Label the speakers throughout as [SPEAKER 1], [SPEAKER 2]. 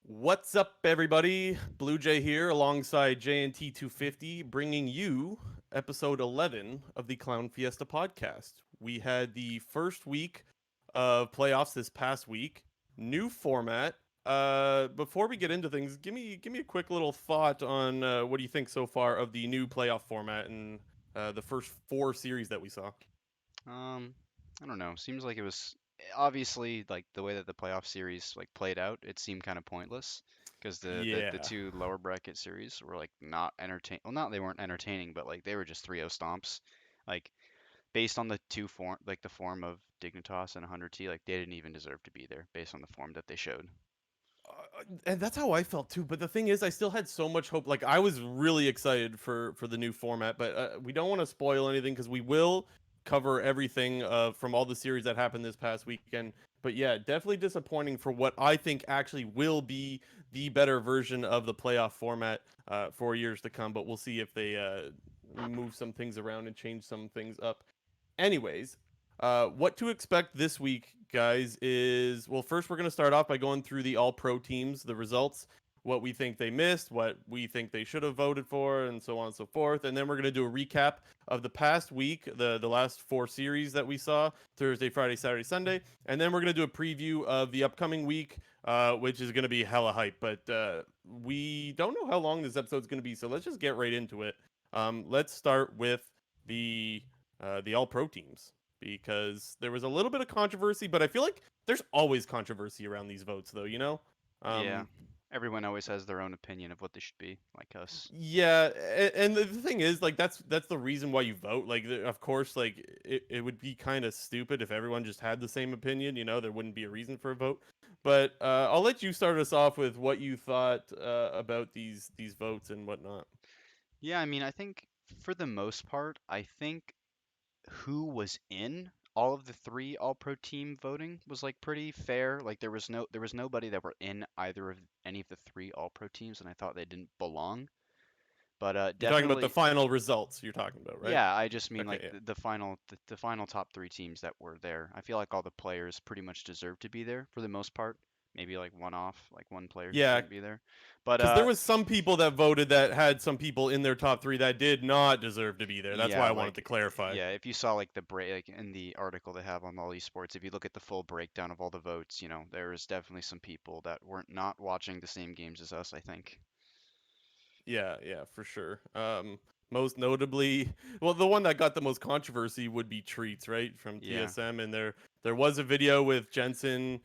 [SPEAKER 1] What's up, everybody? Blue Jay here alongside JNT 250, bringing you episode 11 of the Clown Fiesta podcast. We had the first week of playoffs this past week. New format. Before we get into things, give me a quick little thought on what do you think so far of the new playoff format and the first four series that we saw.
[SPEAKER 2] Um, I don't know. Seems like it was obviously like the way that the playoff series like played out. It seemed kind of pointless because the
[SPEAKER 1] Yeah.
[SPEAKER 2] two lower bracket series were like not entertain. Well, not they weren't entertaining, but like they were just 3-0 stomps. Like based on the two form, like the form of Dignitas and 100T, like they didn't even deserve to be there based on the form that they showed.
[SPEAKER 1] And that's how I felt too. But the thing is, I still had so much hope. Like I was really excited for the new format, but we don't want to spoil anything because we will cover everything from all the series that happened this past weekend. But yeah, definitely disappointing for what I think actually will be the better version of the playoff format for years to come. But we'll see if they move some things around and change some things up. Anyways, what to expect this week, guys, is well, first we're going to start off by going through the all pro teams, the results, what we think they missed, what we think they should have voted for, and so on and so forth. And then we're going to do a recap of the past week, the last four series that we saw Thursday, Friday, Saturday, Sunday. And then we're going to do a preview of the upcoming week, which is going to be hella hype. But we don't know how long this episode's going to be, so let's just get right into it. Let's start with the the all pro teams because there was a little bit of controversy, but I feel like there's always controversy around these votes, though.
[SPEAKER 2] Yeah,
[SPEAKER 1] Um,
[SPEAKER 2] everyone always has their own opinion of what they should be, like us.
[SPEAKER 1] yeah, and the thing is, like, that's the reason why you vote. Like, of course, like it would be kind of stupid if everyone just had the same opinion. There wouldn't be a reason for a vote. But I'll let you start us off with what you thought about these votes and whatnot.
[SPEAKER 2] Yeah, I mean, I think for the most part, I think who was in all of the three all pro team voting was like pretty fair. Like there was nobody that were in either of any of the three all pro teams and I thought they didn't belong. But
[SPEAKER 1] You're talking about the
[SPEAKER 2] definitely
[SPEAKER 1] final results. You're talking about, right?
[SPEAKER 2] yeah, I just mean
[SPEAKER 1] Okay,
[SPEAKER 2] like
[SPEAKER 1] yeah.
[SPEAKER 2] the final top three teams that were there. I feel like all the players pretty much deserve to be there for the most part. Maybe like one off, like one player who
[SPEAKER 1] Yeah,
[SPEAKER 2] shouldn't be there. But
[SPEAKER 1] because there was some people that voted that had some people in their top three that did not deserve to be there. That's why
[SPEAKER 2] yeah,
[SPEAKER 1] I wanted to
[SPEAKER 2] like
[SPEAKER 1] clarify.
[SPEAKER 2] yeah, if you saw like the break like in the article they have on all esports, if you look at the full breakdown of all the votes, there is definitely some people that weren't not watching the same games as us, I think.
[SPEAKER 1] Yeah, yeah, for sure. Most notably, well, the one that got the most controversy would be Treats, right, from
[SPEAKER 2] Yeah.
[SPEAKER 1] TSM, and there was a video with Jensen.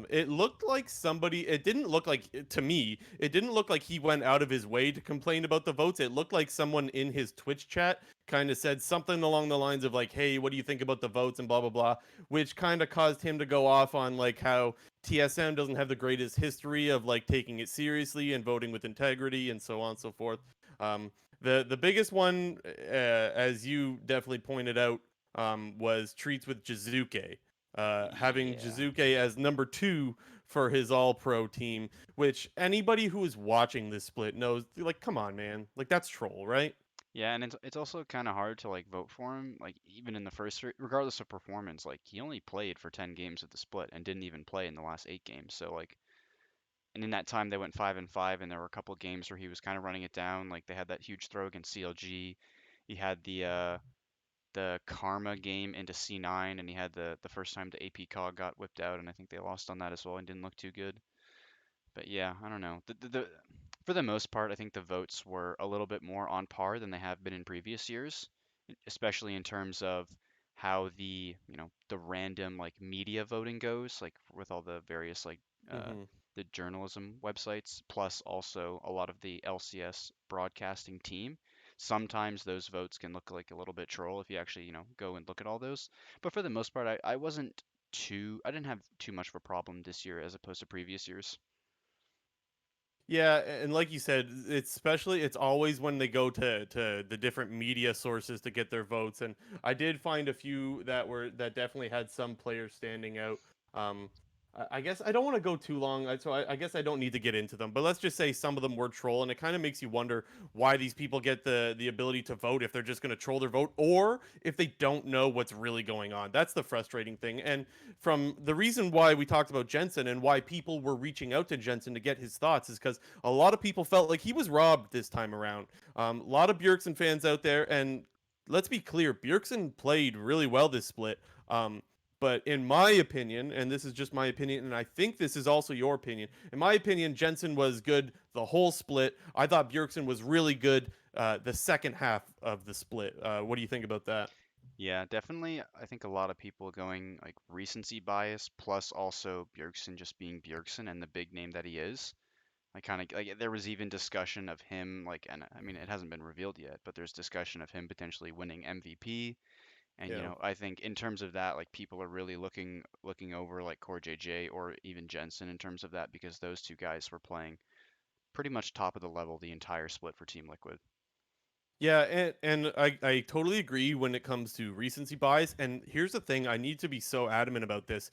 [SPEAKER 1] It looked like somebody. It didn't look like to me. It didn't look like he went out of his way to complain about the votes. It looked like someone in his Twitch chat kind of said something along the lines of like, "Hey, what do you think about the votes?" and blah blah blah, which kind of caused him to go off on like how TSM doesn't have the greatest history of like taking it seriously and voting with integrity and so on and so forth. Um, the biggest one, as you definitely pointed out, was Treats with Jizuke. Having
[SPEAKER 2] Yeah.
[SPEAKER 1] Jizuke as number two for his All Pro team, which anybody who is watching this split knows, like, come on, man, like that's troll, right?
[SPEAKER 2] Yeah, and it's also kind of hard to like vote for him, like even in the first regardless of performance, like he only played for 10 games at the split and didn't even play in the last 8 games. So like and in that time they went 5-5 and there were a couple games where he was kind of running it down, like they had that huge throw against CLG. He had the Karma game into C9, and he had the first time the AP cog got whipped out, and I think they lost on that as well and didn't look too good. But yeah, I don't know. For the most part, I think the votes were a little bit more on par than they have been in previous years, especially in terms of how the random like media voting goes, like with all the various like uh,
[SPEAKER 1] Mm-hmm.
[SPEAKER 2] the journalism websites, plus also a lot of the LCS broadcasting team. Sometimes those votes can look like a little bit troll if you actually, go and look at all those. But for the most part, I didn't have too much of a problem this year as opposed to previous years.
[SPEAKER 1] Yeah, and like you said, it's always when they go to the different media sources to get their votes, and I did find a few that definitely had some players standing out. Um, I guess I don't want to go too long, I guess I don't need to get into them. But let's just say some of them were troll, and it kind of makes you wonder why these people get the ability to vote if they're just going to troll their vote, or if they don't know what's really going on. That's the frustrating thing. And from the reason why we talked about Jensen and why people were reaching out to Jensen to get his thoughts is because a lot of people felt like he was robbed this time around. A lot of Bjergsen fans out there, and let's be clear, Bjergsen played really well this split. Um, but in my opinion, and this is just my opinion, and I think this is also your opinion, in my opinion, Jensen was good the whole split. I thought Bjergsen was really good the second half of the split. What do you think about that?
[SPEAKER 2] Yeah, definitely. I think a lot of people going like recency bias plus also Bjergsen just being Bjergsen and the big name that he is. I kind of like there was even discussion of him like, and I mean it hasn't been revealed yet, but there's discussion of him potentially winning MVP. And
[SPEAKER 1] Yeah.
[SPEAKER 2] I think in terms of that, like people are really looking over like Core JJ or even Jensen in terms of that because those two guys were playing pretty much top of the level the entire split for Team Liquid.
[SPEAKER 1] Yeah, and I totally agree when it comes to recency bias. And here's the thing, I need to be so adamant about this.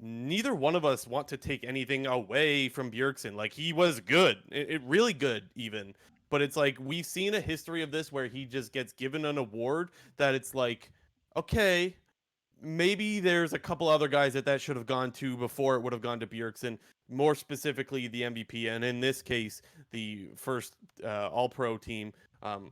[SPEAKER 1] Neither one of us want to take anything away from Bjergsen. Like he was good, really good even. But it's like we've seen a history of this where he just gets given an award that it's like, okay, maybe there's a couple other guys that should have gone to before it would have gone to Bjergsen, more specifically the MVP, and in this case, the first All Pro team. Um,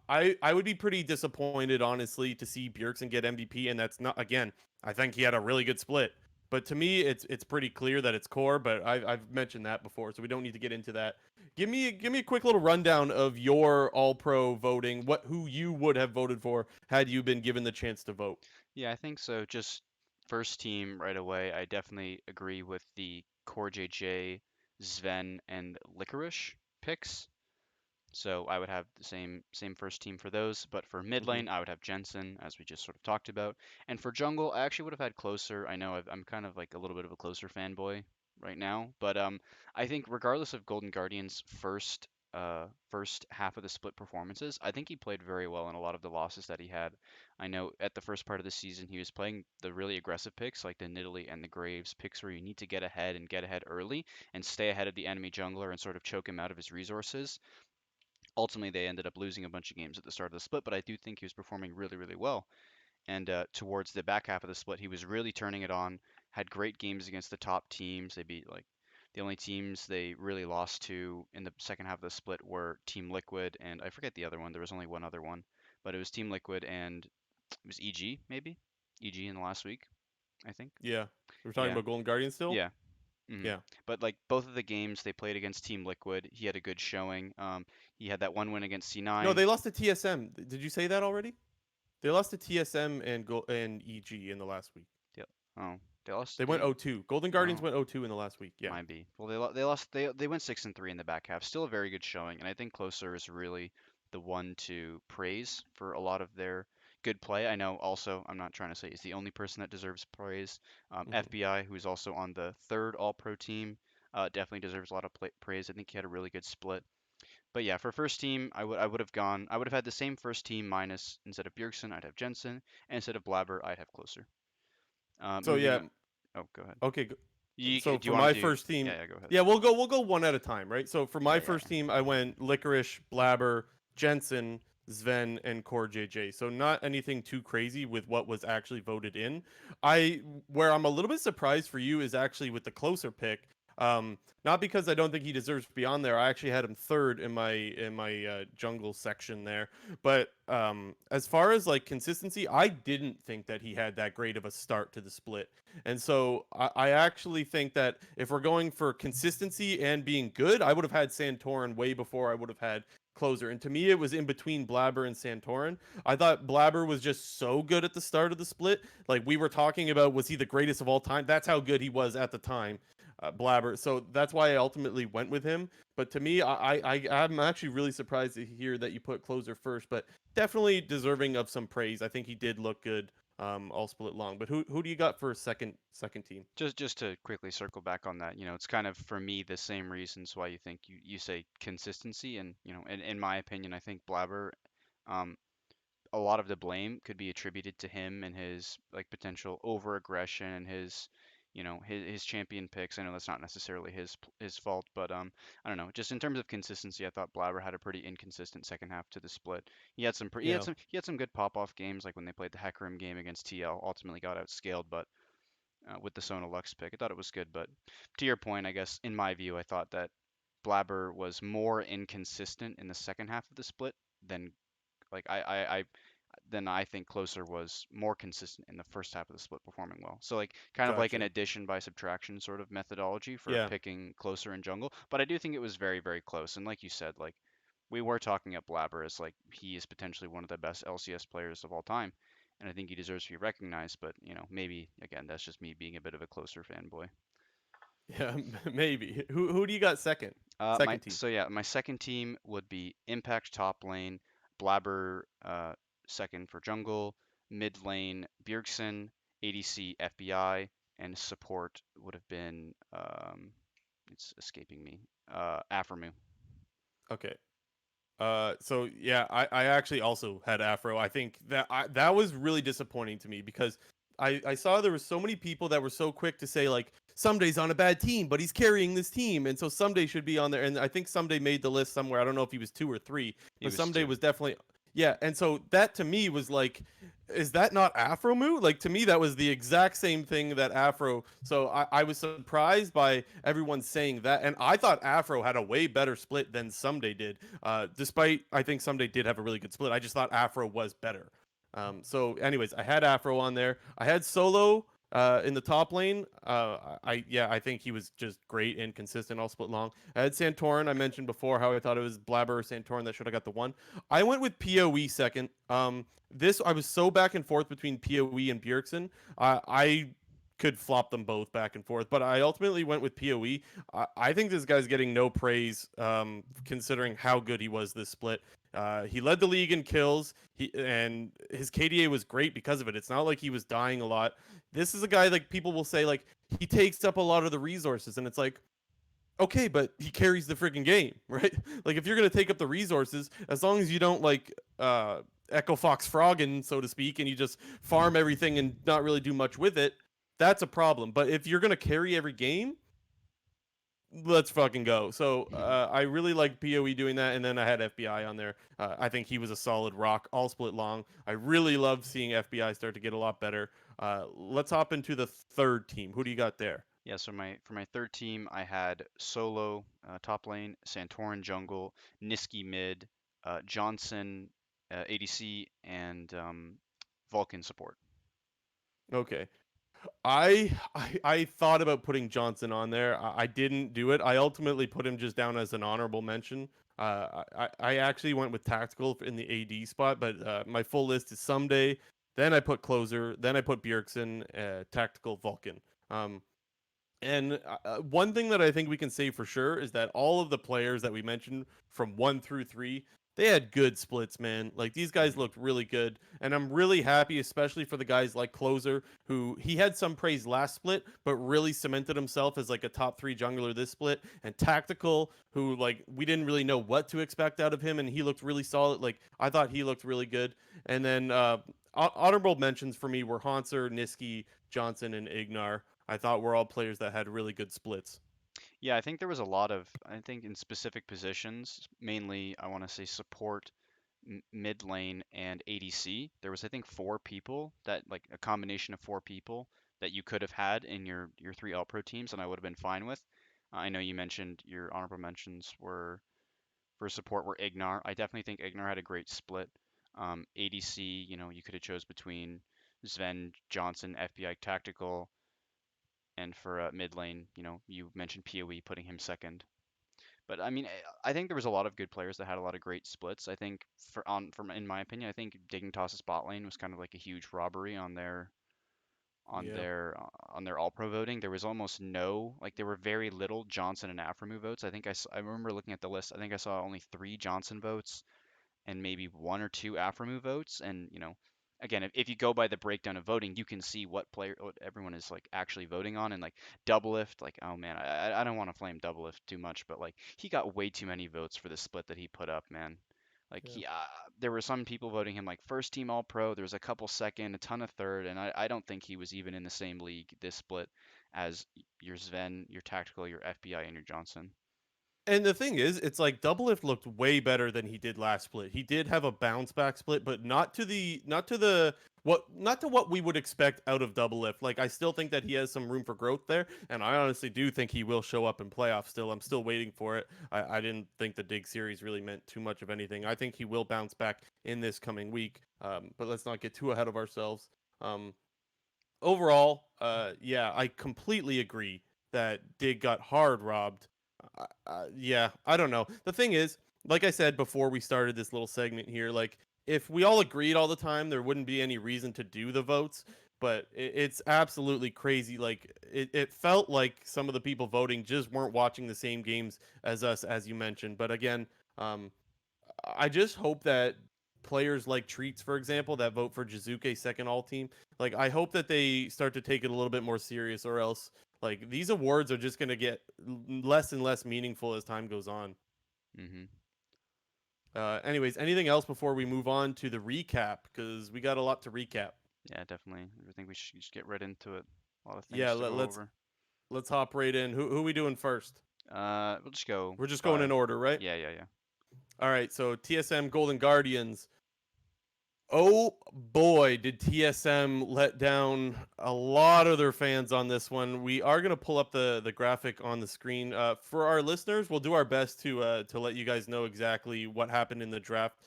[SPEAKER 1] I would be pretty disappointed, honestly, to see Bjergsen get MVP, and that's not again. I think he had a really good split, but to me, it's pretty clear that it's core. But I've mentioned that before, so we don't need to get into that. Give me a quick little rundown of your All Pro voting. Who you would have voted for had you been given the chance to vote.
[SPEAKER 2] Yeah, I think so. Just first team right away, I definitely agree with the Core JJ, Sven, and Licorice picks. So I would have the same first team for those, but for mid
[SPEAKER 1] Hmm.
[SPEAKER 2] lane, I would have Jensen, as we just sort of talked about. And for jungle, I actually would have had Closer. I know I'm kind of like a little bit of a Closer fanboy right now, but I think regardless of Golden Guardian's first half of the split performances, I think he played very well in a lot of the losses that he had. I know at the first part of the season, he was playing the really aggressive picks like the Nidalee and the Graves, picks where you need to get ahead and get ahead early and stay ahead of the enemy jungler and sort of choke him out of his resources. Ultimately, they ended up losing a bunch of games at the start of the split, but I do think he was performing really, really well. And towards the back half of the split, he was really turning it on. Had great games against the top teams. They beat like the only teams they really lost to in the second half of the split were Team Liquid and I forget the other one. There was only one other one, but it was Team Liquid and it was EG maybe. EG in the last week, I think.
[SPEAKER 1] Yeah, we're talking
[SPEAKER 2] Yeah,
[SPEAKER 1] about Golden Guardian still.
[SPEAKER 2] yeah. hmm
[SPEAKER 1] Yeah.
[SPEAKER 2] But like both of the games they played against Team Liquid, he had a good showing. He had that one win against
[SPEAKER 1] No,
[SPEAKER 2] C9.
[SPEAKER 1] they lost to TSM. Did you say that already? They lost to TSM and EG in the last week.
[SPEAKER 2] Yeah. Oh, they lost.
[SPEAKER 1] They went 0-2. Golden Guardians
[SPEAKER 2] Oh,
[SPEAKER 1] went 0-2 in the last week. Yeah.
[SPEAKER 2] might be. Well, they lost. They went 6-3 in the back half. Still a very good showing, and I think Closer is really the one to praise for a lot of their good play. I know. Also, I'm not trying to say he's the only person that deserves praise.
[SPEAKER 1] Hmm.
[SPEAKER 2] FBI, who's also on the third All Pro team, definitely deserves a lot of praise. I think he had a really good split. But yeah, for first team, I would have gone. I would have had the same first team minus instead of Bjergsen, I'd have Jensen, and instead of Blabber, I'd have Closer.
[SPEAKER 1] So
[SPEAKER 2] Moving
[SPEAKER 1] yeah,
[SPEAKER 2] on. Oh, go ahead.
[SPEAKER 1] okay. So
[SPEAKER 2] Do you
[SPEAKER 1] for
[SPEAKER 2] want
[SPEAKER 1] my
[SPEAKER 2] to do?
[SPEAKER 1] first team,
[SPEAKER 2] Yeah, yeah, go ahead.
[SPEAKER 1] yeah, we'll go one at a time, right? So for my
[SPEAKER 2] Yeah, yeah,
[SPEAKER 1] first team, I went Licorice, Blabber, Jensen, Sven, and Core JJ. So not anything too crazy with what was actually voted in. I Where I'm a little bit surprised for you is actually with the closer pick. Not because I don't think he deserves to be on there. I actually had him third in my jungle section there. But as far as like consistency, I didn't think that he had that great of a start to the split. And so I actually think that if we're going for consistency and being good, I would have had Santorin way before I would have had Closer. And to me, it was in between Blabber and Santorin. I thought Blabber was just so good at the start of the split. Like we were talking about, was he the greatest of all time? That's how good he was at the time, Blabber. So that's why I ultimately went with him. But to me, I'm actually really surprised to hear that you put Closer first, but definitely deserving of some praise. I think he did look good all split long. But who do you got for a second team?
[SPEAKER 2] just to quickly circle back on that, it's kind of for me the same reasons why you think you say consistency, and in my opinion, I think Blabber, um, a lot of the blame could be attributed to him and his like potential over aggression and his his champion picks. I know that's not necessarily his fault, but I don't know. Just in terms of consistency, I thought Blabber had a pretty inconsistent second half to the split.
[SPEAKER 1] Yeah.
[SPEAKER 2] He had some good pop off games, like when they played the Hecarim game against TL. Ultimately got outscaled, but with the Sona Lux pick, I thought it was good. But to your point, I guess in my view, I thought that Blabber was more inconsistent in the second half of the split than like I then I think Closer was more consistent in the first half of the split, performing well. So like kind of like an
[SPEAKER 1] Gotcha.
[SPEAKER 2] addition by subtraction sort of methodology for
[SPEAKER 1] Yeah.
[SPEAKER 2] picking Closer in jungle. But I do think it was very, very close. And like you said, like we were talking up Blabber as like he is potentially one of the best LCS players of all time. And I think he deserves to be recognized, but maybe again that's just me being a bit of a Closer fanboy.
[SPEAKER 1] Yeah. Maybe. Who do you got second?
[SPEAKER 2] My
[SPEAKER 1] Second team.
[SPEAKER 2] so yeah, my second team would be Impact top lane, Blabber second for jungle, mid lane Bjergsen, ADC FBI, and support would have been it's escaping me Afremu.
[SPEAKER 1] Okay. So yeah, I actually also had Afro. I think that was really disappointing to me because I saw there were so many people that were so quick to say like Sumday's on a bad team, but he's carrying this team, and so Someday should be on there. And I think Someday made the list somewhere. I don't know if he was 2 or 3,
[SPEAKER 2] He
[SPEAKER 1] but
[SPEAKER 2] was
[SPEAKER 1] Someday
[SPEAKER 2] two.
[SPEAKER 1] was definitely yeah. And so that to me was like, is that not Afro Moo? Like to me, that was the exact same thing that Afro. So I was surprised by everyone saying that, and I thought Afro had a way better split than Someday did. Despite I think Someday did have a really good split, I just thought Afro was better. So, anyways, I had Afro on there. I had Solo in the top lane. I think he was just great and consistent all split long. I had Santorin. I mentioned before how I thought it was Blabber or Santorin that should have got the one. I went with Poe second. This I was so back and forth between Poe and Bjergsen. I could flop them both back and forth, but I ultimately went with Poe. I think this guy's getting no praise considering how good he was this split. He led the league in kills. And his KDA was great because of it. It's not like he was dying a lot. This is a guy like people will say like he takes up a lot of the resources, and it's like okay, but he carries the freaking game, right? Like if you're gonna take up the resources, as long as you don't like Echo Fox Froggin, so to speak, and you just farm everything and not really do much with it, that's a problem. But if you're gonna carry every game, let's fucking go. So I really like Poe doing that, and then I had FBI on there. I think he was a solid rock all split long. I really love seeing FBI start to get a lot better. Let's hop into the third team. Who do you got there?
[SPEAKER 2] Yeah, so my third team, I had Solo top lane, Santorin jungle, Niski mid, Johnson ADC, and Vulcan support.
[SPEAKER 1] Okay. I thought about putting Johnson on there. I didn't do it. I ultimately put him just down as an honorable mention. I actually went with tactical in the AD spot, but my full list is Someday. Then I put closer. Then I put Bjergsen, tactical Vulcan. Um, and one thing that I think we can say for sure is that all of the players that we mentioned from 1 through 3, they had good splits, man. Like these guys
[SPEAKER 2] Hmm.
[SPEAKER 1] looked really good, and I'm really happy, especially for the guys like Closer, who he had some praise last split, but really cemented himself as like a top 3 jungler this split. And Tactical, who like we didn't really know what to expect out of him, and he looked really solid. Like I thought he looked really good. And then honorable mentions for me were Hanser, Niski, Johnson, and Ignar. I thought were all players that had really good splits.
[SPEAKER 2] Yeah, I think there was a lot of, I think in specific positions, mainly I want to say support, mid lane, and ADC. There was I think four people that like a combination of four people that you could have had in your three All Pro teams, and I would have been fine with. I know you mentioned your honorable mentions were for support were Ignar. I definitely think Ignar had a great split. ADC, you could have chose between Sven, Johnson, FBI Tactical, and for mid lane, you mentioned PoE putting him second. But I mean, I think there was a lot of good players that had a lot of great splits. I think from in my opinion, I think Dignitas's bot lane was kind of like a huge robbery on
[SPEAKER 1] Yeah.
[SPEAKER 2] their all pro voting. There was almost no like there were very little Johnson and Afremu votes. I remember looking at the list. I think I saw only three Johnson votes and maybe one or two Afremu votes. And again, if you go by the breakdown of voting, you can see what everyone is like actually voting on. And like Doublelift, like oh man, I don't want to flame Doublelift too much, but like he got way too many votes for the split that he put up, man. Like
[SPEAKER 1] Yeah.
[SPEAKER 2] there were some people voting him like first team All Pro. There was a couple second, a ton of third, and I don't think he was even in the same league this split as your Sven, your Tactical, your FBI, and your Johnson.
[SPEAKER 1] And the thing is, it's like Doublelift looked way better than he did last split. He did have a bounce back split, but not to what we would expect out of Doublelift. Like I still think that he has some room for growth there, and I honestly do think he will show up in playoffs still. I'm still waiting for it. I didn't think the Dig series really meant too much of anything. I think he will bounce back in this coming week. But let's not get too ahead of ourselves. Um, Overall, yeah, I completely agree that Dig got hard robbed. Yeah, I don't know. The thing is, like I said before we started this little segment here, like if we all agreed all the time, there wouldn't be any reason to do the votes. But it's absolutely crazy. Like it felt like some of the people voting just weren't watching the same games as us, as you mentioned. But again, um, I just hope that players like Treats, for example, that vote for Jizuke second all team, like I hope that they start to take it a little bit more serious, or else like these awards are just gonna get less and less meaningful as time goes on.
[SPEAKER 2] Hmm.
[SPEAKER 1] Anyways, anything else before we move on to the recap? Because we got a lot to recap.
[SPEAKER 2] Yeah, definitely. I think we should just get right into it. A lot of
[SPEAKER 1] Yeah,
[SPEAKER 2] things to go
[SPEAKER 1] let's
[SPEAKER 2] over.
[SPEAKER 1] let's hop right in. Who we doing first?
[SPEAKER 2] We'll just go
[SPEAKER 1] We're just going
[SPEAKER 2] by.
[SPEAKER 1] in order, right?
[SPEAKER 2] Yeah, yeah, yeah.
[SPEAKER 1] All right. So TSM Golden Guardians. Oh boy, did TSM let down a lot of their fans on this one. We are gonna pull up the graphic on the screen. For our listeners, we'll do our best to let you guys know exactly what happened in the draft.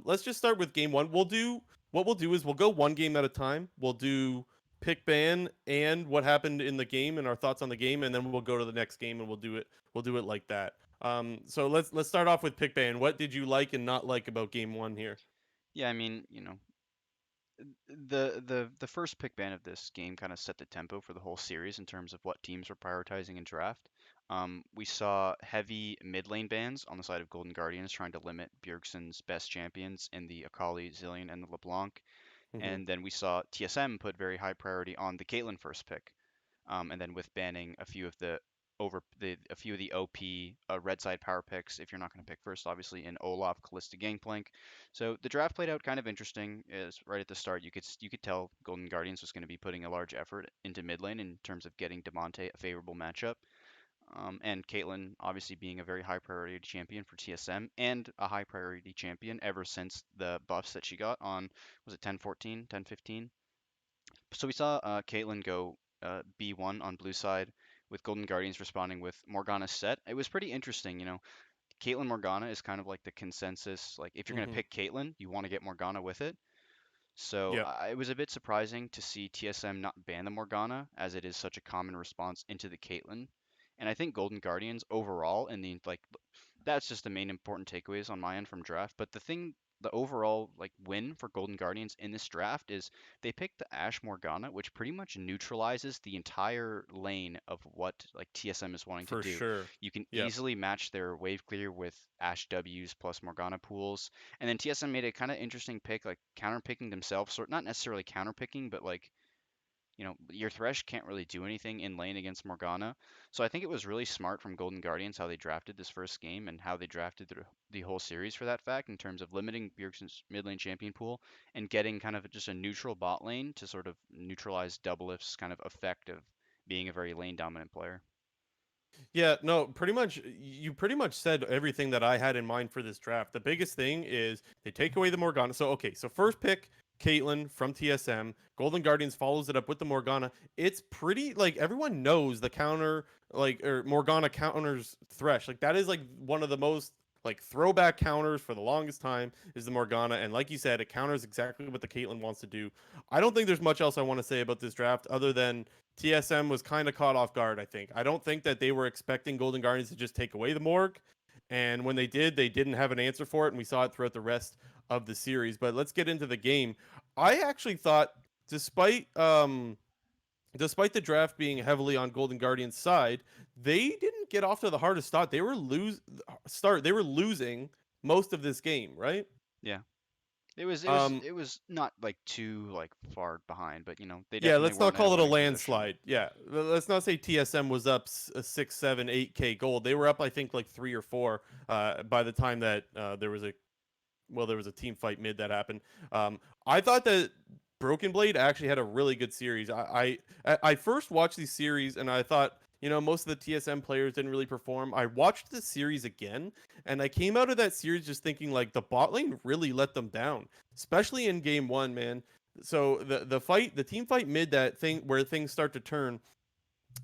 [SPEAKER 1] Let's just start with game one. What we'll do is we'll go one game at a time. We'll do pick ban and what happened in the game and our thoughts on the game, and then we'll go to the next game and we'll do it like that. So let's start off with pick ban. What did you like and not like about game one here?
[SPEAKER 2] Yeah, I mean, the first pick ban of this game kind of set the tempo for the whole series in terms of what teams were prioritizing in draft. We saw heavy mid lane bans on the side of Golden Guardians trying to limit Bjergsen's best champions in the Akali, Zillion, and the LeBlanc.
[SPEAKER 1] Mm-hmm.
[SPEAKER 2] And then we saw TSM put very high priority on the Caitlyn first pick. And then with banning a few of the OP red side power picks, if you're not going to pick first, obviously in Olaf, Kalista, Gangplank. So the draft played out kind of interesting. Is right at the start, you could tell Golden Guardians was going to be putting a large effort into mid lane in terms of getting Demonte a favorable matchup. And Caitlyn obviously being a very high priority champion for TSM and a high priority champion ever since the buffs that she got on, was it 10-14, 10-15? So we saw Caitlyn go B1 on blue side with Golden Guardians responding with Morgana set. It was pretty interesting, Caitlyn Morgana is kind of like the consensus. Like if you're going to
[SPEAKER 1] Mm-hmm.
[SPEAKER 2] pick Caitlyn, you want to get Morgana with it. So
[SPEAKER 1] Yep.
[SPEAKER 2] it was a bit surprising to see TSM not ban the Morgana, as it is such a common response into the Caitlyn. And I think Golden Guardians overall, in the like, that's just the main important takeaways on my end from draft. But the overall like win for Golden Guardians in this draft is they picked the Ash Morgana, which pretty much neutralizes the entire lane of what like TSM is wanting to
[SPEAKER 1] For
[SPEAKER 2] do.
[SPEAKER 1] sure.
[SPEAKER 2] You can
[SPEAKER 1] Yep.
[SPEAKER 2] easily match their wave clear with Ash W's plus Morgana pools, and then TSM made a kind of interesting pick, like counter picking themselves, sort not necessarily counter picking, but like your Thresh can't really do anything in lane against Morgana. So I think it was really smart from Golden Guardians how they drafted this first game and how they drafted the whole series for that fact in terms of limiting Bjergsen's mid lane champion pool and getting kind of just a neutral bot lane to sort of neutralize Doublelift's kind of effect of being a very lane dominant player.
[SPEAKER 1] Yeah, no, pretty much you pretty much said everything that I had in mind for this draft. The biggest thing is they take away the Morgana. So okay, so first pick Caitlyn from TSM. Golden Guardians follows it up with the Morgana. It's pretty like everyone knows the counter like or Morgana counters Thresh. Like that is like one of the most like throwback counters for the longest time is the Morgana, and like you said, it counters exactly what the Caitlyn wants to do. I don't think there's much else I want to say about this draft other than TSM was kind of caught off guard, I think. I don't think that they were expecting Golden Guardians to just take away the Morg. And when they did, they didn't have an answer for it. And we saw it throughout the rest of the series. But let's get into the game. I actually thought, despite despite the draft being heavily on Golden Guardians' side, they didn't get off to the hardest start. They were losing most of this game, right?
[SPEAKER 2] Yeah. It was
[SPEAKER 1] Um,
[SPEAKER 2] it was not like too like far behind, but they
[SPEAKER 1] Yeah,
[SPEAKER 2] definitely
[SPEAKER 1] let's not
[SPEAKER 2] weren't in a
[SPEAKER 1] call it a
[SPEAKER 2] winning position.
[SPEAKER 1] landslide. Yeah, let's not say TSM was up 6, 7, 8K gold. They were up, I think, like 3 or 4 by the time that there was a team fight mid that happened. I thought that. Broken Blade actually had a really good series. I first watched these series and I thought, most of the TSM players didn't really perform. I watched the series again and I came out of that series just thinking like the bot lane really let them down, especially in game 1, man. So the team fight mid, that thing where things start to turn,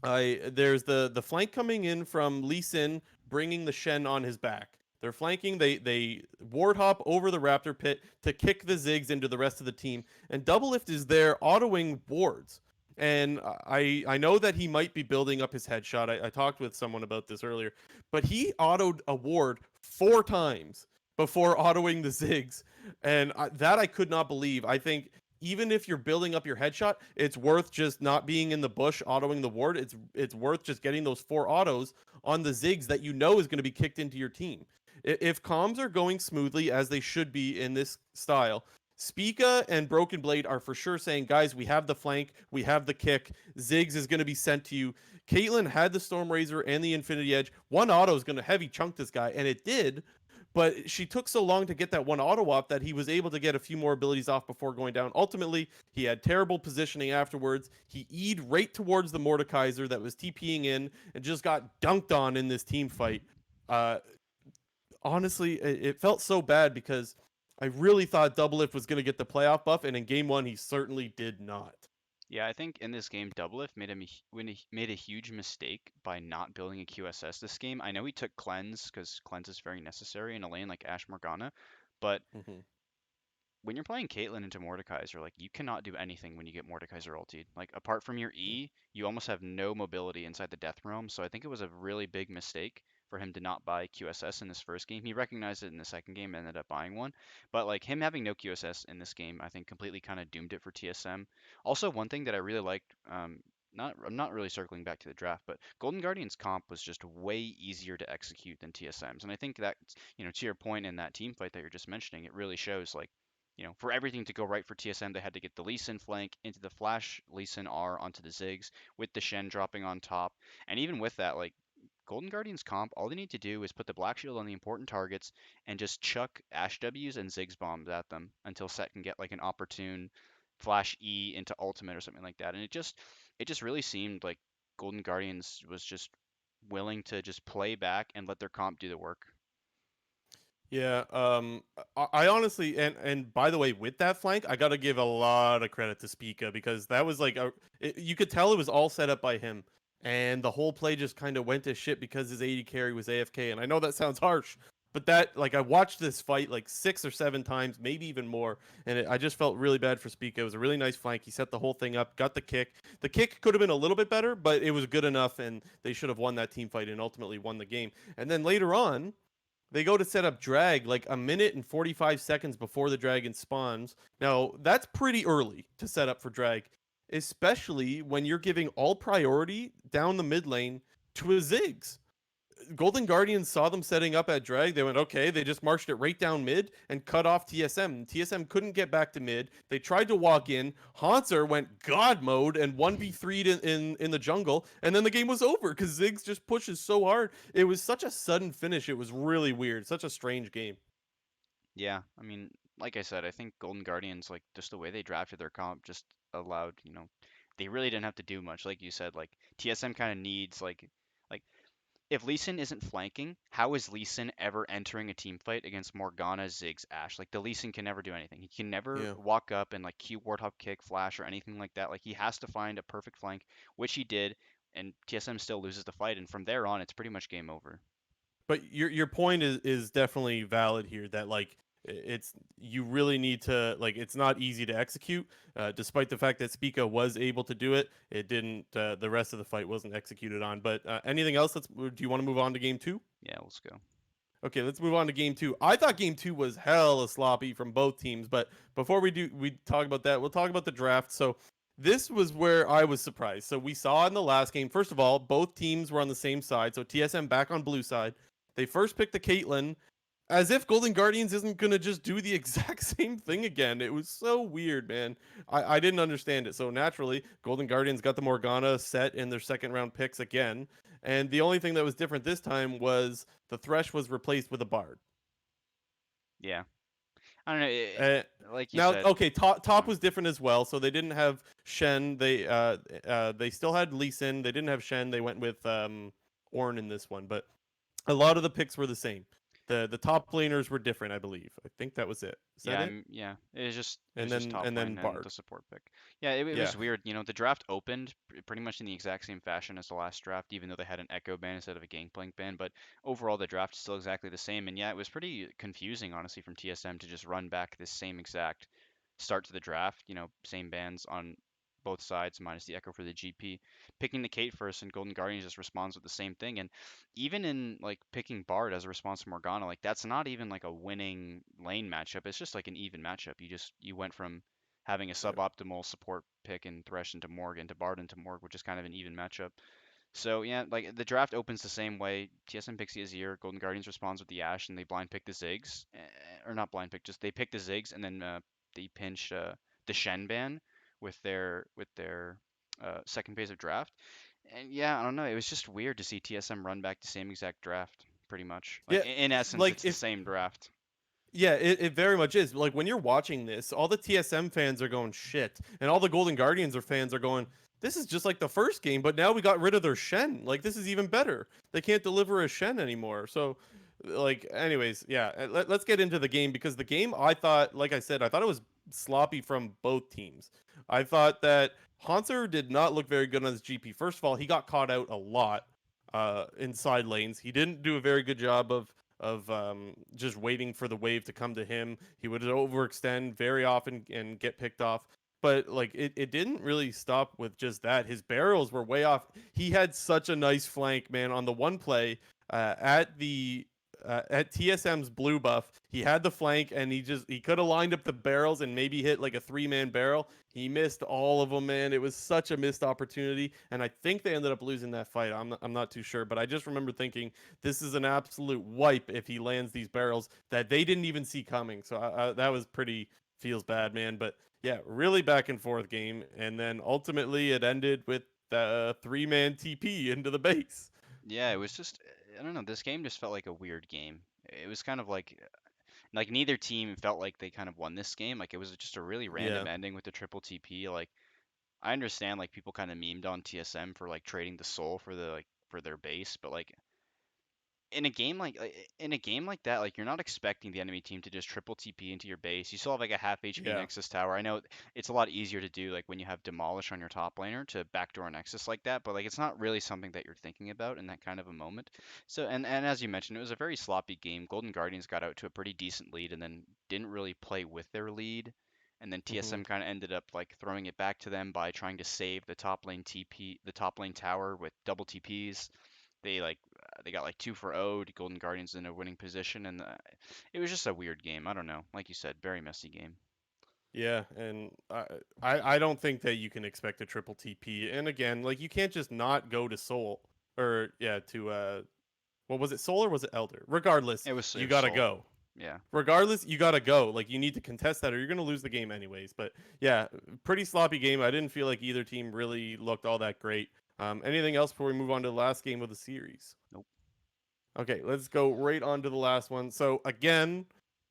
[SPEAKER 1] I there's the flank coming in from Lee Sin, bringing the Shen on his back. They're flanking. They ward hop over the Raptor pit to kick the Ziggs into the rest of the team, and Doublelift is there autoing wards. And I know that he might be building up his headshot. I talked with someone about this earlier, but he autoed a ward 4 times before autoing the Ziggs, and that I could not believe. I think even if you're building up your headshot, it's worth just not being in the bush autoing the ward. It's worth just getting those 4 autos on the Ziggs that you know is going to be kicked into your team. If comms are going smoothly as they should be in this style, Spica and Broken Blade are for sure saying, guys, we have the flank, we have the kick. Ziggs is going to be sent to you. Caitlyn had the Storm Razor and the Infinity Edge. One auto is going to heavy chunk this guy, and it did. But she took so long to get that one auto op that he was able to get a few more abilities off before going down. Ultimately, he had terrible positioning afterwards. He E'd right towards the Mordekaiser that was TPing in and just got dunked on in this team fight. Uh, Honestly, it felt so bad because I really thought Doublelift was going to get the playoff buff, and in game 1, he certainly did not.
[SPEAKER 2] Yeah, I think in this game, Doublelift made a huge mistake by not building a QSS this game. I know he took cleanse because cleanse is very necessary in a lane like Ash Morgana, but
[SPEAKER 1] Mm-hmm.
[SPEAKER 2] when you're playing Caitlyn into Mordekaiser, like you cannot do anything when you get Mordekaiser ultied. Like apart from your E, you almost have no mobility inside the Death Realm. So I think it was a really big mistake for him to not buy QSS in this first game. He recognized it in the second game and ended up buying one. But like him having no QSS in this game, I think completely kind of doomed it for TSM. Also, one thing that I really liked, I'm not really circling back to the draft, but Golden Guardian's comp was just way easier to execute than TSM's. And I think that, to your point in that team fight that you're just mentioning, it really shows like for everything to go right for TSM, they had to get the Lee Sin flank into the flash Lee Sin R onto the Ziggs with the Shen dropping on top. And even with that, like Golden Guardians comp, all they need to do is put the Black Shield on the important targets and just chuck Ash W's and Ziggs bombs at them until Set can get like an opportune flash E into ultimate or something like that. And it just really seemed like Golden Guardians was just willing to just play back and let their comp do the work.
[SPEAKER 1] Yeah, I honestly, and by the way, with that flank, I got to give a lot of credit to Spica because that was like you could tell it was all set up by him, and the whole play just kind of went to shit because his AD carry was AFK. And I know that sounds harsh, but that like I watched this fight like 6 or 7 times, maybe even more, and I just felt really bad for Spica. It was a really nice flank. He set the whole thing up, got the kick. The kick could have been a little bit better, but it was good enough, and they should have won that team fight and ultimately won the game. And then later on, they go to set up drag like a minute and 45 seconds before the dragon spawns. Now, that's pretty early to set up for drag, especially when you're giving all priority down the mid lane to a Ziggs. Golden Guardians saw them setting up at drag. They went, okay. They just marched it right down mid and cut off TSM. TSM couldn't get back to mid. They tried to walk in. Haunter went God mode and 1v3'd in the jungle. And then the game was over because Ziggs just pushes so hard. It was such a sudden finish. It was really weird. Such a strange game.
[SPEAKER 2] Yeah, I mean, like I said, I think Golden Guardians, like just the way they drafted their comp, just allowed, they really didn't have to do much. Like you said, like TSM kind of needs like if Lee Sin isn't flanking, how is Lee Sin ever entering a team fight against Morgana, Ziggs, Ashe? Like the Lee Sin can never do anything. He can never
[SPEAKER 1] Yeah.
[SPEAKER 2] walk up and like Q ward hop kick, flash, or anything like that. Like he has to find a perfect flank, which he did, and TSM still loses the fight. And from there on, it's pretty much game over.
[SPEAKER 1] But your point is definitely valid here that like it's you really need to like it's not easy to execute despite the fact that Spica was able to do it. It didn't the rest of the fight wasn't executed on. But anything else, do you want to move on to game 2?
[SPEAKER 2] Yeah, let's go.
[SPEAKER 1] Okay, let's move on to game 2. I thought game 2 was hella sloppy from both teams, but before we talk about that, we'll talk about the draft. So this was where I was surprised. So we saw in the last game, first of all, both teams were on the same side. So TSM back on blue side. They first picked the Caitlyn, as if Golden Guardians isn't gonna just do the exact same thing again. It was so weird, man. I didn't understand it. So naturally, Golden Guardians got the Morgana set in their second round picks again. And the only thing that was different this time was the Thresh was replaced with a Bard.
[SPEAKER 2] Yeah. I don't know.
[SPEAKER 1] Uh,
[SPEAKER 2] Like you
[SPEAKER 1] Now,
[SPEAKER 2] said,
[SPEAKER 1] okay, top
[SPEAKER 2] um,
[SPEAKER 1] was different as well. So they didn't have Shen. They still had Lee Sin. They didn't have Shen. They went with Ornn in this one, but a lot of the picks were the same. The top laners were different, I believe. I think that was it. Is that
[SPEAKER 2] yeah,
[SPEAKER 1] it?
[SPEAKER 2] yeah. It was just top
[SPEAKER 1] And then
[SPEAKER 2] lane and
[SPEAKER 1] Bard.
[SPEAKER 2] the support pick. Yeah, it
[SPEAKER 1] Yeah,
[SPEAKER 2] was weird. The draft opened pretty much in the exact same fashion as the last draft, even though they had an Echo ban instead of a Gangplank ban. But overall, the draft is still exactly the same. And yeah, it was pretty confusing, honestly, from TSM to just run back this same exact start to the draft. Same bans on both sides, minus the Echo for the GP. Picking the Kate first, and Golden Guardians just responds with the same thing. And even in like picking Bard as a response to Morgana, like that's not even like a winning lane matchup. It's just like an even matchup. You went from having a
[SPEAKER 1] yeah,
[SPEAKER 2] suboptimal support pick and Thresh into Morg into Bard into Morg, which is kind of an even matchup. So yeah, like the draft opens the same way. TSM picks the Azir, Golden Guardians responds with the Ashe, and they blind pick the Ziggs, or not blind pick, just they pick the Ziggs, and then they pinch the Shen ban with their second phase of draft. And yeah, I don't know. It was just weird to see TSM run back the same exact draft, pretty much. Like
[SPEAKER 1] yeah.
[SPEAKER 2] in essence,
[SPEAKER 1] Like
[SPEAKER 2] it's the same draft.
[SPEAKER 1] yeah, it very much is. Like when you're watching this, all the TSM fans are going shit, and all the Golden Guardians are fans are going, this is just like the first game, but now we got rid of their Shen. Like this is even better. They can't deliver a Shen anymore. So, like, anyways, yeah. Let's get into the game because the game I thought, like I said, I thought it was sloppy from both teams. I thought that Hanser did not look very good on his GP. First of all, he got caught out a lot inside lanes. He didn't do a very good job of just waiting for the wave to come to him. He would overextend very often and get picked off. But like it didn't really stop with just that. His barrels were way off. He had such a nice flank, man, on the one play at TSM's blue buff. He had the flank and he could have lined up the barrels and maybe hit like a 3-man barrel. He missed all of them, man. It was such a missed opportunity, and I think they ended up losing that fight. I'm not too sure, but I just remember thinking this is an absolute wipe if he lands these barrels that they didn't even see coming. So that was pretty feels bad, man. But yeah, really back and forth game, and then ultimately it ended with the 3-man TP into the base.
[SPEAKER 2] Yeah, it was just I don't know. This game just felt like a weird game. It was kind of like neither team felt like they kind of won this game. Like it was just a really
[SPEAKER 1] Yeah,
[SPEAKER 2] random ending with the triple TP. Like I understand like people kind of memed on TSM for like trading the soul for for their base, but like in a game like that, like you're not expecting the enemy team to just triple TP into your base. You still have like a half HP
[SPEAKER 1] yeah.
[SPEAKER 2] Nexus tower. I know it's a lot easier to do like when you have Demolish on your top laner to backdoor Nexus like that, but like it's not really something that you're thinking about in that kind of a moment. So and as you mentioned, it was a very sloppy game. Golden Guardians got out to a pretty decent lead and then didn't really play with their lead. And then
[SPEAKER 1] Hmm.
[SPEAKER 2] TSM kind of ended up like throwing it back to them by trying to save the top lane TP, the top lane tower with double TPs. They got like 2 for 0. The Golden Guardians in a winning position, and it was just a weird game. I don't know. Like you said, very messy game.
[SPEAKER 1] Yeah, and I don't think that you can expect a triple TP. And again, like you can't just not go to Soul or yeah to what was it, Soul or was it Elder? Regardless,
[SPEAKER 2] It
[SPEAKER 1] you
[SPEAKER 2] was
[SPEAKER 1] gotta
[SPEAKER 2] Soul.
[SPEAKER 1] go.
[SPEAKER 2] Yeah.
[SPEAKER 1] Regardless, you gotta go. Like you need to contest that, or you're gonna lose the game anyways. But yeah, pretty sloppy game. I didn't feel like either team really looked all that great. Anything else before we move on to the last game of the series?
[SPEAKER 2] Nope.
[SPEAKER 1] Okay, let's go right on to the last one. So again,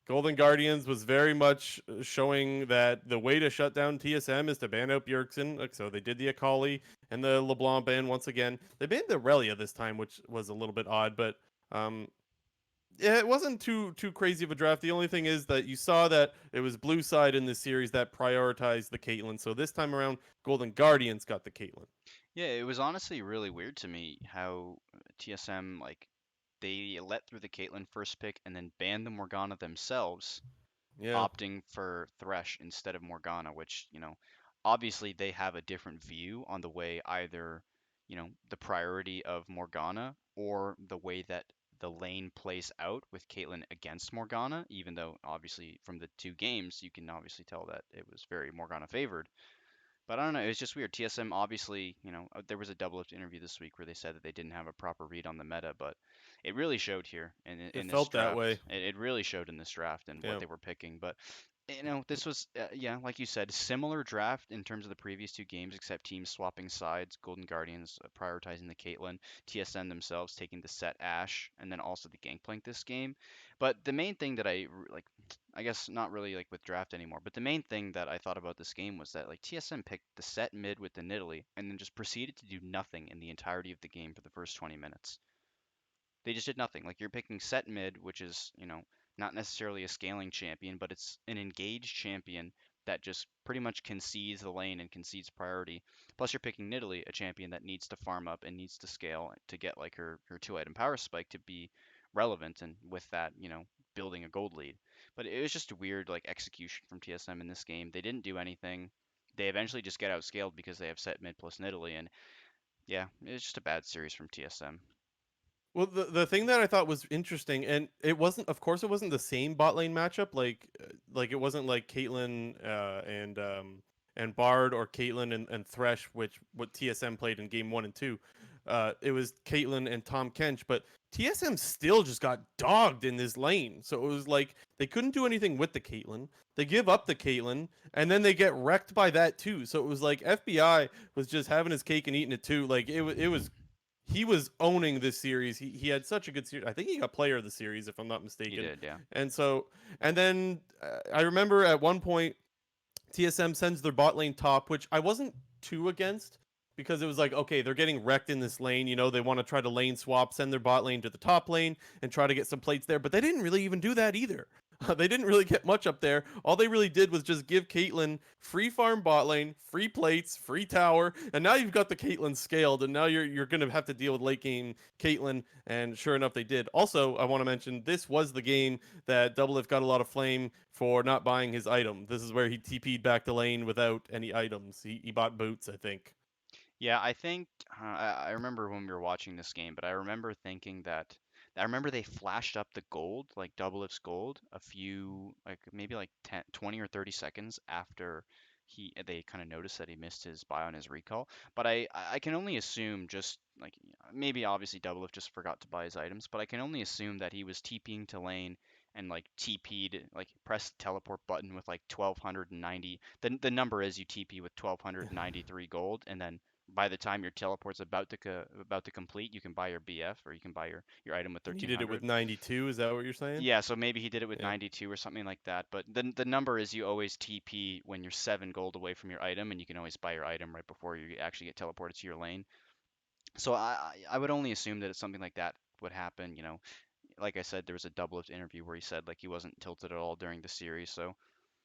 [SPEAKER 1] Golden Guardians was very much showing that the way to shut down TSM is to ban out Bjergsen. So they did the Akali and the LeBlanc ban once again. They banned the Relia this time, which was a little bit odd, but yeah, it wasn't too crazy of a draft. The only thing is that you saw that it was blue side in this series that prioritized the Caitlyn. So this time around, Golden Guardians got the Caitlyn.
[SPEAKER 2] Yeah, it was honestly really weird to me how TSM like they let through the Caitlyn first pick and then banned the Morgana themselves,
[SPEAKER 1] Yeah.
[SPEAKER 2] opting for Thresh instead of Morgana, which, obviously they have a different view on the way either, the priority of Morgana or the way that the lane plays out with Caitlyn against Morgana, even though obviously from the 2 games you can obviously tell that it was very Morgana favored. But I don't know, it was just weird. TSM obviously, there was a double lift interview this week where they said that they didn't have a proper read on the meta, but it really showed here in
[SPEAKER 1] It
[SPEAKER 2] this
[SPEAKER 1] felt that
[SPEAKER 2] draft.
[SPEAKER 1] way.
[SPEAKER 2] It really showed in this draft and what
[SPEAKER 1] Yeah.
[SPEAKER 2] they were picking. But This was, yeah, like you said, similar draft in terms of the previous two games, except teams swapping sides. Golden Guardians prioritizing the Caitlyn, TSM themselves taking the set Ashe, and then also the Gangplank this game. But the main thing that like, I guess not really like with draft anymore, but the main thing that I thought about this game was that like TSM picked the set mid with the Nidalee, and then just proceeded to do nothing in the entirety of the game for the first 20 minutes. They just did nothing. Like you're picking set mid, which is, not necessarily a scaling champion, but it's an engaged champion that just pretty much concedes the lane and concedes priority. Plus you're picking Nidalee, a champion that needs to farm up and needs to scale to get like her two item power spike to be relevant and with that, building a gold lead. But it was just a weird like execution from TSM in this game. They didn't do anything. They eventually just get outscaled because they have set mid plus Nidalee, and yeah, it's just a bad series from TSM.
[SPEAKER 1] Well, the thing that I thought was interesting, and it wasn't, of course, it wasn't the same bot lane matchup. Like it wasn't like Caitlyn and Bard or Caitlyn and Thresh, which what TSM played in game 1 and 2. It was Caitlyn and Tom Kench, but TSM still just got dogged in this lane. So it was like they couldn't do anything with the Caitlyn. They give up the Caitlyn, and then they get wrecked by that too. So it was like FBI was just having his cake and eating it too. Like it was he was owning this series. He had such a good series. I think he got player of the series, if I'm not
[SPEAKER 2] He
[SPEAKER 1] mistaken.
[SPEAKER 2] did, yeah.
[SPEAKER 1] And so, and then I remember at one point TSM sends their bot lane top, which I wasn't too against because it was like, okay, they're getting wrecked in this lane. They want to try to lane swap, send their bot lane to the top lane and try to get some plates there. But they didn't really even do that either. They didn't really get much up there. All they really did was just give Caitlyn free farm bot lane, free plates, free tower, and now you've got the Caitlyn scaled, and now you're gonna have to deal with late game Caitlyn. And sure enough, they did. Also, I want to mention this was the game that Doublelift got a lot of flame for not buying his item. This is where he TP'd back the lane without any items. He bought boots, I think.
[SPEAKER 2] Yeah, I think I remember when we were watching this game, but I remember thinking that I remember they flashed up the gold, like Double Lift's gold, a few like maybe like 10, 20 or 30 seconds after they kind of noticed that he missed his buy on his recall. But I can only assume just like maybe obviously Double Lift just forgot to buy his items, but I can only assume that he was TPing to lane and like TP'd like press the teleport button with like 1290. The number is you TP with 1293 gold, and then by the time your teleport's about to complete, you can buy your BF or you can buy your item with
[SPEAKER 1] And he did it with
[SPEAKER 2] 1300.
[SPEAKER 1] 92. Is that what you're saying?
[SPEAKER 2] Yeah, so maybe he did it with
[SPEAKER 1] Yeah.
[SPEAKER 2] 92 or something like that. But the number is you always TP when you're 7 gold away from your item, and you can always buy your item right before you actually get teleported to your lane. So I would only assume that it's something like that would happen. Like I said, there was a double lift interview where he said like he wasn't tilted at all during the series. So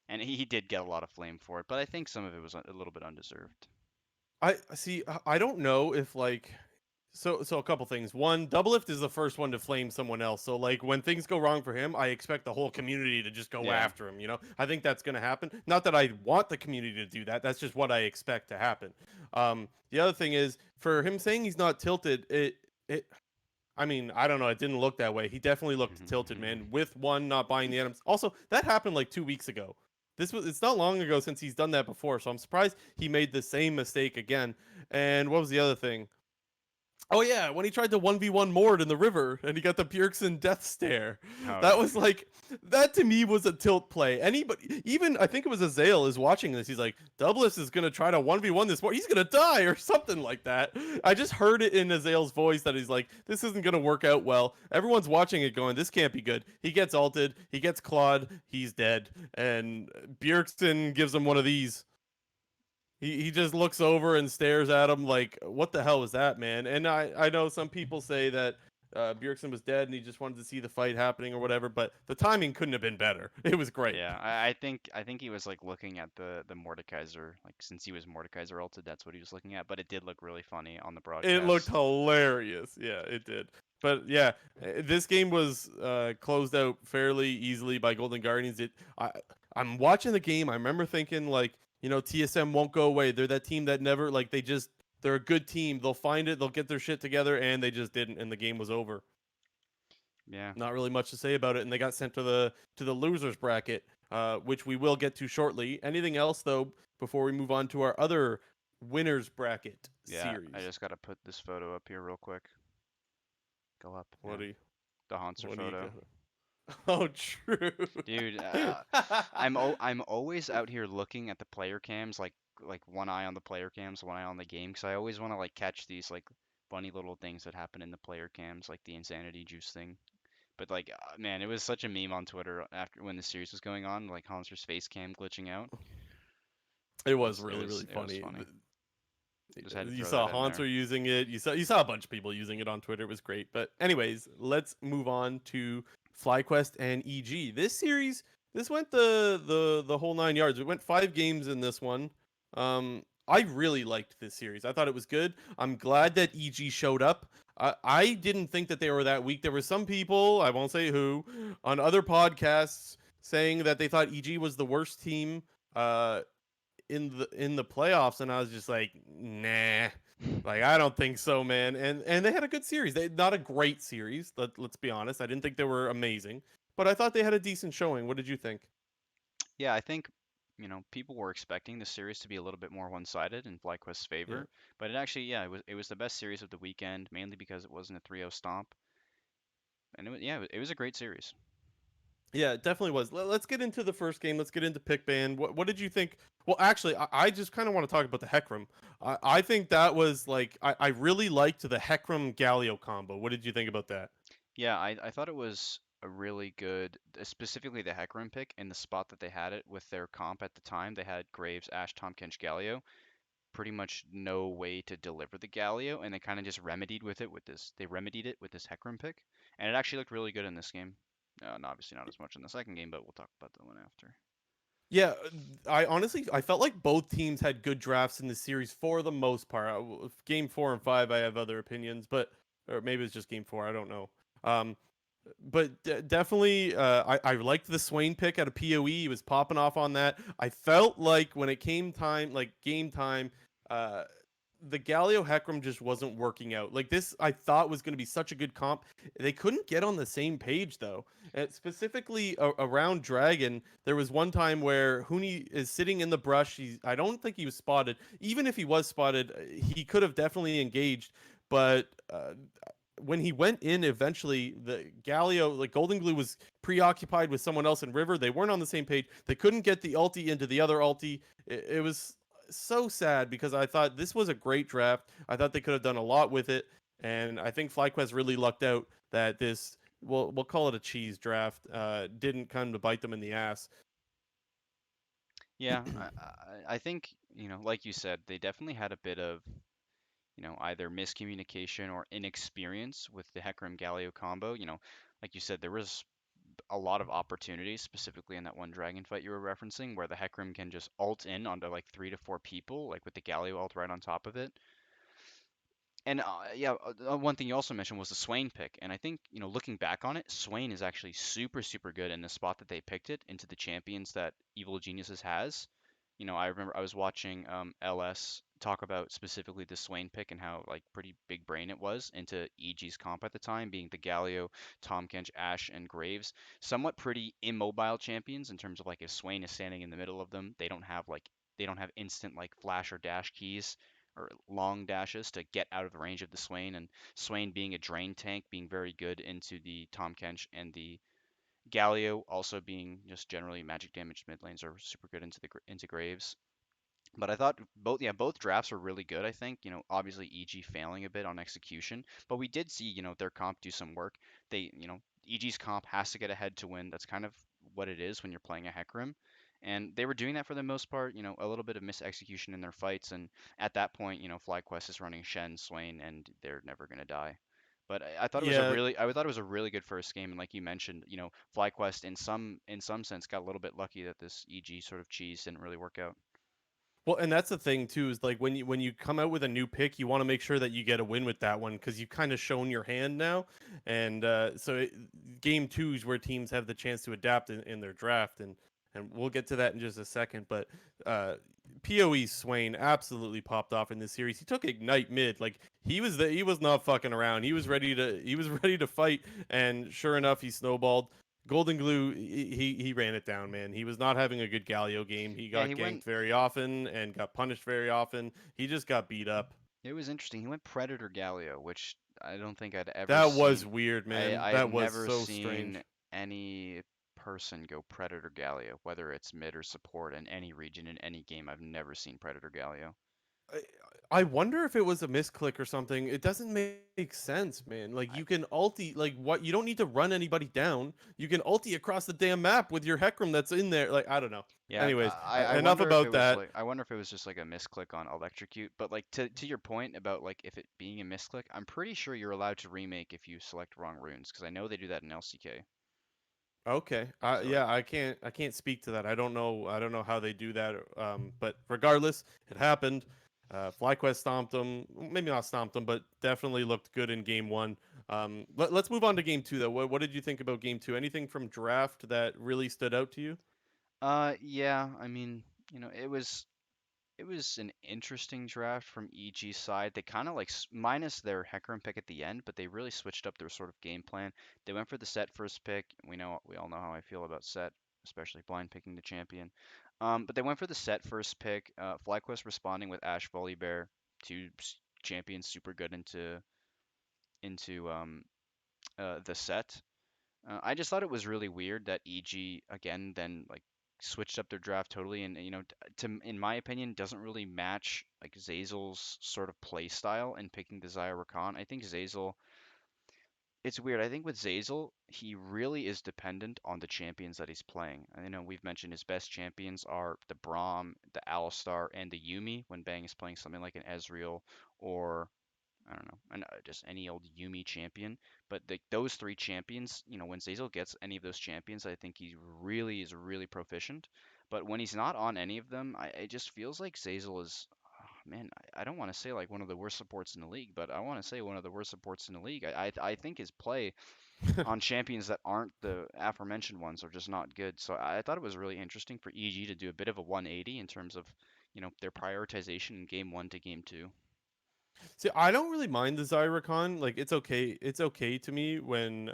[SPEAKER 2] and he did get a lot of flame for it, but I think some of it was a little bit undeserved.
[SPEAKER 1] I see. I don't know if like so a couple things. One, Doublelift is the first one to flame someone else. So like when things go wrong for him, I expect the whole community to just go
[SPEAKER 2] Yeah.
[SPEAKER 1] after him. I think that's gonna happen. Not that I want the community to do that. That's just what I expect to happen. The other thing is for him saying he's not tilted. It. I mean, I don't know. It didn't look that way. He definitely looked tilted, man. With one not buying the items. Also, that happened like 2 weeks ago. It's not long ago since he's done that before. So I'm surprised he made the same mistake again. And what was the other thing? Oh yeah, when he tried to 1v1 Mord in the river and he got the Bjergsen death stare.
[SPEAKER 2] Oh
[SPEAKER 1] That
[SPEAKER 2] yeah.
[SPEAKER 1] was like that to me was a tilt play. Anybody, even I think it was Azael is watching this. He's like, Douglas is gonna try to 1v1 this Mord. He's gonna die or something like that. I just heard it in Azael's voice that he's like, this isn't gonna work out well. Everyone's watching it going, this can't be good. He gets ulted, he gets clawed, he's dead. And Bjergsen gives him one of these. He just looks over and stares at him like, what the hell was that, man? And I know some people say that Bjergsen was dead and he just wanted to see the fight happening or whatever, but the timing couldn't have been better. It was great.
[SPEAKER 2] Yeah, I think he was like looking at the Mordekaiser, like since he was Mordekaiser ulted, that's what he was looking at. But it did look really funny on the
[SPEAKER 1] It looked
[SPEAKER 2] broadcast.
[SPEAKER 1] hilarious. Yeah, it did. But yeah, this game was closed out fairly easily by Golden Guardians. I'm watching the game. I remember thinking like, TSM won't go away. They're that team that never like they're a good team. They'll find it. They'll get their shit together, and they just didn't, and the game was over.
[SPEAKER 2] Yeah,
[SPEAKER 1] Not really much to say about it, and they got sent to the losers bracket, which we will get to shortly. Anything else though before we move on to our other winners bracket
[SPEAKER 2] yeah. I
[SPEAKER 1] series?
[SPEAKER 2] just gotta put this photo up here real quick. Go up,
[SPEAKER 1] What
[SPEAKER 2] yeah.
[SPEAKER 1] do you
[SPEAKER 2] The Hanser
[SPEAKER 1] what do you
[SPEAKER 2] photo.
[SPEAKER 1] got? Oh, true.
[SPEAKER 2] Dude, I'm always out here looking at the player cams, like one eye on the player cams, one eye on the game, because I always want to like catch these like funny little things that happen in the player cams, like the insanity juice thing. But like, man, it was such a meme on Twitter after when the series was going on, like Hanser's face cam glitching out.
[SPEAKER 1] It
[SPEAKER 2] It
[SPEAKER 1] was
[SPEAKER 2] was it
[SPEAKER 1] really,
[SPEAKER 2] was
[SPEAKER 1] really
[SPEAKER 2] it was
[SPEAKER 1] funny.
[SPEAKER 2] funny. Just had to
[SPEAKER 1] You
[SPEAKER 2] throw
[SPEAKER 1] saw
[SPEAKER 2] that in
[SPEAKER 1] Haunter
[SPEAKER 2] there.
[SPEAKER 1] using it. You saw a bunch of people using it on Twitter. It was great. But anyways, let's move on to FlyQuest and EG. This series, this went the whole 9 yards. We went 5 games in this one. I really liked this series. I thought it was good. I'm glad that EG showed up. I didn't think that they were that weak. There were some people, I won't say who, on other podcasts saying that they thought EG was the worst team uh in the playoffs, and I was just like, nah. Like, I don't think so, man. And they had a good series. They not a great series. Let's be honest. I didn't think they were amazing, but I thought they had a decent showing. What did you think?
[SPEAKER 2] Yeah, I think, people were expecting the series to be a little bit more one-sided in FlyQuest's
[SPEAKER 1] Yeah.
[SPEAKER 2] favor, but it actually, yeah, it was the best series of the weekend, mainly because it wasn't a 3-0 stomp, and it was a great series.
[SPEAKER 1] Yeah, it definitely was. Let's get into the first game. Let's get into pick ban. What did you think? Well, actually, I just kind of want to talk about the Heckram. I think that was like I really liked the Heckram Galio combo. What did you think about that?
[SPEAKER 2] Yeah, I thought it was a really good, specifically the Hecarim pick in the spot that they had it with their comp at the time. They had Graves, Ash, Tom Kench, Galio. Pretty much no way to deliver the Galio, and they kind of just remedied with it with this. They remedied it with this Hecarim pick, and it actually looked really good in this game. And obviously not as much in the second game, but we'll talk about that one after.
[SPEAKER 1] Yeah, I honestly I felt like both teams had good drafts in the series for the most part. Game 4 and 5, I have other opinions, but or maybe it's just game 4. I don't know. Um, but definitely, I liked the Swain pick out of PoE. He was popping off on that. I felt like when it came time, like game time, uh, the Galio Heckram just wasn't working out. Like this, I thought was going to be such a good comp. They couldn't get on the same page though. And specifically around Dragon, there was one time where Huni is sitting in the brush. I don't think he was spotted. Even if he was spotted, he could have definitely engaged. But when he went in eventually, the Galio, like Golden Glue, was preoccupied with someone else in River. They weren't on the same page. They couldn't get the ulti into the other ulti. It was so sad because I thought this was a great draft. I thought they could have done a lot with it, and I think FlyQuest really lucked out that this, we'll call it a cheese draft, didn't come to bite them in the ass.
[SPEAKER 2] Yeah, I think, like you said, they definitely had a bit of, either miscommunication or inexperience with the Hecarim Galio combo. Like you said, there was a lot of opportunities, specifically in that one dragon fight you were referencing, where the Hecarim can just ult in onto like 3 to 4 people, like with the Galio ult right on top of it. And yeah, one thing you also mentioned was the Swain pick, and I think looking back on it, Swain is actually super super good in the spot that they picked it into the champions that Evil Geniuses has. I remember I was watching LS talk about specifically the Swain pick and how like pretty big brain it was into EG's comp at the time, being the Galio, Tom Kench, Ash, and Graves, somewhat pretty immobile champions in terms of like if Swain is standing in the middle of them, they don't have instant like flash or dash keys or long dashes to get out of the range of the Swain, and Swain being a drain tank, being very good into the Tom Kench, and the Galio also being just generally magic damage mid lanes are super good into Graves. But I thought both drafts were really good. I think obviously EG failing a bit on execution, but we did see their comp do some work. EG's comp has to get ahead to win. That's kind of what it is when you're playing a Hecarim, and they were doing that for the most part. A little bit of misexecution in their fights, and at that point, FlyQuest is running Shen, Swain, and they're never gonna die. But I thought it was a
[SPEAKER 1] Yeah,
[SPEAKER 2] really, I thought it was a really good first game, and like you mentioned, FlyQuest in some sense got a little bit lucky that this EG sort of cheese didn't really work out.
[SPEAKER 1] well, and that's the thing too, is like when you come out with a new pick, you want to make sure that you get a win with that one because you've kind of shown your hand now, and game 2 is where teams have the chance to adapt in their draft, and we'll get to that in just a second. But uh, Poe Swain absolutely popped off in this series. He took Ignite mid, like he was not fucking around. He was ready to fight, and sure enough, he snowballed. Golden Glue, he ran it down, man. He was not having a good Galio game. He
[SPEAKER 2] Yeah,
[SPEAKER 1] got
[SPEAKER 2] he
[SPEAKER 1] ganked
[SPEAKER 2] went.
[SPEAKER 1] very often and got punished very often. He just got beat up.
[SPEAKER 2] It was interesting. He went Predator Galio, which I don't think I'd ever
[SPEAKER 1] That was
[SPEAKER 2] seen.
[SPEAKER 1] weird,
[SPEAKER 2] I
[SPEAKER 1] man.
[SPEAKER 2] I had
[SPEAKER 1] That was
[SPEAKER 2] never
[SPEAKER 1] so
[SPEAKER 2] seen
[SPEAKER 1] strange.
[SPEAKER 2] any person go Predator Galio, whether it's mid or support in any region in any game. I've never seen Predator Galio.
[SPEAKER 1] I, I wonder if it was a misclick or something. It doesn't make sense, man. Like
[SPEAKER 2] I,
[SPEAKER 1] you can ulti like what you don't need to run anybody down. You can ulti across the damn map with your Hecarim that's in there. Like I don't know.
[SPEAKER 2] yeah,
[SPEAKER 1] Anyways,
[SPEAKER 2] I
[SPEAKER 1] enough
[SPEAKER 2] wonder if it
[SPEAKER 1] about
[SPEAKER 2] was
[SPEAKER 1] that.
[SPEAKER 2] like I wonder if it was just like a misclick on electrocute. But like to your point about like if it being a misclick, I'm pretty sure you're allowed to remake if you select wrong runes because I know they do that in LCK.
[SPEAKER 1] Okay.
[SPEAKER 2] So
[SPEAKER 1] Yeah, I can't speak to that. I don't know how they do that. But regardless, it happened. FlyQuest stomped them. Maybe not stomped them, but definitely looked good in game one. Let's move on to game two though. What did you think about game two? Anything from draft that really stood out to you?
[SPEAKER 2] yeah, I mean, it was an interesting draft from EG side. They kind of like minus their Hecarim pick at the end, but they really switched up their sort of game plan. They went for the set first pick. We all know how I feel about set, especially blind picking the champion. But they went for the set first pick. FlyQuest responding with Ash Volibear, two champions super good into the set. I just thought it was really weird that EG again then like switched up their draft totally, and to in my opinion doesn't really match like Zazel's sort of play style in picking the Zyra Rakan. I think Zazel, it's weird. I think with Zazel, he really is dependent on the champions that he's playing. I know we've mentioned his best champions are the Braum, the Alistar, and the Yumi when Bang is playing something like an Ezreal or I don't know, and just any old Yumi champion. But those three champions, when Zazel gets any of those champions, I think he really is really proficient. But when he's not on any of them, it just feels like Zazel is, man, I don't want to say like one of the worst supports in the league, but I want to say one of the worst supports in the league. I think his play on champions that aren't the aforementioned ones are just not good. So I thought it was really interesting for EG to do a bit of a 180 in terms of, their prioritization in game one to game two.
[SPEAKER 1] See, I don't really mind the Zyrakan. Like it's okay. It's okay to me when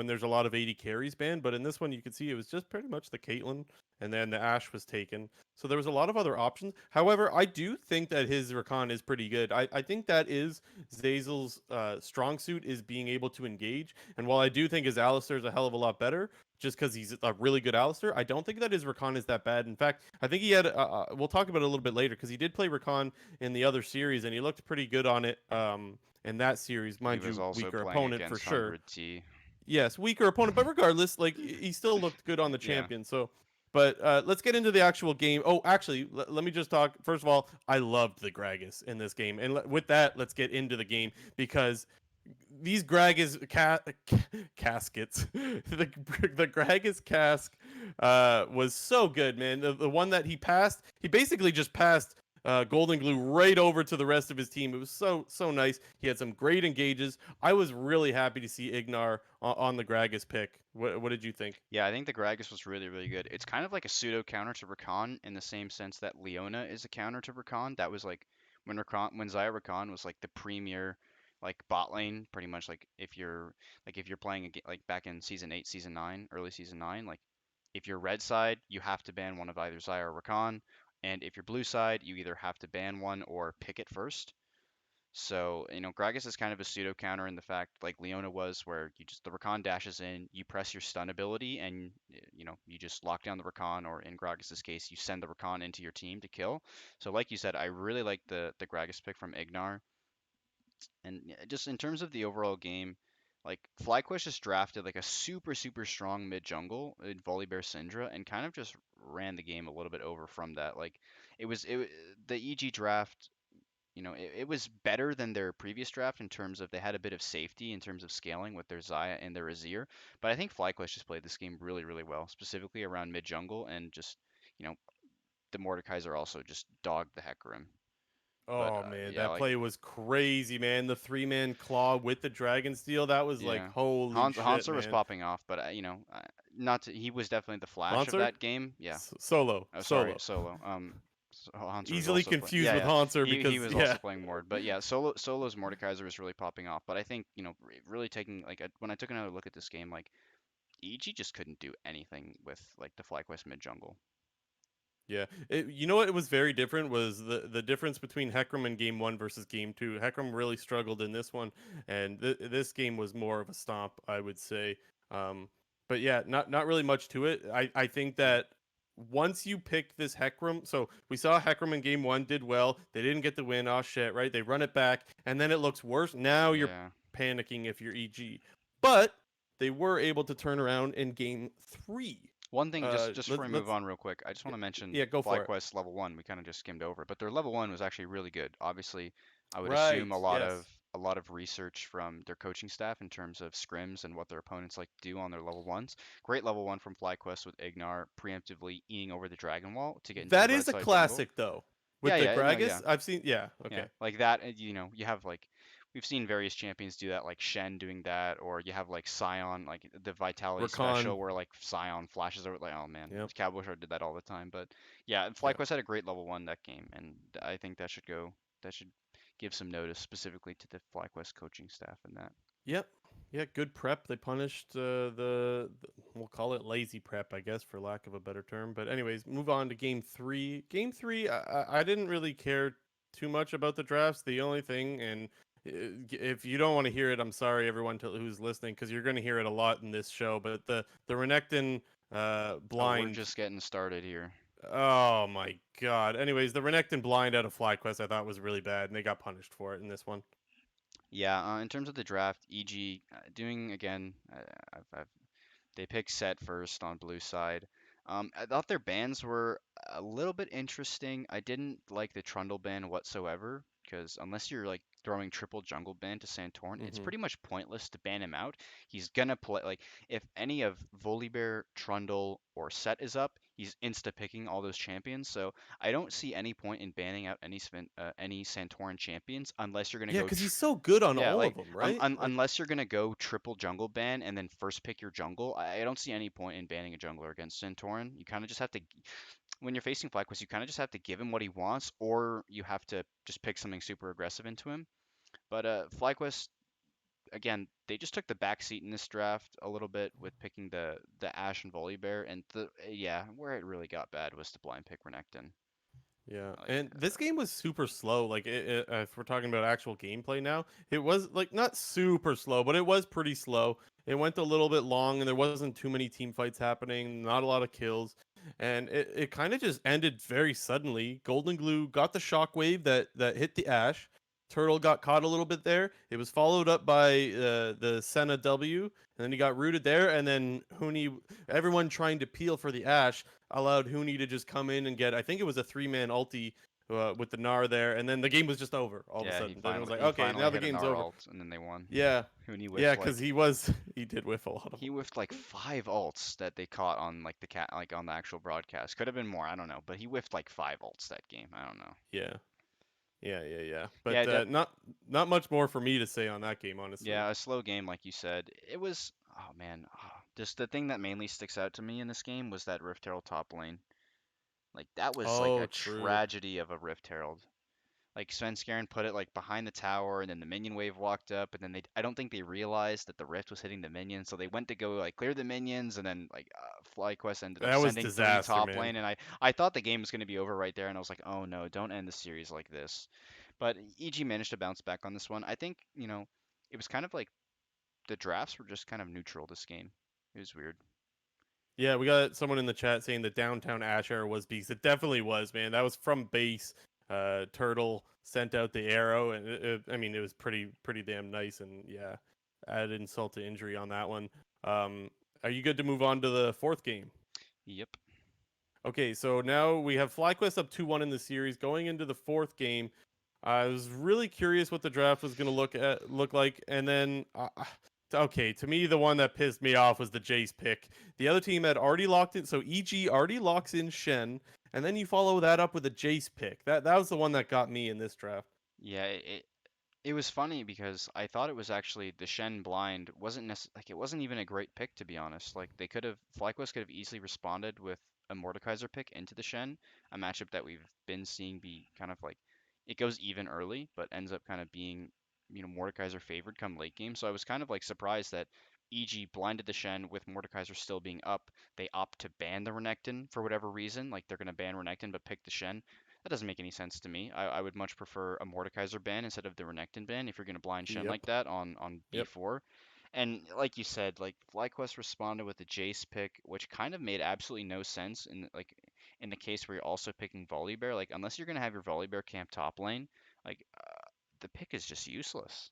[SPEAKER 1] there's a lot of 80 carries banned, but in this one you could see it was just pretty much the Caitlyn and then the Ashe was taken. So there was a lot of other options. However, I do think that his Rakan is pretty good. I think that is Zazel's strong suit is being able to engage. And while I do think his Alistar is a hell of a lot better, just because he's a really good Alistar, I don't think that his Rakan is that bad. In fact, I think he had. We'll talk about it a little bit later because he did play Rakan in the other series, and he looked pretty good on it in that series.
[SPEAKER 2] He
[SPEAKER 1] Mind
[SPEAKER 2] was
[SPEAKER 1] you,
[SPEAKER 2] also
[SPEAKER 1] weaker
[SPEAKER 2] playing
[SPEAKER 1] opponent for
[SPEAKER 2] against
[SPEAKER 1] sure.
[SPEAKER 2] 100T.
[SPEAKER 1] Yes, weaker opponent, but regardless, like he still looked good on the
[SPEAKER 2] Yeah.
[SPEAKER 1] champion. So, but let's get into the actual game. Oh, actually, let me just talk. First of all, I loved the Gragas in this game, and with that, let's get into the game because these Gragas caskets, the Gragas cask was so good, man. The one that he passed, he basically just passed Golden Glue right over to the rest of his team. It was so nice. He had some great engages. I was really happy to see Ignar on the Gragas pick. What did you think?
[SPEAKER 2] Yeah, I think the Gragas was really, really good. It's kind of like a pseudo counter to Rakan in the same sense that Leona is a counter to Rakan. That was like when Xayah Rakan was like the premier like bot lane, pretty much if you're playing like back in season 8, season 9, early season 9, like if you're red side, you have to ban one of either Xayah or Rakan, and if you're blue side, you either have to ban one or pick it first. So, Gragas is kind of a pseudo counter in the fact, like Leona was, where the Rakan dashes in, you press your stun ability, and you just lock down the Rakan, or in Gragas's case, you send the Rakan into your team to kill. So, like you said, I really like the Gragas pick from Ignar, and just in terms of the overall game, like FlyQuest just drafted like a super super strong mid jungle in Volibear Syndra, and kind of just ran the game a little bit over from that. Like the EG draft, it was better than their previous draft in terms of they had a bit of safety in terms of scaling with their Xayah and their Azir. But I think FlyQuest just played this game really, really well, specifically around mid jungle and just, you know, the Mordekaiser also just dogged the Hecarim. But
[SPEAKER 1] Oh man,
[SPEAKER 2] yeah,
[SPEAKER 1] that
[SPEAKER 2] like
[SPEAKER 1] play was crazy, man. The 3-man claw with the Dragon Steel, that was like
[SPEAKER 2] yeah,
[SPEAKER 1] holy shit,
[SPEAKER 2] Hanser was
[SPEAKER 1] man.
[SPEAKER 2] popping off, but not to, he was definitely the flash of
[SPEAKER 1] Hanser?
[SPEAKER 2] that game. Yeah.
[SPEAKER 1] Solo,
[SPEAKER 2] Oh, sorry,
[SPEAKER 1] solo.
[SPEAKER 2] Solo. Hanser was
[SPEAKER 1] Easily
[SPEAKER 2] also playing.
[SPEAKER 1] confused
[SPEAKER 2] Yeah,
[SPEAKER 1] with
[SPEAKER 2] yeah.
[SPEAKER 1] Hanser
[SPEAKER 2] He
[SPEAKER 1] because
[SPEAKER 2] was
[SPEAKER 1] yeah.
[SPEAKER 2] also playing Mord, but yeah, Solo's Mordekaiser was really popping off. But I think really taking like when I took another look at this game, like EG just couldn't do anything with like the FlyQuest mid jungle.
[SPEAKER 1] Yeah, you know what? It was very different. Was the difference between Hecarim in game one versus game two? Hecarim really struggled in this one, and this game was more of a stomp, I would say. Um, but yeah, not really much to it. I think that once you pick this Heckram, so we saw Heckram in game one did well. They didn't get the win. Oh shit, right? They run it back, and then it looks worse. Now you're
[SPEAKER 2] Yeah.
[SPEAKER 1] panicking if you're EG, but they were able to turn around in game three.
[SPEAKER 2] One thing, just before we move
[SPEAKER 1] Let's
[SPEAKER 2] on real quick, I just want to mention
[SPEAKER 1] yeah, go for it.
[SPEAKER 2] FlyQuest level one. We kind of just skimmed over, but their level one was actually really good. Obviously, I would assume
[SPEAKER 1] Right. Yes.
[SPEAKER 2] a lot of research from their coaching staff in terms of scrims and what their opponents like to do on their level ones. Great level one from FlyQuest with Ignar preemptively eating over the Dragon Wall to get into the
[SPEAKER 1] That
[SPEAKER 2] right
[SPEAKER 1] is a
[SPEAKER 2] side jungle.
[SPEAKER 1] classic though. With
[SPEAKER 2] Yeah,
[SPEAKER 1] the
[SPEAKER 2] yeah, no, yeah.
[SPEAKER 1] Gragas, I've seen. Yeah.
[SPEAKER 2] Yeah,
[SPEAKER 1] Okay.
[SPEAKER 2] like that, you know, you have like we've seen various champions do that, like Shen doing that, or you have like Sion, like the Vitality
[SPEAKER 1] Rakan.
[SPEAKER 2] special where like Sion flashes over. Like, oh man,
[SPEAKER 1] Yep.
[SPEAKER 2] Cowboy Shard did that all the time. But yeah,
[SPEAKER 1] Yeah.
[SPEAKER 2] FlyQuest had a great level one that game, and I think that should go. That should give some notice specifically to the FlyQuest coaching staff and that.
[SPEAKER 1] Yep. Yeah, good prep. They punished we'll call it lazy prep, I guess, for lack of a better term. But anyways, move on to game three. Game three, I didn't really care too much about the drafts. The only thing, and if you don't want to hear it, I'm sorry, everyone who's listening, because you're going to hear it a lot in this show. But the Renekton
[SPEAKER 2] Oh, we're
[SPEAKER 1] blind.
[SPEAKER 2] just getting started here.
[SPEAKER 1] Oh my god. Anyways, the Renekton blind out of FlyQuest I thought was really bad, and they got punished for it in this one.
[SPEAKER 2] Yeah, in terms of the draft, EG doing again. I've They picked Set first on blue side. I thought their bans were a little bit interesting. I didn't like the Trundle ban whatsoever because unless you're like throwing triple jungle ban to Santorin, it's
[SPEAKER 1] Hmm.
[SPEAKER 2] pretty much pointless to ban him out. He's gonna play like if any of Volibear, Trundle, or Set is up, he's insta picking all those champions. So I don't see any point in banning out any Santorin champions unless you're gonna
[SPEAKER 1] Yeah,
[SPEAKER 2] go
[SPEAKER 1] because he's so good on
[SPEAKER 2] yeah,
[SPEAKER 1] all
[SPEAKER 2] like
[SPEAKER 1] of them, right? Like,
[SPEAKER 2] unless you're gonna go triple jungle ban and then first pick your jungle, I don't see any point in banning a jungler against Centauran. You kind of just have to, when you're facing FlyQuest, you kind of just have to give him what he wants, or you have to just pick something super aggressive into him. But FlyQuest, again, they just took the back seat in this draft a little bit with picking the Ashe and Volibear, and yeah, where it really got bad was the blind pick Renekton.
[SPEAKER 1] yeah,
[SPEAKER 2] Like,
[SPEAKER 1] and this game was super slow. Like, if we're talking about actual gameplay now, it was like not super slow, but it was pretty slow. It went a little bit long, and there wasn't too many team fights happening. Not a lot of kills, and it kind of just ended very suddenly. Golden Glue got the shockwave that hit the Ash. Turtle got caught a little bit there. It was followed up by the Senna W, and then he got rooted there, and then Huni, everyone trying to peel for the Ash allowed Huni to just come in and get, I think it was a three-man ulti with the Gnar there, and then the game was just over all of a
[SPEAKER 2] yeah,
[SPEAKER 1] sudden. Then it was like,
[SPEAKER 2] he
[SPEAKER 1] okay, now
[SPEAKER 2] finally
[SPEAKER 1] the
[SPEAKER 2] hit a
[SPEAKER 1] game's
[SPEAKER 2] Gnar
[SPEAKER 1] over.
[SPEAKER 2] ult, and then they won.
[SPEAKER 1] Yeah,
[SPEAKER 2] Huni
[SPEAKER 1] yeah,
[SPEAKER 2] whiffed
[SPEAKER 1] because
[SPEAKER 2] like
[SPEAKER 1] he did whiff a lot of
[SPEAKER 2] he
[SPEAKER 1] them.
[SPEAKER 2] whiffed like five ults that they caught on like the cat like on the actual broadcast. Could have been more, I don't know, but he whiffed like five ults that game. I don't know.
[SPEAKER 1] Yeah, yeah.
[SPEAKER 2] Yeah,
[SPEAKER 1] But not much more for me to say on that game, honestly.
[SPEAKER 2] yeah, a slow game like you said. It was oh man, just the thing that mainly sticks out to me in this game was that Rift Herald top lane. Like that was like
[SPEAKER 1] Oh,
[SPEAKER 2] a
[SPEAKER 1] true.
[SPEAKER 2] tragedy of a Rift Herald. Like Svenskeren put it like behind the tower, and then the minion wave walked up, and then I don't think they realized that the rift was hitting the minions, so they went to go like clear the minions, and then like FlyQuest ended up
[SPEAKER 1] That was
[SPEAKER 2] sending three
[SPEAKER 1] disaster,
[SPEAKER 2] top
[SPEAKER 1] man.
[SPEAKER 2] lane, and I thought the game was going to be over right there, and I was like, oh no, don't end the series like this. But EG managed to bounce back on this one. I think it was kind of like the drafts were just kind of neutral this game. It was weird.
[SPEAKER 1] Yeah, we got someone in the chat saying the downtown Ash arrow was beast. It definitely was, man. That was from base. Turtle sent out the arrow, and I mean, it was pretty damn nice. And yeah, added insult to injury on that one. Um, are you good to move on to the fourth game?
[SPEAKER 2] Yep.
[SPEAKER 1] Okay, so now we have FlyQuest up 2-1 in the series. Going into the fourth game, I was really curious what the draft was going to look like, and then okay, to me the one that pissed me off was the Jace pick. The other team had already locked in, so EG already locks in Shen, and then you follow that up with a Jace pick. That was the one that got me in this draft.
[SPEAKER 2] Yeah, it was funny because I thought it was actually the Shen blind like it wasn't even a great pick to be honest. Like they could have FlyQuest could have easily responded with a Mordekaiser pick into the Shen, a matchup that we've been seeing be kind of like it goes even early, but ends up kind of being Mordekaiser favored come late game. So I was kind of like surprised that EG blinded the Shen with Mordekaiser still being up. They opt to ban the Renekton for whatever reason, like they're gonna ban Renekton but pick the Shen. That doesn't make any sense to me. I would much prefer a Mordekaiser ban instead of the Renekton ban if you're going to blind Shen like
[SPEAKER 1] Yep,
[SPEAKER 2] that on
[SPEAKER 1] yep.
[SPEAKER 2] B4. And like you said, like FlyQuest responded with the Jace pick, which kind of made absolutely no sense in the case where you're also picking Volibear. Like unless you're gonna have your Volibear camp top lane, like the pick is just useless.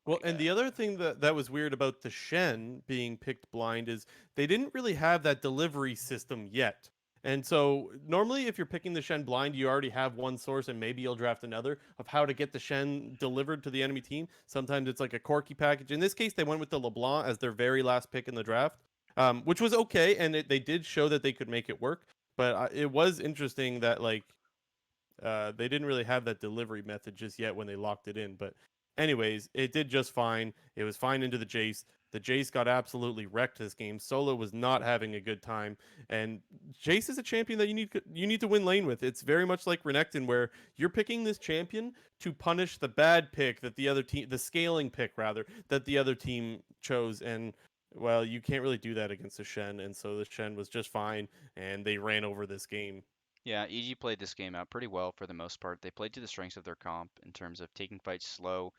[SPEAKER 1] Well,
[SPEAKER 2] Like
[SPEAKER 1] and the other thing that was weird about the Shen being picked blind is they didn't really have that delivery system yet. And so normally if you're picking the Shen blind, you already have one source and maybe you'll draft another of how to get the Shen delivered to the enemy team. Sometimes it's like a Corki package. In this case, they went with the LeBlanc as their very last pick in the draft, which was okay, and they did show that they could make it work. But it was interesting that they didn't really have that delivery method just yet when they locked it in. But anyways, it did just fine. It was fine into the Jace. The Jace got absolutely wrecked this game. Solo was not having a good time, and Jace is a champion that you need to win lane with. It's very much like Renekton, where you're picking this champion to punish the bad pick that the other team, the scaling pick rather, that the other team chose, and well, you can't really do that against the Shen, and so the Shen was just fine, and they ran over this game.
[SPEAKER 2] yeah, EG played this game out pretty well for the most part. They played to the strengths of their comp in terms of taking fights slow,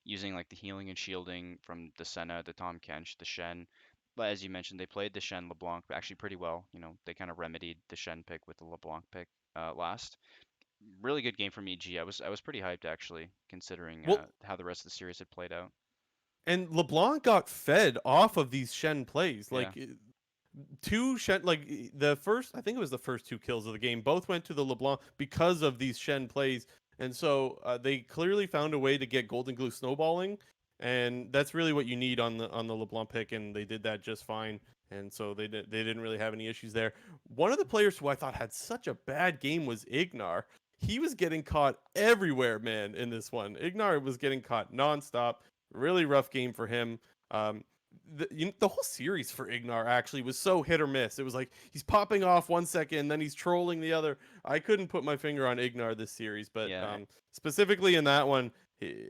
[SPEAKER 2] using like the healing and shielding from the Senna, the Tahm Kench, the Shen. But as you mentioned, they played the Shen LeBlanc actually pretty well. You know, they kind of remedied the Shen pick with the LeBlanc pick last. Really good game from EG. I was pretty hyped actually, considering
[SPEAKER 1] Well,
[SPEAKER 2] how the rest of the series had played out.
[SPEAKER 1] and LeBlanc got fed off of these Shen plays.
[SPEAKER 2] Yeah.
[SPEAKER 1] Two Shen, the first, I think it was the first two kills of the game, both went to the LeBlanc because of these Shen plays. And so they clearly found a way to get Golden Glue snowballing, and that's really what you need on the LeBlanc pick, and they did that just fine. And so they didn't really have any issues there. One of the players who I thought had such a bad game was Ignar. He was getting caught everywhere, man, in this one. Ignar was getting caught nonstop. Really rough game for him. Um, the whole series for Ignar actually was so hit or miss. It was like he's popping off 1 second, then he's trolling the other. I couldn't put my finger on Ignar this series, but
[SPEAKER 2] Yeah.
[SPEAKER 1] specifically in that one,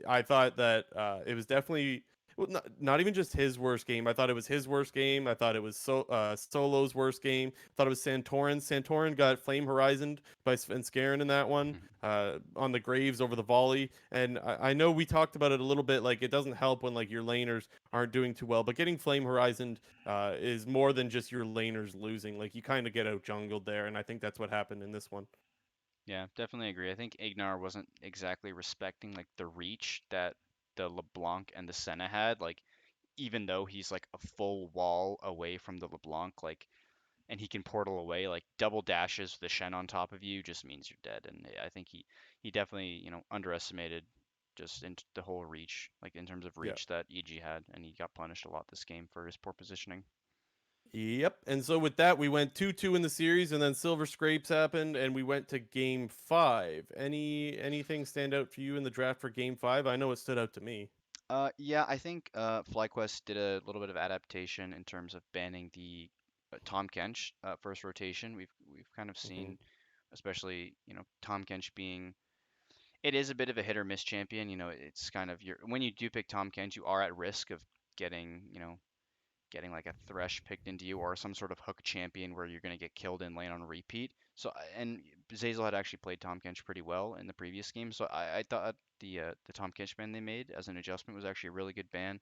[SPEAKER 1] I thought that it was definitely well, not even just his worst game. I thought it was his worst game. I thought it was Solo's worst game. I thought it was Santorin. Santorin got Flame Horizoned by Svenskeren in that one on the Graves over the volley. And I know we talked about it a little bit. Like it doesn't help when like your laners aren't doing too well, but getting Flame Horizoned is more than just your laners losing. Like you kind of get out jungled there, and I think that's what happened in this one.
[SPEAKER 2] Yeah, definitely agree. I think Ignar wasn't exactly respecting like the reach that the LeBlanc and the Senna had. Like even though he's like a full wall away from the LeBlanc, like and he can portal away, like double dashes with the Shen on top of you just means you're dead. And I think he definitely, underestimated just in the whole reach, like in terms of
[SPEAKER 1] Yeah.
[SPEAKER 2] reach that EG had, and he got punished a lot this game for his poor positioning.
[SPEAKER 1] Yep. And so with that, we went 2-2 in the series, and then Silver Scrapes happened, and we went to Game 5. Anything stand out for you in the draft for Game 5? I know it stood out to me.
[SPEAKER 2] Yeah, I think FlyQuest did a little bit of adaptation in terms of banning the Tom Kench first rotation. We've kind of
[SPEAKER 1] Hmm.
[SPEAKER 2] seen, especially Tom Kench being it is a bit of a hit or miss champion. It's kind of your when you do pick Tom Kench, you are at risk of getting like a Thresh picked into you or some sort of hook champion where you're going to get killed in lane on repeat. So and Zazel had actually played Tom Kench pretty well in the previous game, so I thought the Tom Kench ban they made as an adjustment was actually a really good ban.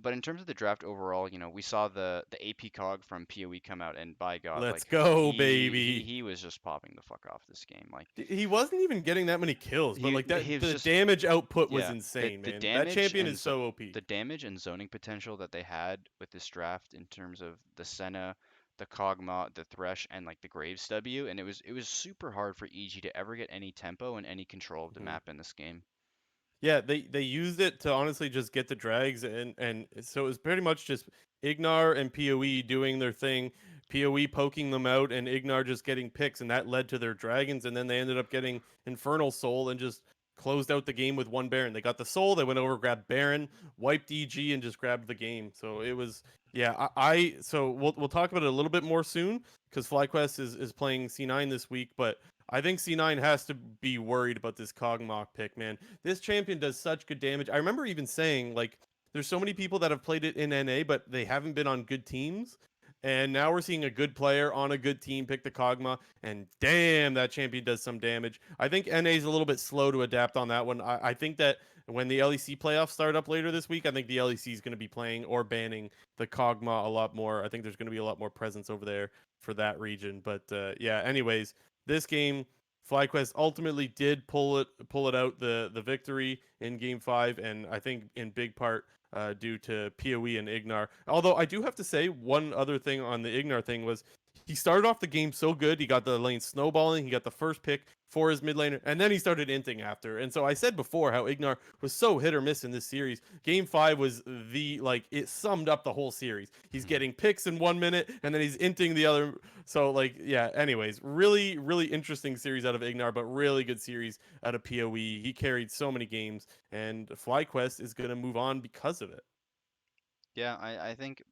[SPEAKER 2] But in terms of the draft overall, we saw the AP cog from PoE come out, and by God,
[SPEAKER 1] Let's
[SPEAKER 2] like
[SPEAKER 1] go,
[SPEAKER 2] he
[SPEAKER 1] baby.
[SPEAKER 2] he was just popping the fuck off this game. Like
[SPEAKER 1] He wasn't even getting that many kills, but like
[SPEAKER 2] he
[SPEAKER 1] that
[SPEAKER 2] was
[SPEAKER 1] the
[SPEAKER 2] just
[SPEAKER 1] damage output was
[SPEAKER 2] yeah,
[SPEAKER 1] insane,
[SPEAKER 2] the
[SPEAKER 1] man. That
[SPEAKER 2] damage
[SPEAKER 1] champion is so OP.
[SPEAKER 2] the damage and zoning potential that they had with this draft in terms of the Senna, the Kog'Maw, the Thresh, and like the Graves W, and it was super hard for EG to ever get any tempo and any control of the
[SPEAKER 1] Mhm.
[SPEAKER 2] map in this game.
[SPEAKER 1] Yeah, they used it to honestly just get the drags, and so it was pretty much just Ignar and PoE doing their thing, PoE poking them out, and Ignar just getting picks, and that led to their dragons, and then they ended up getting Infernal Soul and just closed out the game with one Baron. They got the soul, they went over, grabbed Baron, wiped EG, and just grabbed the game. So it was yeah, so we'll talk about it a little bit more soon because FlyQuest is playing C9 this week, but I think C9 has to be worried about this Kog'Maw pick, man. This champion does such good damage. I remember even saying like there's so many people that have played it in NA but they haven't been on good teams. And now we're seeing a good player on a good team pick the Kog'Maw, and damn, that champion does some damage. I think NA is a little bit slow to adapt on that one. I think that when the LEC playoffs start up later this week, I think the LEC is going to be playing or banning the Kog'Maw a lot more. I think there's going to be a lot more presence over there for that region. But yeah, anyways, this game, FlyQuest ultimately did pull it out the victory in Game 5, and I think in big part due to PoE and Ignar. Although I do have to say one other thing on the Ignar thing was he started off the game so good. He got the lane snowballing. He got the first pick for his mid laner, and then he started inting after. And so I said before how Ignar was so hit or miss in this series. Game 5 was the like it summed up the whole series. He's getting picks in 1 minute, and then he's inting the other. So like yeah. Anyways, really interesting series out of Ignar, but really good series out of Poe. He carried so many games, and FlyQuest is gonna move on because of it.
[SPEAKER 2] Yeah, I think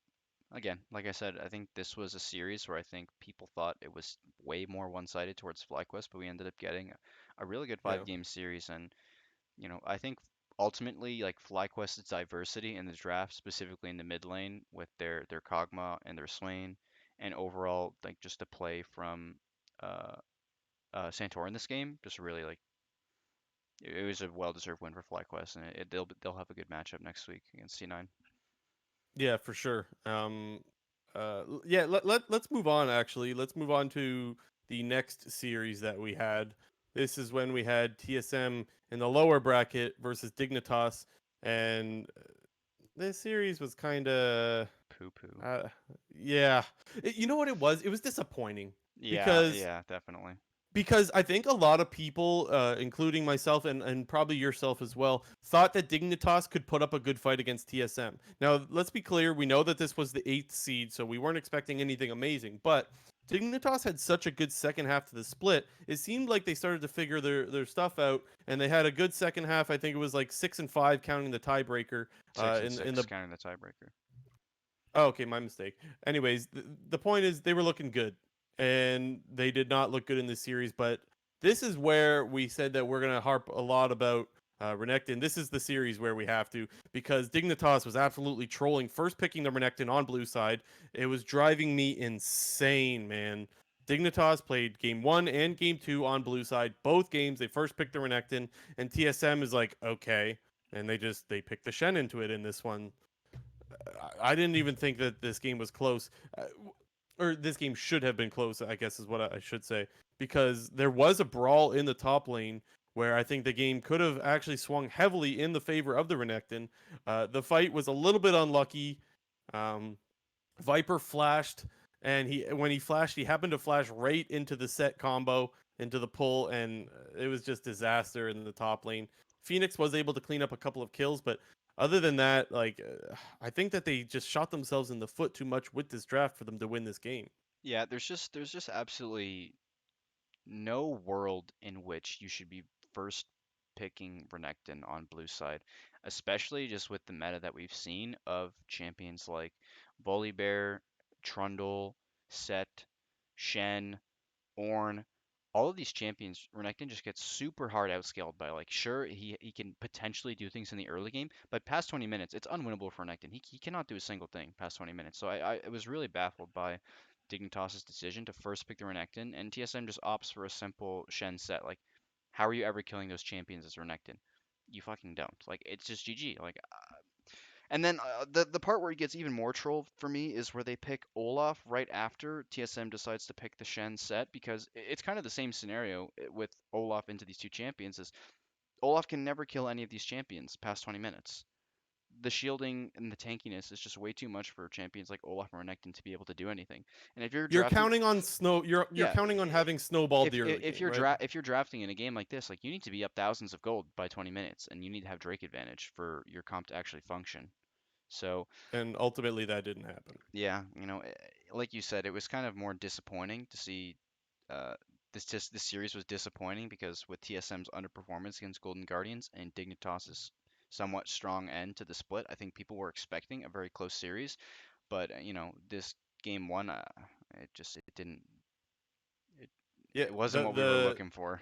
[SPEAKER 2] again, like I said, I think this was a series where I think people thought it was way more one-sided towards FlyQuest, but we ended up getting a really good
[SPEAKER 1] Yeah.
[SPEAKER 2] five-game series. And I think ultimately, like FlyQuest's diversity in the draft, specifically in the mid lane with their Kog'Maw and their Swain, and overall like just the play from uh, Santor in this game, just really like it was a well-deserved win for FlyQuest, and they'll have a good matchup next week against C9.
[SPEAKER 1] Yeah, for sure. Yeah, let's move on actually. Let's move on to the next series that we had. This is when we had TSM in the lower bracket versus Dignitas, and this series was kind of
[SPEAKER 2] Poo poo.
[SPEAKER 1] uh yeah. You know what it was? It was disappointing
[SPEAKER 2] Yeah,
[SPEAKER 1] because
[SPEAKER 2] yeah, definitely.
[SPEAKER 1] I think a lot of people, including myself and probably yourself as well, thought that Dignitas could put up a good fight against TSM. Now, let's be clear, we know that this was the eighth seed, so we weren't expecting anything amazing, but Dignitas had such a good second half to the split. It seemed like they started to figure their stuff out, and they had a good second half. I think it was like 6-5 counting the tiebreaker.
[SPEAKER 2] Six and
[SPEAKER 1] In
[SPEAKER 2] six,
[SPEAKER 1] the
[SPEAKER 2] counting the tiebreaker.
[SPEAKER 1] Oh, okay, my mistake. Anyways, the point is they were looking good, and they did not look good in this series. But this is where we said that we're gonna harp a lot about Renekton. This is the series where we have to because Dignitas was absolutely trolling, first picking the Renekton on blue side. It was driving me insane, man. Dignitas played game 1 and game 2 on blue side. Both games they first picked the Renekton, and TSM is like okay, and they picked the Shen into it in this one. I didn't even think that this game was close, or this game should have been close. I guess is what I should say, because there was a brawl in the top lane where I think the game could have actually swung heavily in the favor of the Renekton. The fight was a little bit unlucky. Um, Viper flashed, and when he flashed, he happened to flash right into the set combo, into the pull, and it was just disaster in the top lane. Phoenix was able to clean up a couple of kills, but other than that, like I think that they just shot themselves in the foot too much with this draft for them to win this game.
[SPEAKER 2] Yeah, there's just absolutely no world in which you should be first picking Renekton on blue side, especially just with the meta that we've seen of champions like Volibear, Trundle, Set, Shen, Ornn, all of these champions, Renekton just gets super hard outscaled by like sure he can potentially do things in the early game, but past 20 minutes it's unwinnable for Renekton. He cannot do a single thing past 20 minutes. So I was really baffled by Dignitas's decision to first pick the Renekton, and TSM just opts for a simple Shen set. Like, how are you ever killing those champions as Renekton? You fucking don't. Like, it's just GG. Like, and then the part where it gets even more troll for me is where they pick Olaf right after TSM decides to pick the Shen set because it's kind of the same scenario with Olaf into these two champions. Is Olaf can never kill any of these champions past 20 minutes. The shielding and the tankiness is just way too much for champions like Olaf and Renekton to be able to do anything. And if you're
[SPEAKER 1] You're
[SPEAKER 2] drafting,
[SPEAKER 1] counting on snow. You're
[SPEAKER 2] yeah,
[SPEAKER 1] counting on having snowballed
[SPEAKER 2] if
[SPEAKER 1] the early
[SPEAKER 2] if
[SPEAKER 1] game,
[SPEAKER 2] you're
[SPEAKER 1] right?
[SPEAKER 2] if you're drafting in a game like this, like you need to be up thousands of gold by 20 minutes, and you need to have Drake advantage for your comp to actually function. So
[SPEAKER 1] And ultimately, that didn't happen.
[SPEAKER 2] yeah, like you said, it was kind of more disappointing to see. Uh, this series was disappointing because with TSM's underperformance against Golden Guardians and Dignitas's somewhat strong end to the split, I think people were expecting a very close series. But this game one, it didn't. It,
[SPEAKER 1] Yeah,
[SPEAKER 2] it wasn't
[SPEAKER 1] the
[SPEAKER 2] what we were
[SPEAKER 1] the
[SPEAKER 2] looking for.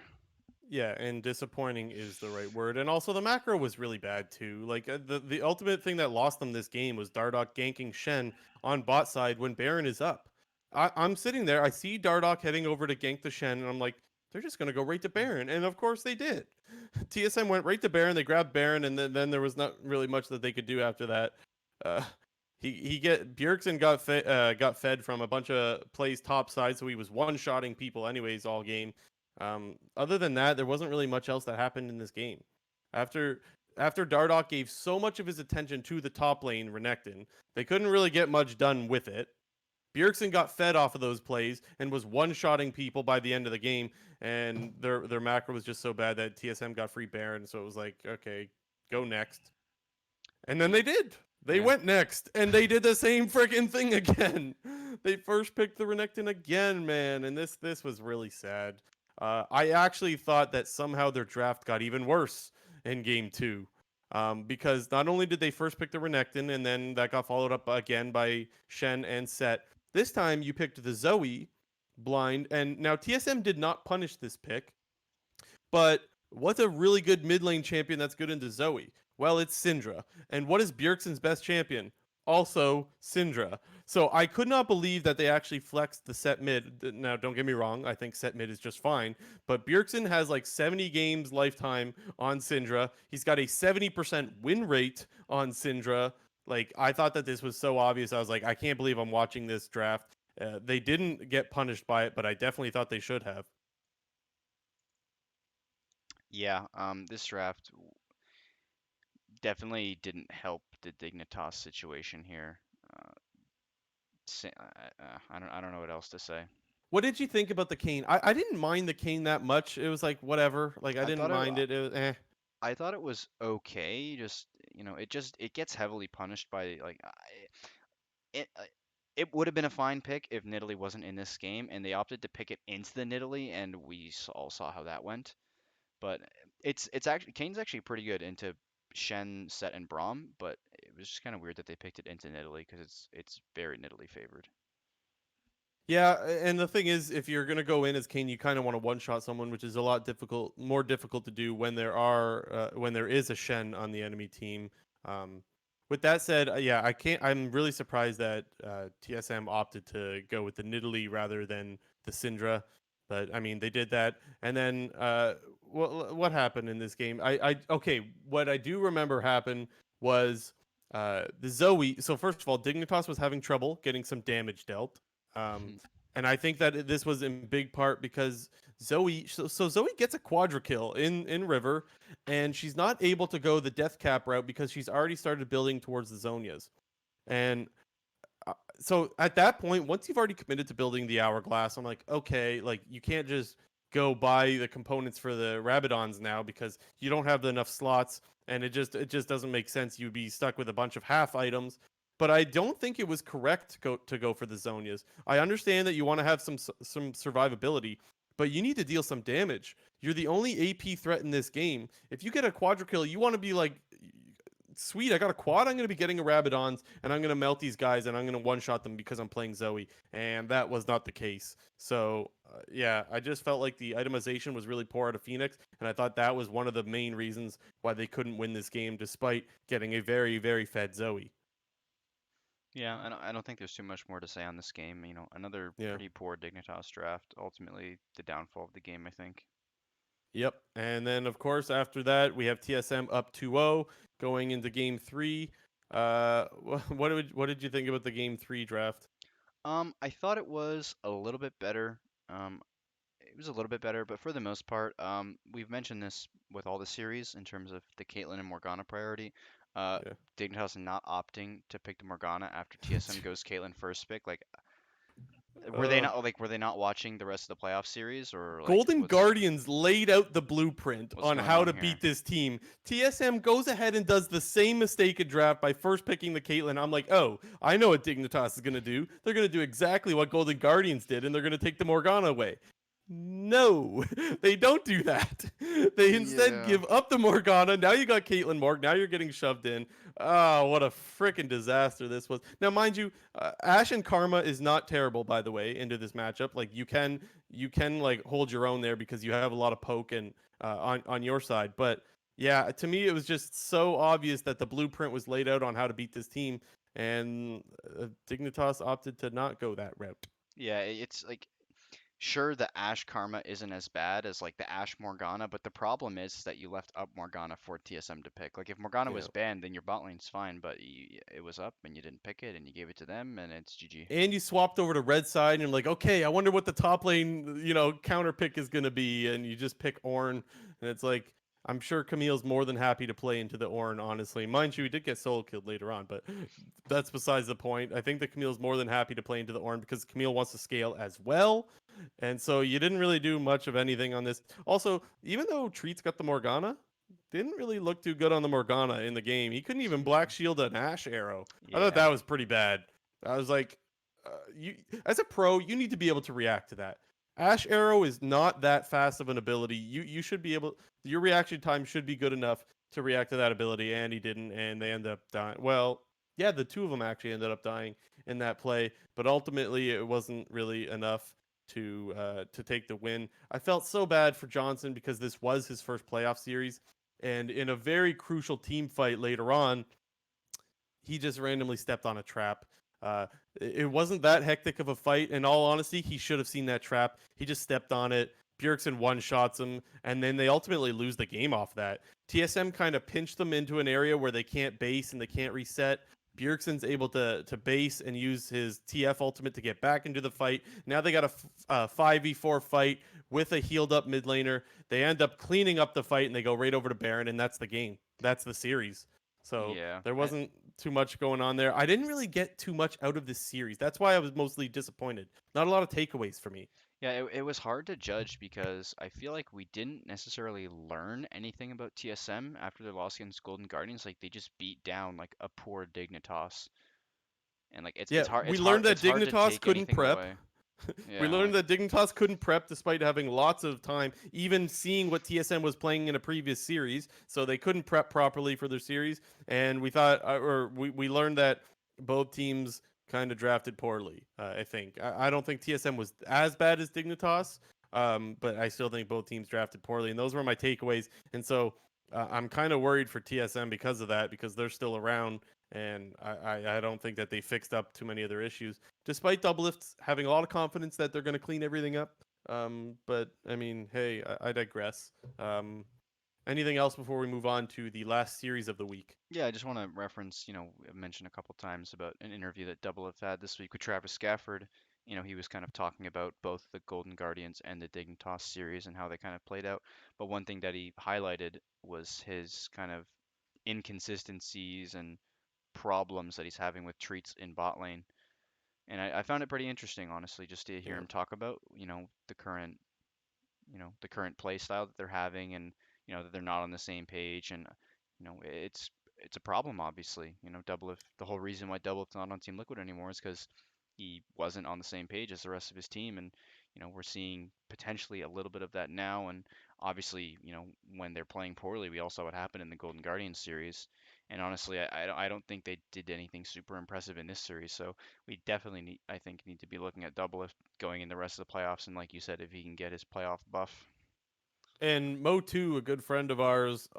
[SPEAKER 1] Yeah, and disappointing is the right word. And also the macro was really bad too. Like the ultimate thing that lost them this game was Dardoch ganking Shen on bot side when Baron is up. I'm sitting there, I see Dardoch heading over to gank the Shen, and I'm like, they're just going to go right to Baron. And of course they did. TSM went right to Baron. They grabbed Baron, and then there was not really much that they could do after that. Uh, he get Bjergsen got fed from a bunch of plays top side, so he was one shotting people anyways all game. Other than that, there wasn't really much else that happened in this game. After after Dardoch gave so much of his attention to the top lane, Renekton, they couldn't really get much done with it. Bjergsen got fed off of those plays and was one-shotting people by the end of the game, and their macro was just so bad that TSM got free Baron, so it was like, okay, go next. And then
[SPEAKER 2] Ye-
[SPEAKER 1] they did. They
[SPEAKER 2] Yeah.
[SPEAKER 1] went next, and they did the same freaking thing again. They first picked the Renekton again, man, and this was really sad. I actually thought that somehow their draft got even worse in game two, because not only did they first pick the Renekton, and then that got followed up again by Shen and Set. This time you picked the Zoe blind, and now TSM did not punish this pick. But what's a really good mid lane champion that's good into Zoe? Well, it's Syndra. And what is Bjergsen's best champion? Also Syndra. So I could not believe that they actually flexed the set mid. Now, don't get me wrong, I think set mid is just fine. But Bjergsen has like 70 games lifetime on Syndra. He's got a 70% win rate on Syndra. Like, I thought that this was so obvious. I was like, I can't believe I'm watching this draft. They didn't get punished by it, but I definitely thought they should have.
[SPEAKER 2] Yeah. This draft definitely didn't help the Dignitas situation here. Uh, I don't know what else to say.
[SPEAKER 1] What did you think about the cane? I didn't mind the cane that much. It was like whatever. Like I
[SPEAKER 2] I
[SPEAKER 1] didn't
[SPEAKER 2] thought it
[SPEAKER 1] mind it. It was eh.
[SPEAKER 2] I thought it was okay. Just it gets heavily punished by it. It would have been a fine pick if Nidalee wasn't in this game, and they opted to pick it into the Nidalee, and we all saw how that went. But it's actually Kane's actually pretty good into Shen, Set, and Braum, but it was just kind of weird that they picked it into Nidalee because it's very Nidalee favored.
[SPEAKER 1] Yeah, and the thing is, if you're gonna go in as Kane, you kind of want to one shot someone, which is a lot more difficult to do when there is a Shen on the enemy team. Um, with that said, yeah, I can't. I'm really surprised that TSM opted to go with the Nidalee rather than the Syndra. But I mean, they did that, and then what happened in this game? Okay, what I do remember happened was the Zoe. So first of all, Dignitas was having trouble getting some damage dealt. Um, and I think that this was in big part because Zoe. So Zoe gets a quadra kill in River, and she's not able to go the death cap route because she's already started building towards the Zonias. And so at that point, once you've already committed to building the hourglass, I'm like, okay, like you can't just go buy the components for the Rabadons now because you don't have enough slots, and it just doesn't make sense. You'd be stuck with a bunch of half items. But I don't think it was correct to go for the Zonias. I understand that you want to have some survivability, but you need to deal some damage. You're the only AP threat in this game. If you get a quadra kill, you want to be like, sweet, I got a quad. I'm going to be getting a Rabadons, and I'm going to melt these guys, and I'm going to one shot them because I'm playing Zoe. And that was not the case. So, yeah, I just felt like the itemization was really poor out of Phoenix, and I thought that was one of the main reasons why they couldn't win this game despite getting a very, very fed Zoe.
[SPEAKER 2] Yeah, I don't think there's too much more to say on this game. Another
[SPEAKER 1] Yeah.
[SPEAKER 2] pretty poor Dignitas draft. Ultimately, the downfall of the game, I think.
[SPEAKER 1] Yep. And then, of course, after that, we have TSM up 2-0 going into game three. What did you think about the game three draft?
[SPEAKER 2] I thought it was a little bit better. Um, it was a little bit better, but for the most part, we've mentioned this with all the series in terms of the Caitlyn and Morgana priority. Uh,
[SPEAKER 1] Yeah.
[SPEAKER 2] Dignitas not opting to pick the Morgana after TSM goes Caitlyn first pick. Like,
[SPEAKER 1] uh,
[SPEAKER 2] were they not watching the rest of the playoff series, or like
[SPEAKER 1] Golden Guardians laid out the blueprint
[SPEAKER 2] what's
[SPEAKER 1] on
[SPEAKER 2] going
[SPEAKER 1] how
[SPEAKER 2] on
[SPEAKER 1] to
[SPEAKER 2] here?
[SPEAKER 1] beat this team. TSM goes ahead and does the same mistake in draft by first picking the Caitlyn. I'm like, oh, I know what Dignitas is going to do. They're going to do exactly what Golden Guardians did, and they're going to take the Morgana away. No, they don't do that. They instead
[SPEAKER 2] Yeah.
[SPEAKER 1] give up the Morgana. Now you got Caitlyn Morg. Now you're getting shoved in. Oh, what a freaking disaster this was. Now, mind you, Ash and Karma is not terrible, by the way, into this matchup. Like you can like hold your own there because you have a lot of poke and on your side. But yeah, to me, it was just so obvious that the blueprint was laid out on how to beat this team, and Dignitas opted to not go that route.
[SPEAKER 2] Yeah, it's like Sure, the Ashe karma isn't as bad as like the Ashe Morgana, but the problem is that you left up Morgana for TSM to pick. Like if Morgana
[SPEAKER 1] Yeah.
[SPEAKER 2] was banned, then your bot lane's fine, but it was up and you didn't pick it and you gave it to them and it's GG.
[SPEAKER 1] And you swapped over to red side, and you're like, okay, I wonder what the top lane, counter pick is gonna be, and you just pick Ornn, and it's like, I'm sure Camille's more than happy to play into the Ornn. Honestly, mind you, he did get solo killed later on, but that's besides the point. I think that Camille's more than happy to play into the Ornn because Camille wants to scale as well, and so you didn't really do much of anything on this. Also, even though Treats got the Morgana, didn't really look too good on the Morgana in the game. He couldn't even black shield an Ashe arrow. I thought
[SPEAKER 2] Yeah.
[SPEAKER 1] that was pretty bad. I was like, you as a pro, you need to be able to react to that. Ash Arrow is not that fast of an ability. You should be able. Your reaction time should be good enough to react to that ability, and he didn't, and they end up dying. Well, yeah, the two of them actually ended up dying in that play, but ultimately it wasn't really enough to take the win. I felt so bad for Johnson because this was his first playoff series, and in a very crucial team fight later on, he just randomly stepped on a trap. Uh, it wasn't that hectic of a fight. In all honesty, he should have seen that trap. He just stepped on it. Bjergsen one shots him, and then they ultimately lose the game off that. TSM kind of pinched them into an area where they can't base and they can't reset. Bjergsen's able to base and use his TF ultimate to get back into the fight. Now they got a 5v4 fight with a healed up mid laner. They end up cleaning up the fight and they go right over to Baron, and that's the game. That's the series. So
[SPEAKER 2] Yeah.
[SPEAKER 1] there wasn't too much going on there. I didn't really get too much out of this series. That's why I was mostly disappointed. Not a lot of takeaways for me.
[SPEAKER 2] Yeah, it was hard to judge because I feel like we didn't necessarily learn anything about TSM after their loss against Golden Guardians. Like they just beat down like a poor Dignitas, and like
[SPEAKER 1] Yeah, we
[SPEAKER 2] it's
[SPEAKER 1] learned
[SPEAKER 2] hard
[SPEAKER 1] that
[SPEAKER 2] it's hard to
[SPEAKER 1] Dignitas
[SPEAKER 2] take
[SPEAKER 1] couldn't
[SPEAKER 2] anything
[SPEAKER 1] prep.
[SPEAKER 2] away.
[SPEAKER 1] We
[SPEAKER 2] Yeah,
[SPEAKER 1] learned
[SPEAKER 2] like
[SPEAKER 1] that Dignitas couldn't prep despite having lots of time, even seeing what TSM was playing in a previous series. So they couldn't prep properly for their series. And we thought, or we learned that both teams kind of drafted poorly, I think. I don't think TSM was as bad as Dignitas, but I still think both teams drafted poorly. And those were my takeaways. And so I'm kind of worried for TSM because of that, because they're still around. And I don't think that they fixed up too many of their issues despite Doublelift having a lot of confidence that they're going to clean everything up. But I mean, hey, I digress. Anything else before we move on to the last series of the week?
[SPEAKER 2] yeah. I just want to reference, I mentioned a couple times about an interview that Double have had this week with Travis Scafford. He was kind of talking about both the Golden Guardians and the Dignitas series and how they kind of played out. But one thing that he highlighted was his kind of inconsistencies and problems that he's having with treats in bot lane. And I found it pretty interesting, honestly, just to hear
[SPEAKER 1] Yeah.
[SPEAKER 2] him talk about, the current play style that they're having and, that they're not on the same page. And, it's a problem, obviously. Doublelift, the whole reason why Doublelift's not on Team Liquid anymore is because he wasn't on the same page as the rest of his team. And, we're seeing potentially a little bit of that now. And obviously, when they're playing poorly, we all saw what happened in the Golden Guardians series. And honestly, I don't think they did anything super impressive in this series. So we definitely I think, need to be looking at Doublelift going in the rest of the playoffs. And like you said, if he can get his playoff buff.
[SPEAKER 1] And Mo2, a good friend of ours,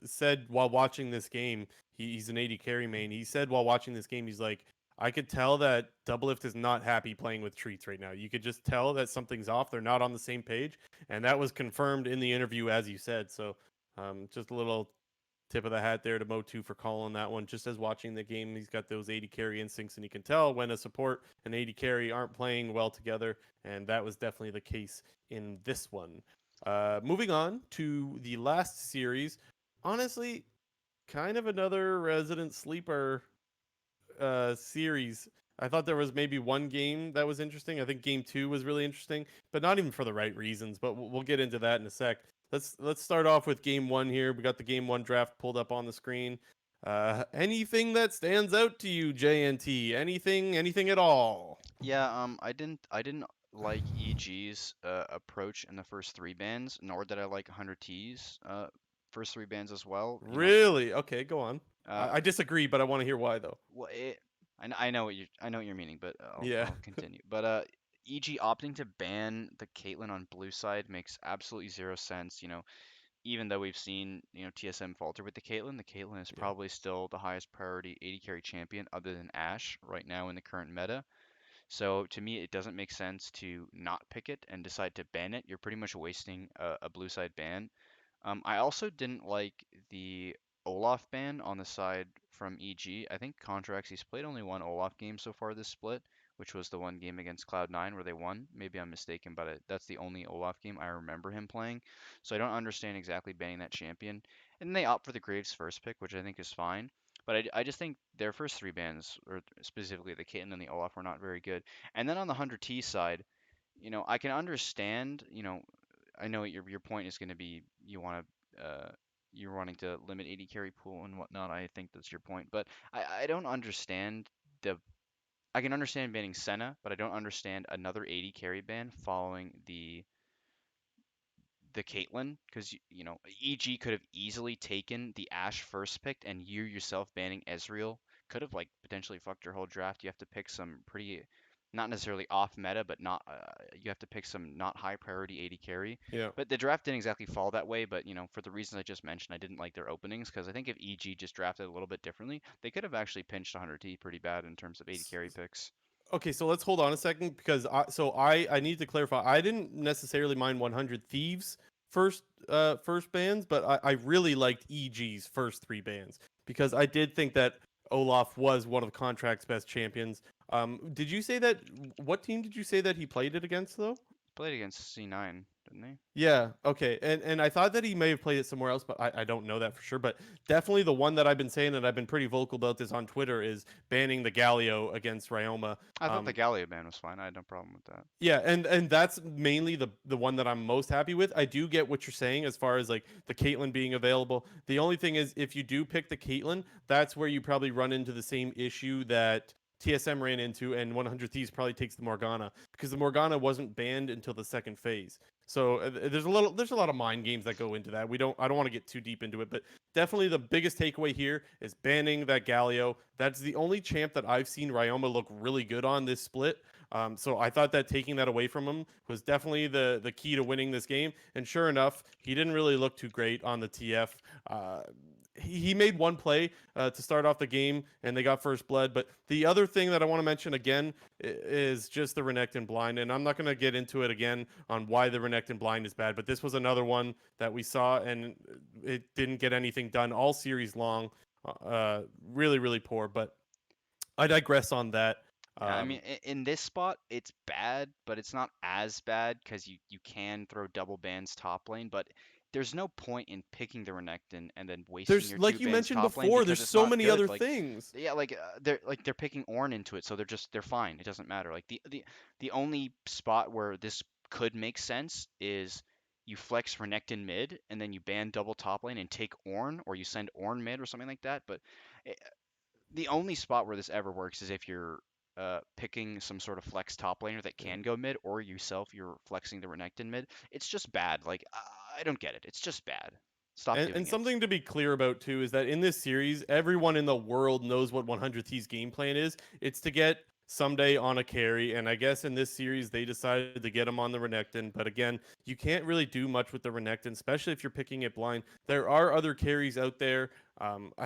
[SPEAKER 1] said while watching this game, he's an 80 carry main. He said while watching this game, he's like, I could tell that Doublelift is not happy playing with Treats right now. You could just tell that something's off. They're not on the same page, and that was confirmed in the interview, as you said. So, just a little tip of the hat there to Mo2 for calling that one. Just as watching the game, he's got those 80 carry instincts, and he can tell when a support and 80 carry aren't playing well together, and that was definitely the case in this one. Moving on to the last series, honestly, kind of another resident sleeper series. I thought there was maybe one game that was interesting. I think game two was really interesting, but not even for the right reasons. But we'll get into that in a sec. Let's start off with game one here. We got the game one draft pulled up on the screen. Anything that stands out to you, JNT? Anything at all?
[SPEAKER 2] Yeah, I didn't like EG's approach in the first three bands, nor did I like 100 T's first three bands as well.
[SPEAKER 1] Really? Okay, go on.
[SPEAKER 2] Uh,
[SPEAKER 1] I disagree, but I want to hear why though.
[SPEAKER 2] well, I know what you're meaning, but I'll
[SPEAKER 1] Yeah.
[SPEAKER 2] I'll continue. But EG opting to ban the Caitlyn on blue side makes absolutely zero sense. Even though we've seen, TSM falter with the Caitlyn is
[SPEAKER 1] Yeah.
[SPEAKER 2] probably still the highest priority AD carry champion other than Ashe right now in the current meta. So to me, it doesn't make sense to not pick it and decide to ban it. You're pretty much wasting a blue side ban. I also didn't like the Olaf ban on the side from EG. I think Contracts, he's played only one Olaf game so far this split, which was the one game against Cloud9 where they won. Maybe I'm mistaken, but that's the only Olaf game I remember him playing. So I don't understand exactly banning that champion. And they opt for the Graves first pick, which I think is fine. But I just think their first three bans, or specifically the Caitlyn and the Olaf, were not very good. And then on the 100T side, I can understand, I know your point is going to be you're wanting to limit 80 carry pool and whatnot. I think that's your point, but I don't understand the. I can understand banning Senna, but I don't understand another 80 carry ban following the Caitlyn, because EG could have easily taken the Ashe first pick, and you yourself banning Ezreal could have like potentially fucked your whole draft. You have to pick some pretty, not necessarily off meta, but not you have to pick some not high priority 80 carry.
[SPEAKER 1] Yeah.
[SPEAKER 2] But the draft didn't exactly fall that way. But for the reasons I just mentioned, I didn't like their openings because I think if EG just drafted a little bit differently, they could have actually pinched 100T pretty bad in terms of 80 carry picks.
[SPEAKER 1] Okay, so let's hold on a second because I need to clarify. I didn't necessarily mind 100 Thieves first bands, but I really liked EG's first three bands because I did think that Olaf was one of Contract's best champions. Did you say that? What team did you say that he played it against though?
[SPEAKER 2] Played against C9, didn't they?
[SPEAKER 1] Yeah, okay. And I thought that he may have played it somewhere else, but I don't know that for sure. But definitely the one that I've been saying and I've been pretty vocal about this on Twitter is banning the Galio against Ryoma.
[SPEAKER 2] I thought the Galio ban was fine. I had no problem with that.
[SPEAKER 1] Yeah, and that's mainly the one that I'm most happy with. I do get what you're saying as far as like the Caitlyn being available. The only thing is if you do pick the Caitlyn, that's where you probably run into the same issue that TSM ran into and 100 Thieves probably takes the Morgana because the Morgana wasn't banned until the second phase. So there's a lot of mind games that go into that. I don't want to get too deep into it, but definitely the biggest takeaway here is banning that Galio. That's the only champ that I've seen Ryoma look really good on this split. So I thought that taking that away from him was definitely the key to winning this game. And sure enough, he didn't really look too great on the TF. He made one play to start off the game, and they got first blood. But the other thing that I want to mention again is just the Renekton blind. And I'm not going to get into it again on why the Renekton blind is bad, but this was another one that we saw, and it didn't get anything done all series long. Really, really poor. But I digress on that.
[SPEAKER 2] Yeah, I
[SPEAKER 1] Um,
[SPEAKER 2] mean, in this spot, it's bad, but it's not as bad because you can throw double bans top lane, but there's no point in picking the Renekton and then wasting
[SPEAKER 1] There's
[SPEAKER 2] your two
[SPEAKER 1] like you
[SPEAKER 2] bans
[SPEAKER 1] mentioned
[SPEAKER 2] top lane
[SPEAKER 1] before,
[SPEAKER 2] because
[SPEAKER 1] there's
[SPEAKER 2] it's
[SPEAKER 1] so
[SPEAKER 2] not
[SPEAKER 1] many other
[SPEAKER 2] good. Like,
[SPEAKER 1] things.
[SPEAKER 2] yeah, they're picking Ornn into it, so they're fine. It doesn't matter. Like the only spot where this could make sense is you flex Renekton mid and then you ban double top lane and take Ornn, or you send Ornn mid or something like that. But eh, the only spot where this ever works is if you're picking some sort of flex top laner that
[SPEAKER 1] Yeah.
[SPEAKER 2] can go mid, or yourself you're flexing the Renekton mid. It's just bad. Like I don't get it. It's just bad. Stop
[SPEAKER 1] And
[SPEAKER 2] doing it.
[SPEAKER 1] something to be clear about too is that in this series, everyone in the world knows what 100 Th's game plan is. It's to get someday on a carry, and I guess in this series they decided to get him on the Renekton. But again, you can't really do much with the Renekton, especially if you're picking it blind. There are other carries out there.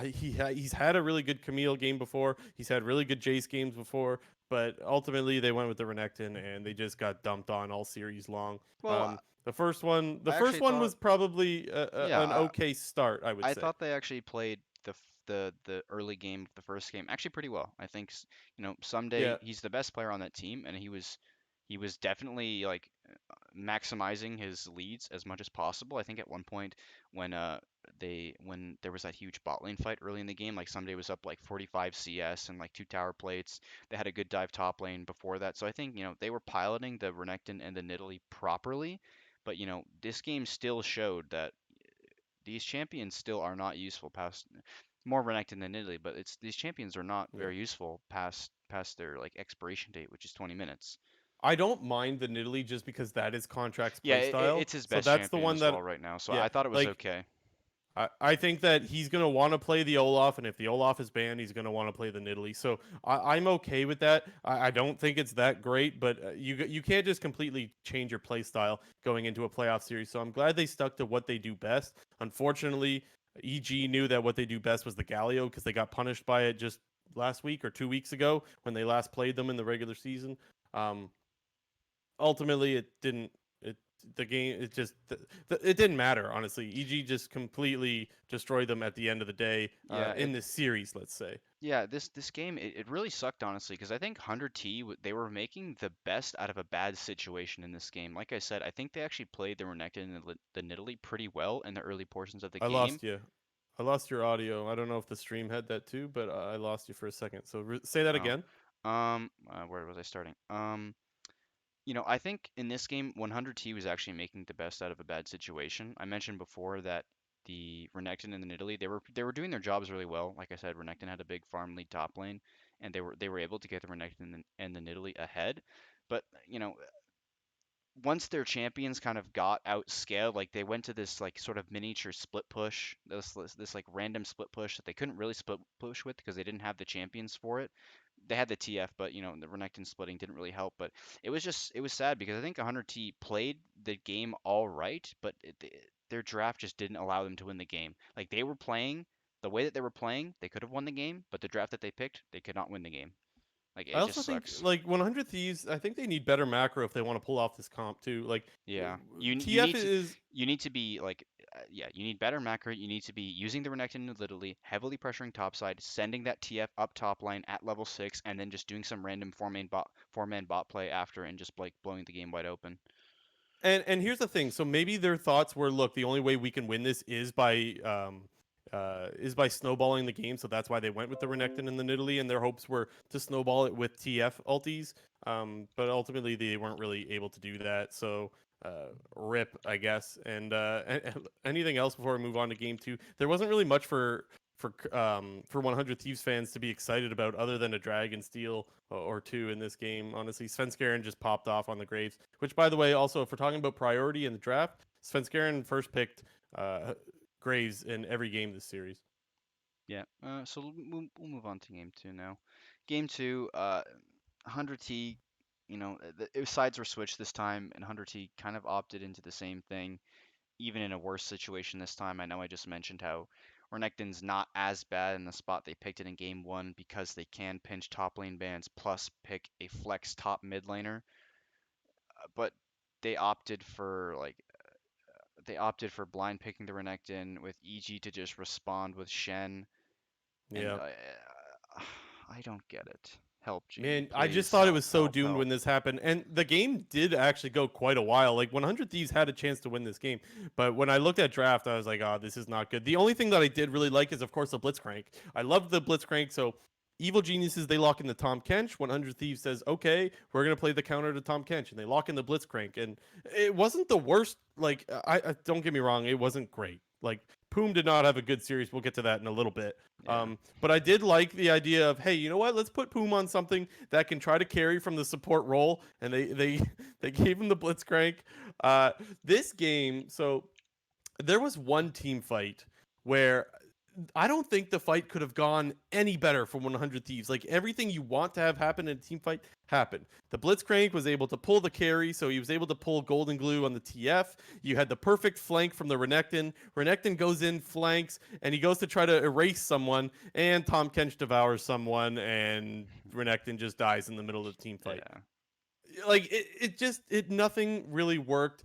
[SPEAKER 1] He's had a really good Camille game before. He's had really good Jace games before, but ultimately they went with the Renekton and they just got dumped on all series long.
[SPEAKER 2] Well,
[SPEAKER 1] Um, the
[SPEAKER 2] I
[SPEAKER 1] first
[SPEAKER 2] actually
[SPEAKER 1] one
[SPEAKER 2] thought,
[SPEAKER 1] was probably
[SPEAKER 2] yeah,
[SPEAKER 1] an okay start, I would
[SPEAKER 2] I
[SPEAKER 1] say.
[SPEAKER 2] thought they actually played the early game of the first game actually pretty well. I think someday
[SPEAKER 1] Yeah,
[SPEAKER 2] he's the best player on that team, and he was definitely like maximizing his leads as much as possible. I think at one point when when there was that huge bot lane fight early in the game, like Someday was up like 45 CS and like two tower plates. They had a good dive top lane before that. So I think, they were piloting the Renekton and the Nidalee properly. But this game still showed that these champions still are not useful past more Renekton than Nidalee, but it's these champions are not
[SPEAKER 1] yeah.
[SPEAKER 2] very useful past their like expiration date, which is 20 minutes.
[SPEAKER 1] I don't mind the Nidalee just because that is Contract's
[SPEAKER 2] Yeah,
[SPEAKER 1] playstyle.
[SPEAKER 2] it's his
[SPEAKER 1] So
[SPEAKER 2] best
[SPEAKER 1] that's the
[SPEAKER 2] champion
[SPEAKER 1] one
[SPEAKER 2] as
[SPEAKER 1] that,
[SPEAKER 2] well right now, so
[SPEAKER 1] yeah,
[SPEAKER 2] I thought it was
[SPEAKER 1] like
[SPEAKER 2] okay.
[SPEAKER 1] I think that he's gonna want to play the Olaf, and if the Olaf is banned, he's gonna want to play the Nidalee. So I'm okay with that. I don't think it's that great, but you can't just completely change your play style going into a playoff series. So I'm glad they stuck to what they do best. Unfortunately, EG knew that what they do best was the Galio because they got punished by it just last week or 2 weeks ago when they last played them in the regular season. Um, Ultimately, it didn't. It the game. It just it didn't matter. Honestly, EG just completely destroyed them at the end of the day
[SPEAKER 2] Yeah,
[SPEAKER 1] in this series. Let's say.
[SPEAKER 2] yeah, this game it really sucked honestly because I think 100T they were making the best out of a bad situation in this game. Like I said, I think they actually played the Renekton and the Nidalee pretty well in the early portions of the
[SPEAKER 1] I
[SPEAKER 2] game.
[SPEAKER 1] lost you. I lost your audio. I don't know if the stream had that too, but I lost you for a second. So say that
[SPEAKER 2] Oh,
[SPEAKER 1] again.
[SPEAKER 2] where was I starting? I think in this game, 100T was actually making the best out of a bad situation. I mentioned before that the Renekton and the Nidalee, they were doing their jobs really well. Like I said, Renekton had a big farm lead top lane, and they were able to get the Renekton and the Nidalee ahead. But once their champions kind of got outscaled, like they went to this like sort of miniature split push, this like random split push that they couldn't really split push with because they didn't have the champions for it. They had the TF, but the Renekton splitting didn't really help. But it was sad because I think 100T played the game all right, but their draft just didn't allow them to win the game. Like they were playing the way that they were playing, they could have won the game, but the draft that they picked, they could not win the game. Like
[SPEAKER 1] I
[SPEAKER 2] it
[SPEAKER 1] also
[SPEAKER 2] just
[SPEAKER 1] think
[SPEAKER 2] sucks.
[SPEAKER 1] like 100 Thieves. I think they need better macro if they want to pull off this comp too. Like
[SPEAKER 2] Yeah, you
[SPEAKER 1] TF
[SPEAKER 2] need to
[SPEAKER 1] is
[SPEAKER 2] be like yeah, you need better macro. You need to be using the Renekton literally heavily pressuring topside, sending that TF up top line at level 6, and then just doing some random four man bot play after and just like blowing the game wide open.
[SPEAKER 1] and here's the thing. So maybe their thoughts were, look, the only way we can win this is by snowballing the game. So that's why they went with the Renekton and the Nidalee, and their hopes were to snowball it with TF ultis. But ultimately they weren't really able to do that. So rip, I guess. And anything else before we move on to game two? There wasn't really much for 100 Thieves fans to be excited about other than a Dragon Steel or two in this game. Honestly, Svenskeren just popped off on the Graves, which, by the way, also, if we're talking about priority in the draft, Svenskeren first picked uh, Graves in every game this series.
[SPEAKER 2] Yeah. So we'll move on to game two now. Game two, 100T. Sides were switched this time, and 100T kind of opted into the same thing even in a worse situation this time. I know I just mentioned how Renekton's not as bad in the spot they picked it in game one because they can pinch top lane bans plus pick a flex top mid laner. But they opted for blind picking the Renekton with EG to just respond with Shen, and
[SPEAKER 1] Yeah.
[SPEAKER 2] I don't get it. Help, GG,
[SPEAKER 1] Man, I just
[SPEAKER 2] please
[SPEAKER 1] thought it
[SPEAKER 2] help,
[SPEAKER 1] was so
[SPEAKER 2] help,
[SPEAKER 1] doomed
[SPEAKER 2] help.
[SPEAKER 1] when this happened. And the game did actually go quite a while. Like 100 Thieves had a chance to win this game. But when I looked at draft, I was like, oh, this is not good. The only thing that I did really like is, of course, the Blitzcrank. I loved the Blitzcrank. So Evil Geniuses, they lock in the Tom Kench. 100 Thieves says, okay, we're going to play the counter to Tom Kench. And they lock in the Blitzcrank. And it wasn't the worst. Like, I don't get me wrong, it wasn't great. Like, Poom did not have a good series. We'll get to that in a little bit.
[SPEAKER 2] Yeah.
[SPEAKER 1] But I did like the idea of, hey, you know what? Let's put Poom on something that can try to carry from the support role, and they they gave him the Blitzcrank. Uh, this game, so there was one team fight where I don't think the fight could have gone any better for 100 Thieves. Like everything you want to have happen in a team fight happened. The Blitzcrank was able to pull the carry, so he was able to pull Golden Glue on the TF. You had the perfect flank from the Renekton. Renekton goes in, flanks, and he goes to try to erase someone, and Tom Kench devours someone, and Renekton just dies in the middle of the team fight.
[SPEAKER 2] Yeah.
[SPEAKER 1] Like it nothing really worked.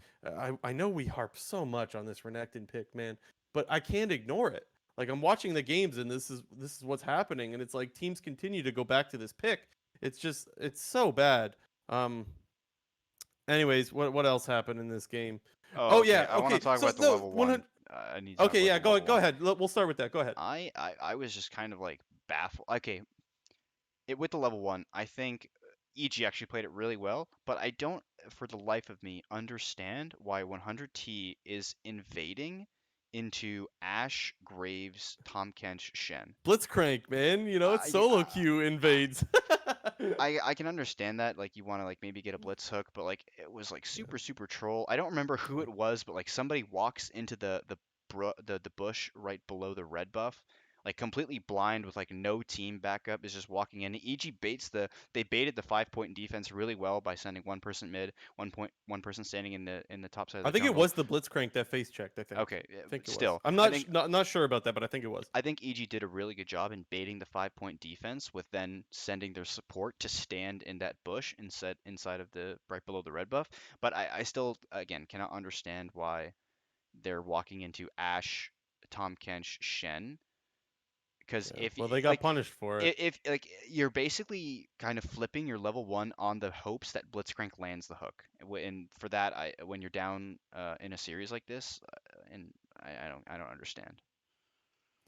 [SPEAKER 1] I know we harp so much on this Renekton pick, man, but I can't ignore it. Like I'm watching the games and this is what's happening, and it's like teams continue to go back to this pick. It's so bad. Um anyways, what else happened in this game?
[SPEAKER 2] Oh,
[SPEAKER 1] Oh
[SPEAKER 2] okay.
[SPEAKER 1] yeah,
[SPEAKER 2] I want to
[SPEAKER 1] okay.
[SPEAKER 2] talk
[SPEAKER 1] So
[SPEAKER 2] about the
[SPEAKER 1] the
[SPEAKER 2] level
[SPEAKER 1] 100.
[SPEAKER 2] one. I need to talk
[SPEAKER 1] Okay,
[SPEAKER 2] about
[SPEAKER 1] yeah,
[SPEAKER 2] the
[SPEAKER 1] go
[SPEAKER 2] level
[SPEAKER 1] go
[SPEAKER 2] one.
[SPEAKER 1] ahead. We'll start with that. Go ahead.
[SPEAKER 2] I was just kind of like baffled. Okay, with the level one, I think EG actually played it really well, but I don't, for the life of me, understand why 100T is invading into Ash, Graves, Tom Kench, Shen.
[SPEAKER 1] Blitzcrank, man. You know, it's
[SPEAKER 2] I,
[SPEAKER 1] solo
[SPEAKER 2] I,
[SPEAKER 1] queue invades.
[SPEAKER 2] I can understand that, like you want to like maybe get a blitz hook, but like it was like super super troll. I don't remember who it was, but like somebody walks into the bush right below the red buff, like completely blind with like no team backup, is just walking in. EG baits they baited the 5 point defense really well by sending one person mid, one person standing in the top side of
[SPEAKER 1] I
[SPEAKER 2] the
[SPEAKER 1] think it
[SPEAKER 2] jungle.
[SPEAKER 1] was the Blitzcrank that face checked.
[SPEAKER 2] Okay,
[SPEAKER 1] I think it was.
[SPEAKER 2] still,
[SPEAKER 1] I'm not sure about that, but I think it was.
[SPEAKER 2] I think EG did a really good job in baiting the 5 point defense with then sending their support to stand in that bush inside of the right below the red buff. But I still again cannot understand why they're walking into Ash, Tom Kench, Shen, because
[SPEAKER 1] Yeah.
[SPEAKER 2] if
[SPEAKER 1] Well, they got
[SPEAKER 2] like
[SPEAKER 1] punished for it.
[SPEAKER 2] if like you're basically kind of flipping your level one on the hopes that Blitzcrank lands the hook. And for that, I when you're down in a series like this, and I don't understand.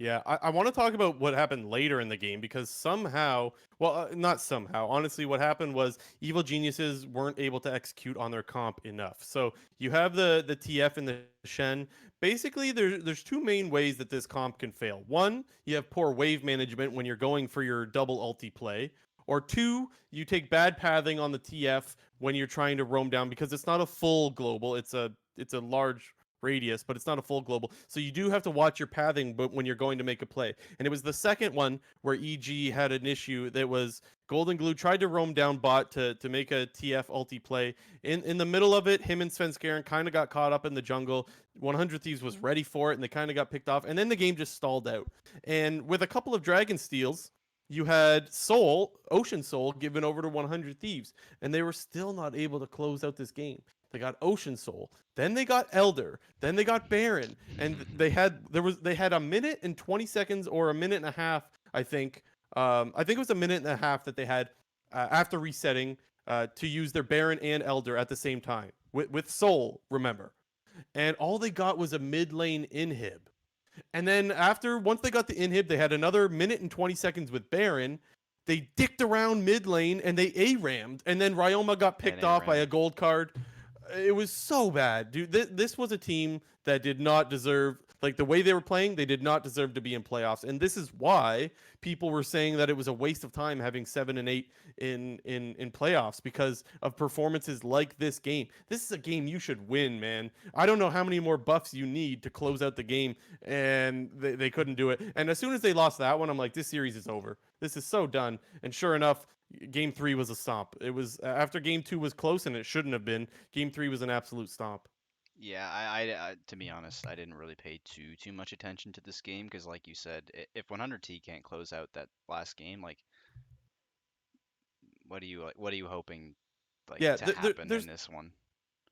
[SPEAKER 1] Yeah, I want to talk about what happened later in the game because somehow, well, not somehow, honestly, what happened was Evil Geniuses weren't able to execute on their comp enough. So you have the TF and the Shen. Basically, there's two main ways that this comp can fail. One, you have poor wave management when you're going for your double ulti play. Or two, you take bad pathing on the TF when you're trying to roam down because it's not a full global. It's a large radius, but it's not a full global. So you do have to watch your pathing but when you're going to make a play. And it was the second one where EG had an issue that was Golden Glue tried to roam down bot to make a TF ulti play. In the middle of it, him and Svenskeren kind of got caught up in the jungle. 100 Thieves was ready for it and they kind of got picked off. And then the game just stalled out. And with a couple of Dragon Steals, you had Ocean Soul, given over to 100 Thieves, and they were still not able to close out this game. They got Ocean Soul, then they got Elder, then they got Baron, and they had a minute and 20 seconds or a minute and a half, I think. I think it was a minute and a half that they had after resetting to use their Baron and Elder at the same time with Soul. Remember, and all they got was a mid lane inhib. And then once they got the inhib, they had another minute and 20 seconds with Baron. They dicked around mid lane and they A-rammed, and then Ryoma got
[SPEAKER 2] And
[SPEAKER 1] picked off by
[SPEAKER 2] ARAM.
[SPEAKER 1] a gold card. It was so bad, dude. This was a team that did not deserve, like the way they were playing, they did not deserve to be in playoffs. And this is why people were saying that it was a waste of time having 7 and 8 in playoffs because of performances like this game. This is a game you should win, man. I don't know how many more buffs you need to close out the game, and they couldn't do it. And as soon as they lost that one, I'm like, this series is over. This is so done. And sure enough, game 3 was a stomp. It was after game 2 was close and it shouldn't have been. Game 3 was an absolute stomp.
[SPEAKER 2] Yeah, to be honest, I didn't really pay too much attention to this game because, like you said, if 100T can't close out that last game, like, what are you hoping like
[SPEAKER 1] Yeah,
[SPEAKER 2] to happen in this one?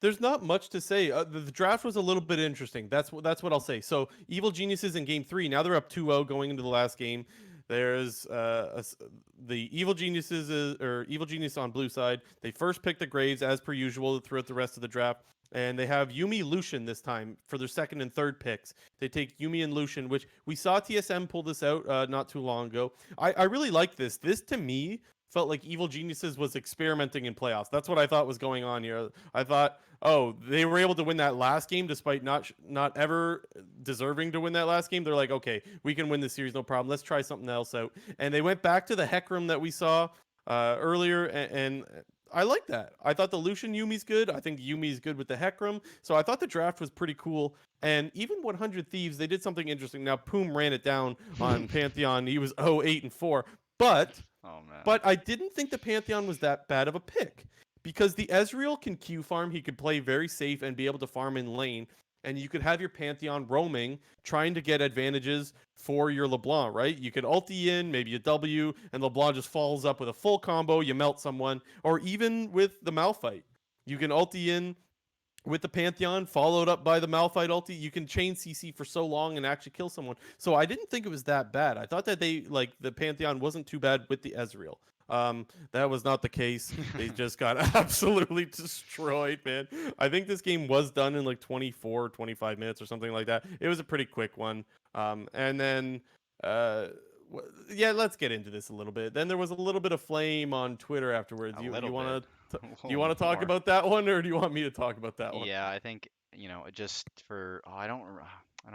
[SPEAKER 1] there's not much to say. The draft was a little bit interesting. That's what I'll say. So Evil Geniuses in game 3. Now they're up 2-0 going into the last game. There's the Evil Geniuses or Evil Genius on blue side. They first pick the Graves as per usual throughout the rest of the draft. And they have Yumi Lucian this time for their second and third picks. They take Yumi and Lucian, which we saw TSM pull this out not too long ago. I really like this. This to me felt like Evil Geniuses was experimenting in playoffs. That's what I thought was going on here. I thought, oh, they were able to win that last game despite not ever deserving to win that last game. They're like, okay, we can win this series, no problem. Let's try something else out. And they went back to the Hecarim that we saw earlier, and I like that. I thought the Lucian Yumi's good. I think Yumi's good with the Hecarim. So I thought the draft was pretty cool. And even 100 Thieves, they did something interesting. Now, Poom ran it down on Pantheon. He was 0-8-4. But
[SPEAKER 2] Oh man.
[SPEAKER 1] but I didn't think the Pantheon was that bad of a pick because the Ezreal can Q farm. He could play very safe and be able to farm in lane. And you could have your Pantheon roaming, trying to get advantages for your LeBlanc, right? You could ulti in, maybe a W, and LeBlanc just falls up with a full combo. You melt someone. Or even with the Malphite, you can ulti in with the Pantheon, followed up by the Malphite ulti. You can chain CC for so long and actually kill someone. So I didn't think it was that bad. I thought that the Pantheon wasn't too bad with the Ezreal. That was not the case. They just got absolutely destroyed, man. I think this game was done in like 24, 25 minutes or something like that. It was a pretty quick one. And then uh yeah, let's get into this a little bit. Then there was a little bit of flame on Twitter afterwards.
[SPEAKER 2] A
[SPEAKER 1] You
[SPEAKER 2] little
[SPEAKER 1] you
[SPEAKER 2] bit.
[SPEAKER 1] want to do
[SPEAKER 2] A
[SPEAKER 1] you
[SPEAKER 2] little
[SPEAKER 1] want to talk
[SPEAKER 2] more.
[SPEAKER 1] about that one, or do you want me to talk about that one?
[SPEAKER 2] Yeah, I think, just for I don't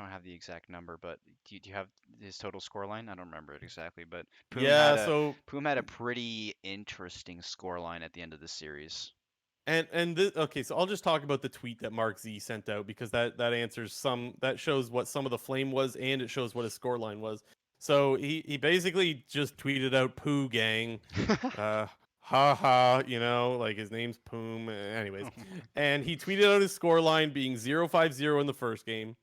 [SPEAKER 2] have the exact number, but do you have his total score line? I don't remember it exactly, but
[SPEAKER 1] Yeah, so
[SPEAKER 2] Poom had a pretty interesting score line at the end of the series.
[SPEAKER 1] okay, so I'll just talk about the tweet that Mark Z sent out because that answers that shows what some of the flame was and it shows what his score line was. So he basically just tweeted out "poo gang," uh, ha ha, like his name's Poom.
[SPEAKER 2] Oh
[SPEAKER 1] Anyways,
[SPEAKER 2] my
[SPEAKER 1] and he tweeted out his score line being 0-5-0 in the first game,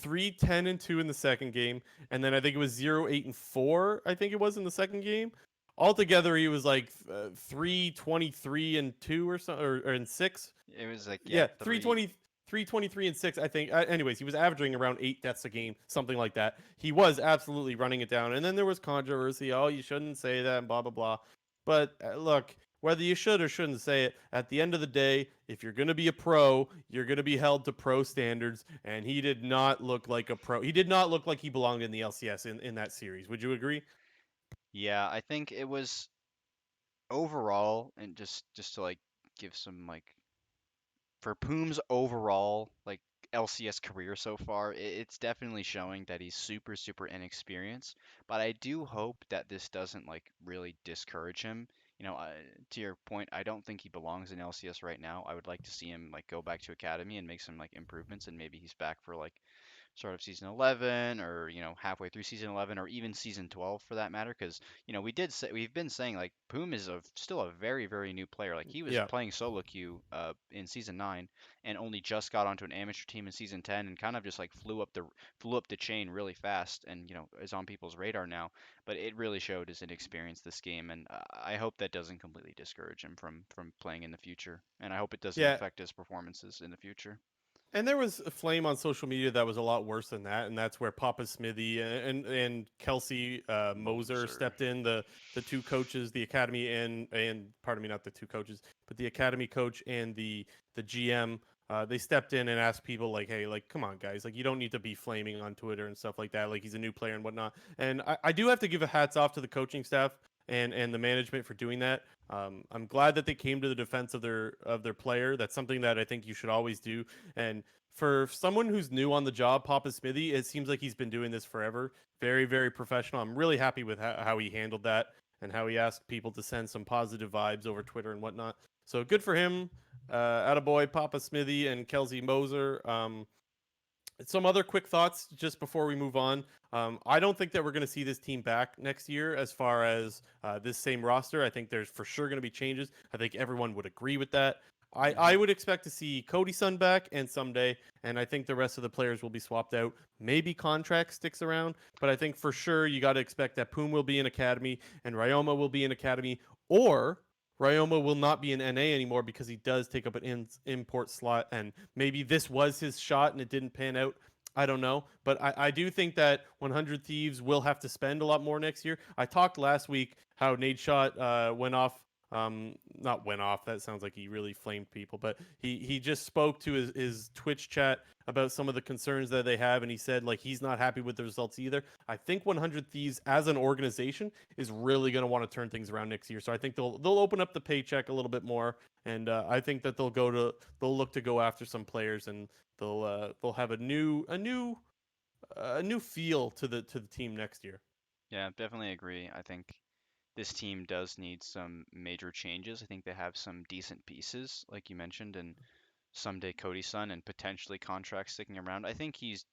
[SPEAKER 1] 3-10-2 in the second game, and then I think it was 0-8-4. I think it was in the second game. Altogether, he was like 3-23-2 or so, or in six.
[SPEAKER 2] it was like yeah,
[SPEAKER 1] Yeah, 320, 323 and 6, I think. Anyways, he was averaging around 8 deaths a game, something like that. He was absolutely running it down. And then there was controversy. Oh, you shouldn't say that and blah, blah, blah. But look, whether you should or shouldn't say it, at the end of the day, if you're going to be a pro, you're going to be held to pro standards. And he did not look like a pro. He did not look like he belonged in the LCS in that series. Would you agree?
[SPEAKER 2] yeah. I think it was overall, and just to like give some like for Poom's overall like LCS career so far, it's definitely showing that he's super inexperienced. But I do hope that this doesn't like really discourage him. To your point, I don't think he belongs in LCS right now. I would like to see him like go back to academy and make some like improvements, and maybe he's back for like start of season 11, or halfway through season 11, or even season 12 for that matter, because we've been saying like Poom is still a very new player. Like he was
[SPEAKER 1] Yeah.
[SPEAKER 2] playing solo queue in season 9, and only just got onto an amateur team in season 10, and kind of just like flew up the chain really fast, and is on people's radar now. But it really showed his inexperience this game, and I hope that doesn't completely discourage him from playing in the future, and I hope it doesn't
[SPEAKER 1] Yeah.
[SPEAKER 2] affect his performances in the future.
[SPEAKER 1] And there was a flame on social media that was a lot worse than that, and that's where Papa Smithy and Kelsey Moser
[SPEAKER 2] Moser.
[SPEAKER 1] stepped in, the two coaches, the academy and pardon me, not the two coaches, but the academy coach and the GM. They stepped in and asked people like, "Hey, like, come on, guys, like, you don't need to be flaming on Twitter and stuff like that. Like, he's a new player and whatnot." And I do have to give a hats off to the coaching staff and the management for doing that. I'm glad that they came to the defense of their player. That's something that I think you should always do. And for someone who's new on the job, Papa Smithy, it seems like he's been doing this forever. Very professional. I'm really happy with how he handled that and how he asked people to send some positive vibes over Twitter and whatnot. So good for him. Attaboy, Papa Smithy and Kelsey Moser. Some other quick thoughts just before we move on. I don't think that we're going to see this team back next year as far as this same roster. I think there's for sure going to be changes. I think everyone would agree with that. I
[SPEAKER 2] Hmm.
[SPEAKER 1] would expect to see Cody Sun back and someday, and I think the rest of the players will be swapped out. Maybe contract sticks around, but I think for sure you got to expect that Poom will be in academy and Ryoma will be in academy, or Ryoma will not be in NA anymore because he does take up an import slot, and maybe this was his shot and it didn't pan out. I don't know, but I do think that 100 Thieves will have to spend a lot more next year. I talked last week how Nade Shot went off. Not went off. That sounds like he really flamed people, but he just spoke to his Twitch chat about some of the concerns that they have, and he said like he's not happy with the results either. I think 100 Thieves as an organization is really going to want to turn things around next year. So I think they'll open up the paycheck a little bit more, and I think that they'll look to go after some players, and they'll have a new feel to the team next year.
[SPEAKER 2] Yeah, definitely agree. I think this team does need some major changes. I think they have some decent pieces, like you mentioned, and someday Cody Sun and potentially contracts sticking around. I think he's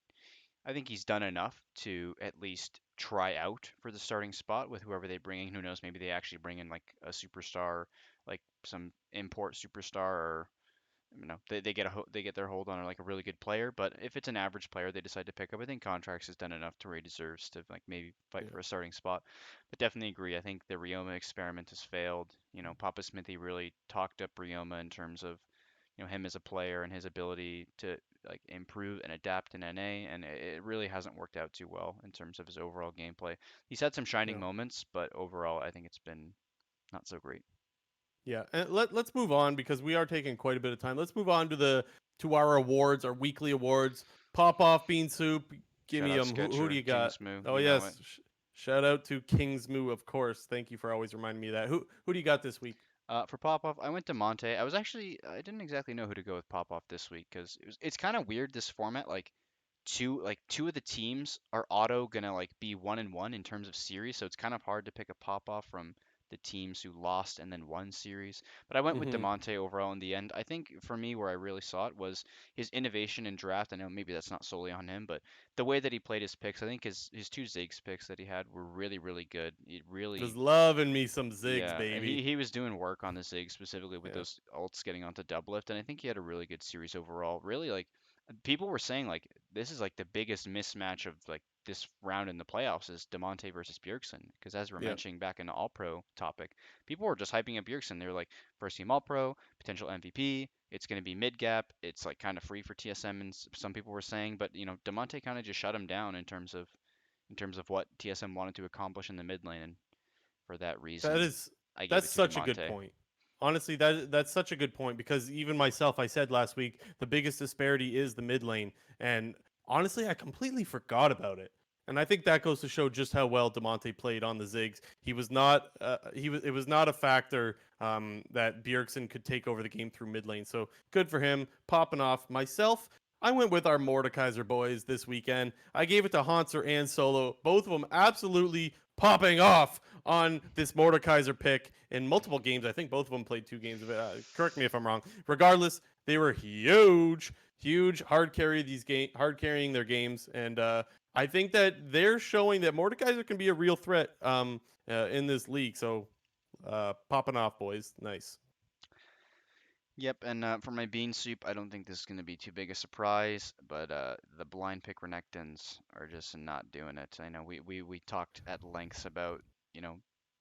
[SPEAKER 2] done enough to at least try out for the starting spot with whoever they bring in. Who knows? Maybe they actually bring in like a superstar, like some import superstar, or they get their hold on like a really good player. But if it's an average player they decide to pick up, I think Contracts has done enough to where he deserves to like maybe fight
[SPEAKER 1] Yeah,
[SPEAKER 2] for a starting spot. But definitely agree. I think the Ryoma experiment has failed. Papa Smithy really talked up Ryoma in terms of him as a player and his ability to like improve and adapt in NA, and it really hasn't worked out too well in terms of his overall gameplay. He's had some shining
[SPEAKER 1] yeah.
[SPEAKER 2] moments, but overall I think it's been not so great.
[SPEAKER 1] Yeah, and let's move on because we are taking quite a bit of time. Let's move on to our awards, our weekly awards. Pop off bean soup. Give
[SPEAKER 2] Shout
[SPEAKER 1] me
[SPEAKER 2] out
[SPEAKER 1] who do
[SPEAKER 2] Sketcher,
[SPEAKER 1] you got?
[SPEAKER 2] King's Moo,
[SPEAKER 1] Oh
[SPEAKER 2] you know it.
[SPEAKER 1] yes, shout out to King's Moo, of course. Thank you for always reminding me of that. Who do you got this week?
[SPEAKER 2] For pop off, I went to Monte. I didn't exactly know who to go with pop off this week because it's kind of weird this format. Like two of the teams are auto gonna like be 1-1 in terms of series, so it's kind of hard to pick a pop off from the teams who lost and then won series. But I went with
[SPEAKER 1] Hmm.
[SPEAKER 2] Demonte overall in the end. I think for me, where I really saw it was his innovation in draft. I know maybe that's not solely on him, but the way that he played his picks, I think his two Ziggs picks that he had were really, really good. It really,
[SPEAKER 1] Was loving me some Zigs,
[SPEAKER 2] yeah,
[SPEAKER 1] baby.
[SPEAKER 2] he was doing work on the Ziggs specifically with
[SPEAKER 1] Yeah.
[SPEAKER 2] those ults getting onto doublelift, and I think he had a really good series overall. Really, like people were saying, like this is like the biggest mismatch of like this round in the playoffs is Demonte versus Bjergsen, because as we're
[SPEAKER 1] Yeah.
[SPEAKER 2] mentioning back in the All Pro topic, people were just hyping up Bjergsen. They were like first team All Pro, potential MVP. It's going to be mid gap. It's like kind of free for TSM, and some people were saying, but you know, Demonte kind of just shut him down in terms of what TSM wanted to accomplish in the mid lane, and for that
[SPEAKER 1] That
[SPEAKER 2] reason,
[SPEAKER 1] is
[SPEAKER 2] I gave
[SPEAKER 1] that's
[SPEAKER 2] it to
[SPEAKER 1] such a good
[SPEAKER 2] Demonte.
[SPEAKER 1] point. Honestly, that's such a good point because even myself, I said last week the biggest disparity is the mid lane, and honestly, I completely forgot about it. And I think that goes to show just how well Demonte played on the Ziggs. He was not he was it was not a factor that Bjergsen could take over the game through mid lane. So good for him, popping off. Myself, I went with our Mordekaiser boys this weekend. I gave it to Hanser and Solo, both of them absolutely popping off on this Mordekaiser pick in multiple games. I think both of them played 2 games of it. Correct me if I'm wrong. Regardless, they were huge, huge hard carrying their games, and I think that they're showing that Mordekaiser can be a real threat in this league. So popping off, boys, nice.
[SPEAKER 2] Yep, and for my bean soup, I don't think this is going to be too big a surprise, but the blind pick Renekton's are just not doing it. I know we talked at lengths about, you know,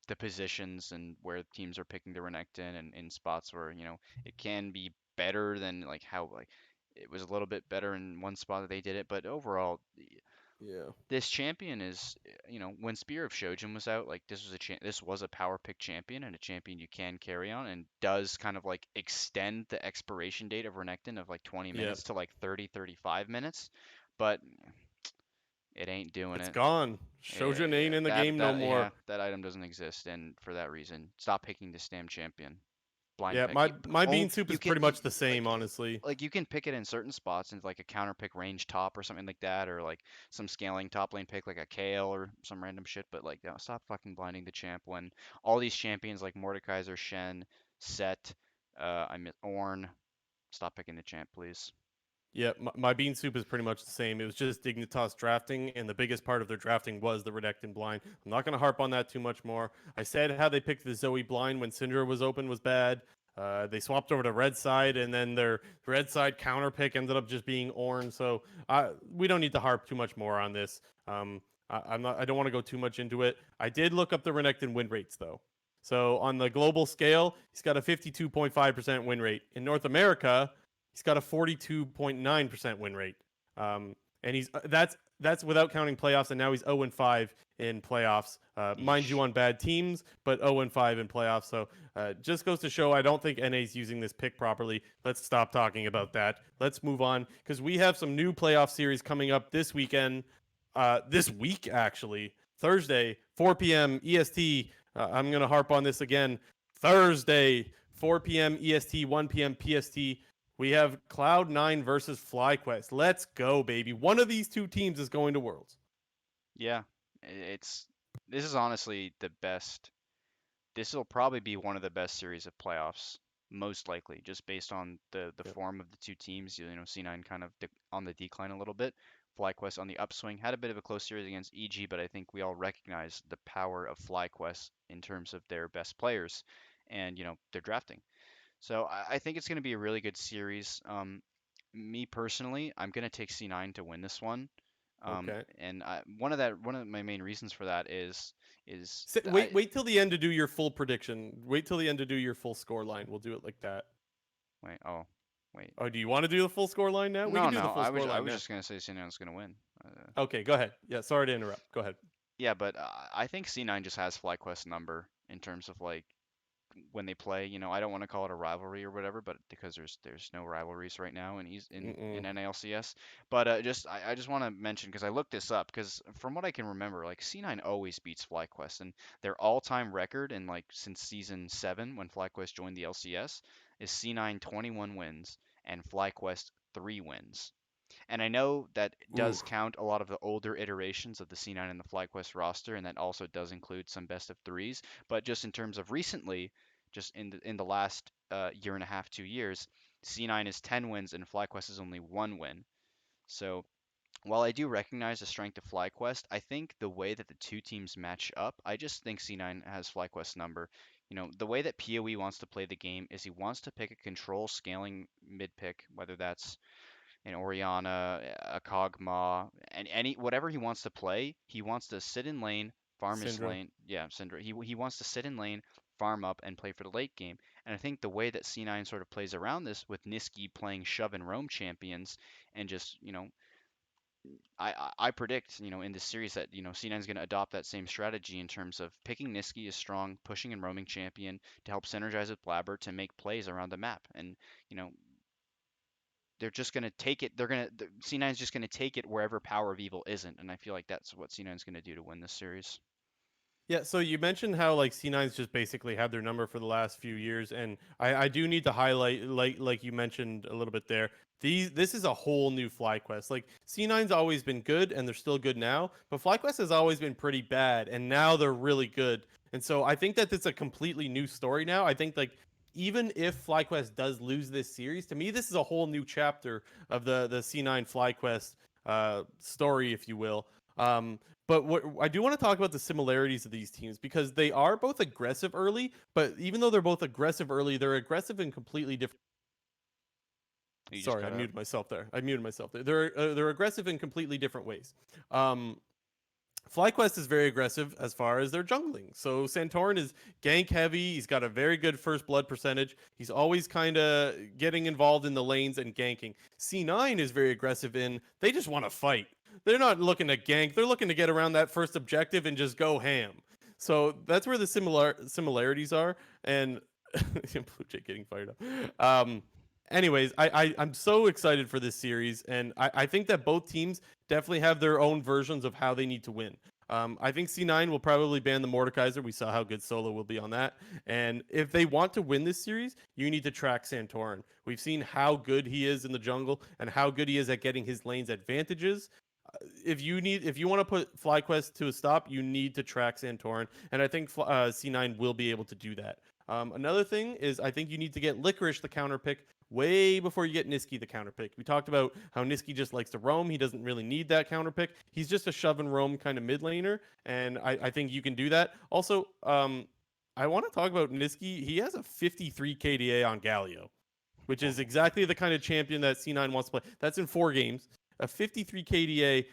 [SPEAKER 2] the positions and where teams are picking the Renekton and in spots where, you know, it can be better than like how like it was a little bit better in one spot that they did it, but overall
[SPEAKER 1] Yeah,
[SPEAKER 2] this champion is, you know, when Spear of Shojin was out, like this was a power pick champion and a champion you can carry on and does kind of like extend the expiration date of Renekton of like 20
[SPEAKER 1] yeah,
[SPEAKER 2] minutes to like 30, 35 minutes, but it ain't doing
[SPEAKER 1] it's
[SPEAKER 2] it.
[SPEAKER 1] gone. Shojin ain't in the game no more.
[SPEAKER 2] Yeah, that item doesn't exist, and for that reason, stop picking this damn champion. Blind
[SPEAKER 1] Yeah,
[SPEAKER 2] pick.
[SPEAKER 1] my
[SPEAKER 2] Only
[SPEAKER 1] bean soup
[SPEAKER 2] you
[SPEAKER 1] is
[SPEAKER 2] can
[SPEAKER 1] pretty much the same, honestly.
[SPEAKER 2] like you can pick it in certain spots and like a counter pick range top or something like that, or like some scaling top lane pick like a Kale or some random shit. But like, no, stop fucking blinding the champ when all these champions like Mordekaiser, Shen, Set, I miss Ornn. Stop picking the champ, please.
[SPEAKER 1] Yeah, my bean soup is pretty much the same. It was just Dignitas drafting, and the biggest part of their drafting was the Redectin blind. I'm not going to harp on that too much more. I said how they picked the Zoe blind when Syndra was open was bad. They swapped over to red side, and then their red side counter pick ended up just being Ornn. So we don't need to harp too much more on this. I'm not. I don't want to go too much into it. I did look up the Renekton win rates though. So on the global scale, he's got a 52.5% win rate. In North America, he's got a 42.9% win rate. And he's that's without counting playoffs, and now he's 0-5 in playoffs. Mind you,
[SPEAKER 2] Yeesh.
[SPEAKER 1] on bad teams, but 0-5 in playoffs. So just goes to show I don't think NA's using this pick properly. Let's stop talking about that. Let's move on because we have some new playoff series coming up this weekend. This week, actually, Thursday, 4 p.m. EST. I'm going to harp on this again. Thursday, 4 p.m. EST, 1 p.m. PST. We have Cloud9 versus FlyQuest. Let's go, baby. One of these two teams is going to Worlds.
[SPEAKER 2] Yeah, it's this is honestly the best. This will probably be one of the best series of playoffs, most likely, just based on the
[SPEAKER 1] Yep.
[SPEAKER 2] form of the two teams. You know, C9 kind of on the decline a little bit. FlyQuest on the upswing. Had a bit of a close series against EG, but I think we all recognize the power of FlyQuest in terms of their best players and, you know, their drafting. So I think it's going to be a really good series. Me personally, I'm going to take C9 to win this one.
[SPEAKER 1] Okay.
[SPEAKER 2] And one of my main reasons for that is
[SPEAKER 1] Wait till the end to do your full prediction. Wait till the end to do your full score line. We'll do it like that.
[SPEAKER 2] wait, oh, wait.
[SPEAKER 1] Oh, do you want to do the full score line now? We
[SPEAKER 2] No,
[SPEAKER 1] can do
[SPEAKER 2] no.
[SPEAKER 1] the full score
[SPEAKER 2] I
[SPEAKER 1] line
[SPEAKER 2] was
[SPEAKER 1] now.
[SPEAKER 2] just gonna say C9's gonna win.
[SPEAKER 1] Okay, go ahead. Yeah, sorry to interrupt. Go ahead.
[SPEAKER 2] Yeah, but I think C9 just has FlyQuest number in terms of like when they play. You know, I don't want to call it a rivalry or whatever, but because there's no rivalries right now in in
[SPEAKER 1] Mm-mm.
[SPEAKER 2] NALCS. But I just want to mention because I looked this up because from what I can remember, like C9 always beats FlyQuest, and their all-time record in like since season 7 when FlyQuest joined the LCS is C9 21 wins and FlyQuest 3 wins. And I know that
[SPEAKER 1] Ooh,
[SPEAKER 2] does count a lot of the older iterations of the C9 and the FlyQuest roster, and that also does include some best of threes. But just in terms of recently, just in the last year and a half, 2 years, C9 is 10 wins and FlyQuest is only 1 win. So while I do recognize the strength of FlyQuest, I think the way that the two teams match up, I just think C9 has FlyQuest's number. The way that PoE wants to play the game is he wants to pick a control scaling mid pick, whether that's an Oriana, a Kog'Maw, and any whatever he wants to play, he wants to sit in lane, farm his
[SPEAKER 1] Syndra.
[SPEAKER 2] lane. Yeah, Syndra. He wants to sit in lane, farm up, and play for the late game. And I think the way that C9 sort of plays around this with Niski playing shove and roam champions and just I predict, in this series that, C9 is going to adopt that same strategy in terms of picking Niski as strong, pushing and roaming champion to help synergize with Blabber to make plays around the map. And, you know, they're just going to take it. C9 is just going to take it wherever Power of Evil isn't. And I feel like that's what C9 is going to do to win this series.
[SPEAKER 1] Yeah, so you mentioned how like C9's just basically had their number for the last few years, and I do need to highlight like you mentioned a little bit there. This is a whole new FlyQuest. Like C9's always been good and they're still good now, but FlyQuest has always been pretty bad and now they're really good. And so I think that it's a completely new story now. I think like even if FlyQuest does lose this series, to me this is a whole new chapter of the C9 FlyQuest story, if you will. But what I do want to talk about the similarities of these teams because they are both aggressive early, but even though they're both aggressive early, they're aggressive in completely different.
[SPEAKER 2] You just
[SPEAKER 1] Sorry, I
[SPEAKER 2] cut out.
[SPEAKER 1] muted myself there. I muted myself there. They're aggressive in completely different ways. Um, FlyQuest is very aggressive as far as their jungling. So Santorin is gank heavy. He's got a very good first blood percentage. He's always kind of getting involved in the lanes and ganking. C9 is very aggressive in they just want to fight. They're not looking to gank. They're looking to get around that first objective and just go ham. So that's where the similarities are. And Blue Jay getting fired up. Anyways, I'm so excited for this series, and I think that both teams definitely have their own versions of how they need to win. I think C9 will probably ban the Mordekaiser. We saw how good Solo will be on that. And if they want to win this series, you need to track Santorin. We've seen how good he is in the jungle and how good he is at getting his lanes advantages. If you want to put FlyQuest to a stop, you need to track Santorin, and I think C9 will be able to do that. Another thing is I think you need to get Licorice the counter pick way before you get Niski the counter pick. We talked about how Niski just likes to roam. He doesn't really need that counter pick. He's just a shove and roam kind of mid laner, and I think you can do that. Also, I want to talk about Niski. He has a 53 KDA on Galio, which is
[SPEAKER 2] Whoa.
[SPEAKER 1] exactly the kind of champion that C9 wants to play. That's in 4 games. A 53 KDA,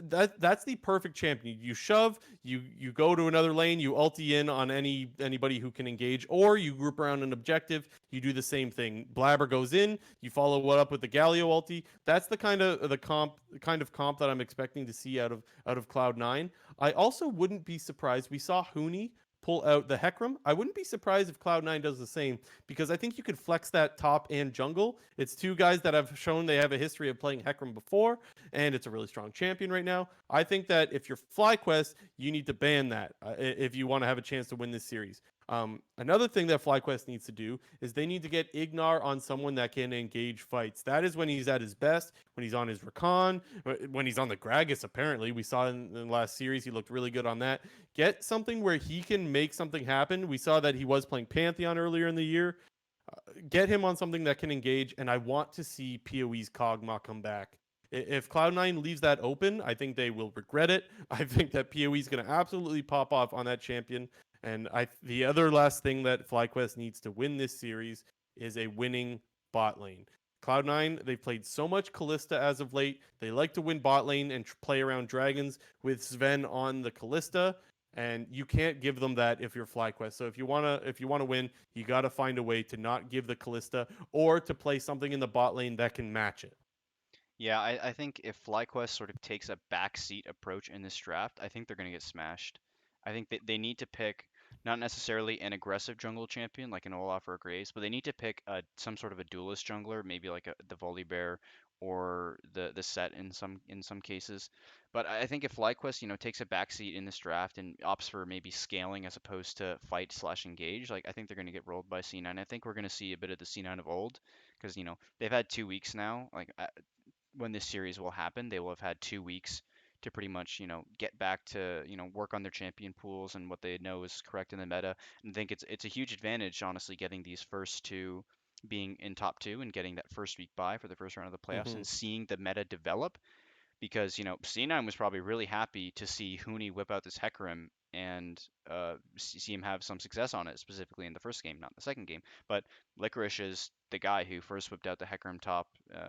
[SPEAKER 1] that's the perfect champion. You shove, you go to another lane, you ulti in on anybody who can engage, or you group around an objective. You do the same thing. Blabber goes in, you follow what up with the Galio ulti. That's the kind of comp that I'm expecting to see out of Cloud9. I also wouldn't be surprised. We saw Huni pull out the Hecarim. I wouldn't be surprised if Cloud9 does the same because I think you could flex that top and jungle. It's two guys that have shown they have a history of playing Hecarim before, and it's a really strong champion right now. I think that if you're FlyQuest, you need to ban that if you want to have a chance to win this series. Another thing that FlyQuest needs to do is they need to get Ignar on someone that can engage fights. That is when he's at his best, when he's on his Rakan, when he's on the Gragas, apparently. We saw in the last series, he looked really good on that. Get something where he can make something happen. We saw that he was playing Pantheon earlier in the year. Get him on something that can engage, and I want to see PoE's Kog'Maw come back. If Cloud9 leaves that open, I think they will regret it. I think that PoE is going to absolutely pop off on that champion. And the other last thing that FlyQuest needs to win this series is a winning bot lane. Cloud9, they've played so much Kalista as of late. They like to win bot lane and play around dragons with Sven on the Kalista, and you can't give them that if you're FlyQuest. So if you wanna win, you got to find a way to not give the Kalista or to play something in the bot lane that can match it.
[SPEAKER 2] Yeah, I think if FlyQuest sort of takes a backseat approach in this draft, I think they're going to get smashed. I think that they need to pick not necessarily an aggressive jungle champion like an Olaf or a Graves, but they need to pick some sort of a duelist jungler, maybe like the Volibear or the Set in some cases. But I think if FlyQuest, takes a backseat in this draft and opts for maybe scaling as opposed to fight/engage, like I think they're going to get rolled by C9. I think we're going to see a bit of the C9 of old because they've had 2 weeks now. Like when this series will happen, they will have had 2 weeks to pretty much, get back to, work on their champion pools and what they know is correct in the meta. And I think it's a huge advantage, honestly, getting these first two being in top two and getting that first week bye for the first round of the playoffs
[SPEAKER 1] Hmm.
[SPEAKER 2] and seeing the meta develop because C9 was probably really happy to see Hooney whip out this Hecarim and see him have some success on it, specifically in the first game, not the second game. But Licorice is the guy who first whipped out the Hecarim top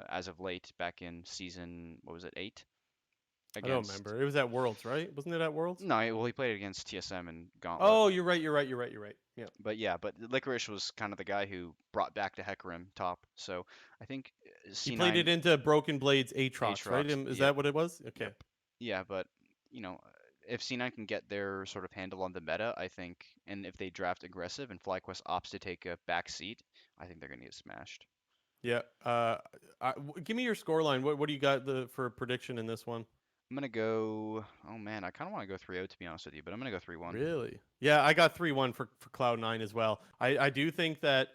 [SPEAKER 2] as of late back in season, what was it, 8
[SPEAKER 1] I don't
[SPEAKER 2] against.
[SPEAKER 1] remember. It was at Worlds, right? Wasn't it at Worlds?
[SPEAKER 2] No, well, he played it against TSM and Gauntlet.
[SPEAKER 1] Oh, you're right. You're right. You're right. You're right. Yeah.
[SPEAKER 2] But yeah, but Licorice was kind of the guy who brought back the Hecarim top. So I think
[SPEAKER 1] He played it
[SPEAKER 2] C9
[SPEAKER 1] into Broken Blades Aatrox, right?
[SPEAKER 2] Aatrox,
[SPEAKER 1] Is
[SPEAKER 2] yep,
[SPEAKER 1] that what it was? Okay.
[SPEAKER 2] yep. Yeah, but you know, if C9 can get their sort of handle on the meta, I think, and if they draft aggressive and FlyQuest opts to take a back seat, I think they're gonna get smashed.
[SPEAKER 1] Yeah. Give me your scoreline. What do you got for a prediction in this one?
[SPEAKER 2] I'm gonna go. Oh man, I kind of want to go 3-0 to be honest with you, but I'm gonna go 3-1.
[SPEAKER 1] Really? Yeah, I got 3-1 for Cloud9 as well. I do think that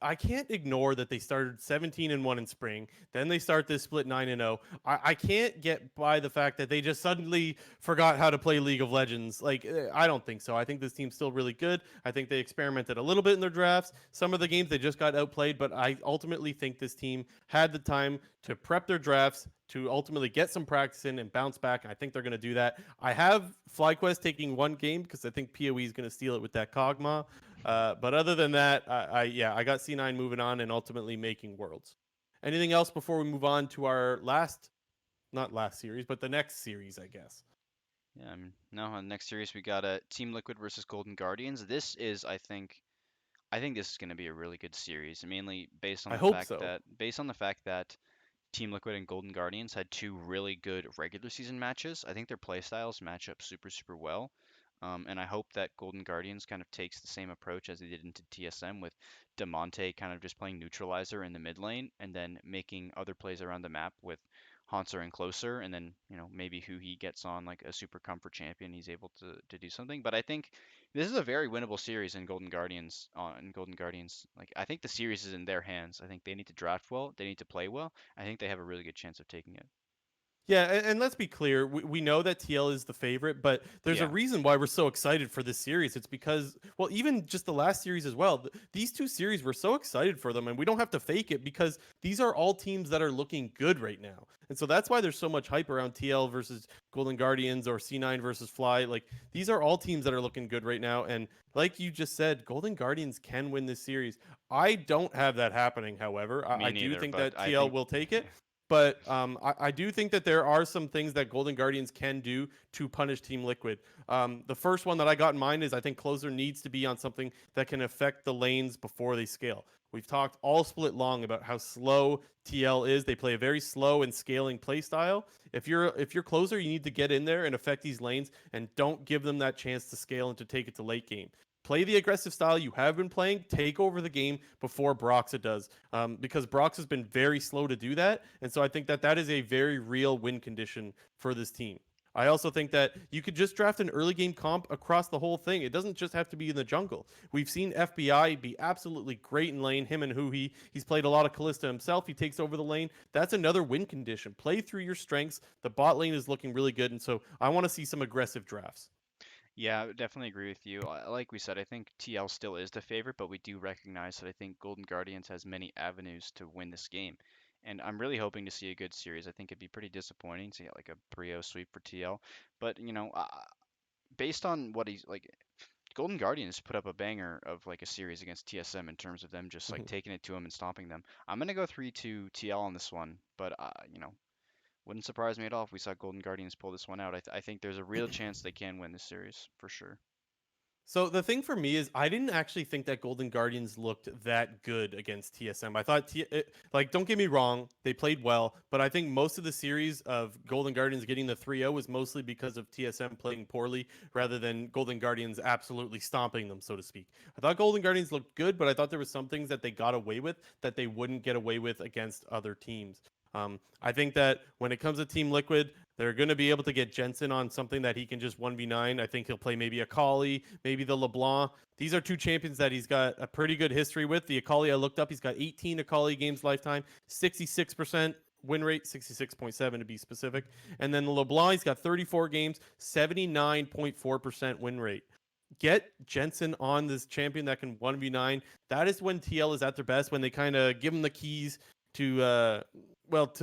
[SPEAKER 1] I can't ignore that they started 17-1 in spring. Then they start this split 9-0. I can't get by the fact that they just suddenly forgot how to play League of Legends. Like, I don't think so. I think this team's still really good. I think they experimented a little bit in their drafts. Some of the games they just got outplayed, but I ultimately think this team had the time to prep their drafts, to ultimately get some practice in and bounce back. I think they're going to do that. I have FlyQuest taking one game because I think PoE is going to steal it with that Kog'Maw. But other than that, I got C9 moving on and ultimately making Worlds. Anything else before we move on to our not last series, but the next series, I guess.
[SPEAKER 2] Yeah, no, on the next series we got Team Liquid versus Golden Guardians. This is, I think this is gonna be a really good series, mainly
[SPEAKER 1] I hope so.
[SPEAKER 2] based on the fact that Team Liquid and Golden Guardians had two really good regular season matches. I think their playstyles match up super, super well. And I hope that Golden Guardians kind of takes the same approach as they did into TSM with Demonte kind of just playing neutralizer in the mid lane and then making other plays around the map with Haunter and Closer, and then maybe who he gets on like a super comfort champion, he's able to do something. But I think this is a very winnable series in Golden Guardians. In Golden Guardians, like I think the series is in their hands. I think they need to draft well, they need to play well. I think they have a really good chance of taking it.
[SPEAKER 1] Yeah, and let's be clear. We know that TL is the favorite, but there's a
[SPEAKER 2] Yeah,
[SPEAKER 1] reason why we're so excited for this series. It's because, well, even just the last series as well. These two series, we're so excited for them, and we don't have to fake it because these are all teams that are looking good right now. And so that's why there's so much hype around TL versus Golden Guardians or C9 versus Fly. Like, these are all teams that are looking good right now. And like you just said, Golden Guardians can win this series. I don't have that happening, however.
[SPEAKER 2] me
[SPEAKER 1] I do
[SPEAKER 2] neither.
[SPEAKER 1] think
[SPEAKER 2] But
[SPEAKER 1] that
[SPEAKER 2] I
[SPEAKER 1] TL
[SPEAKER 2] think
[SPEAKER 1] will take it. But I do think that there are some things that Golden Guardians can do to punish Team Liquid. The first one that I got in mind is I think Closer needs to be on something that can affect the lanes before they scale. We've talked all split long about how slow TL is. They play a very slow and scaling play style. If you're Closer, you need to get in there and affect these lanes and don't give them that chance to scale and to take it to late game. Play the aggressive style you have been playing. Take over the game before Broxa does, because Brox has been very slow to do that, and so I think that that is a very real win condition for this team. I also think that you could just draft an early game comp across the whole thing. It doesn't just have to be in the jungle. We've seen FBI be absolutely great in lane. Him and he's played a lot of Kalista himself. He takes over the lane. That's another win condition. Play through your strengths. The bot lane is looking really good, and so I want to see some aggressive drafts.
[SPEAKER 2] yeah, I would definitely agree with you. Like we said, I think TL still is the favorite, but we do recognize that I think Golden Guardians has many avenues to win this game. And I'm really hoping to see a good series. I think it'd be pretty disappointing to get like a 3-0 sweep for TL. But, based on what he's like, Golden Guardians put up a banger of like a series against TSM in terms of them just like taking it to them and stomping them. I'm gonna go 3-2 TL on this one, but wouldn't surprise me at all if we saw Golden Guardians pull this one out. I think there's a real chance they can win this series for sure.
[SPEAKER 1] So the thing for me is I didn't actually think that Golden Guardians looked that good against TSM. I thought like don't get me wrong, they played well, but I think most of the series of Golden Guardians getting the 3-0 was mostly because of TSM playing poorly rather than Golden Guardians absolutely stomping them, so to speak. I thought Golden Guardians looked good, but I thought there was some things that they got away with that they wouldn't get away with against other teams. I think that when it comes to Team Liquid, they're going to be able to get Jensen on something that he can just 1v9. I think he'll play maybe Akali, maybe the LeBlanc. These are two champions that he's got a pretty good history with. The Akali I looked up, he's got 18 Akali games lifetime, 66% win rate, 66.7 to be specific. And then the LeBlanc, he's got 34 games, 79.4% win rate. Get Jensen on this champion that can 1v9. That is when TL is at their best, when they kind of give him the keys to to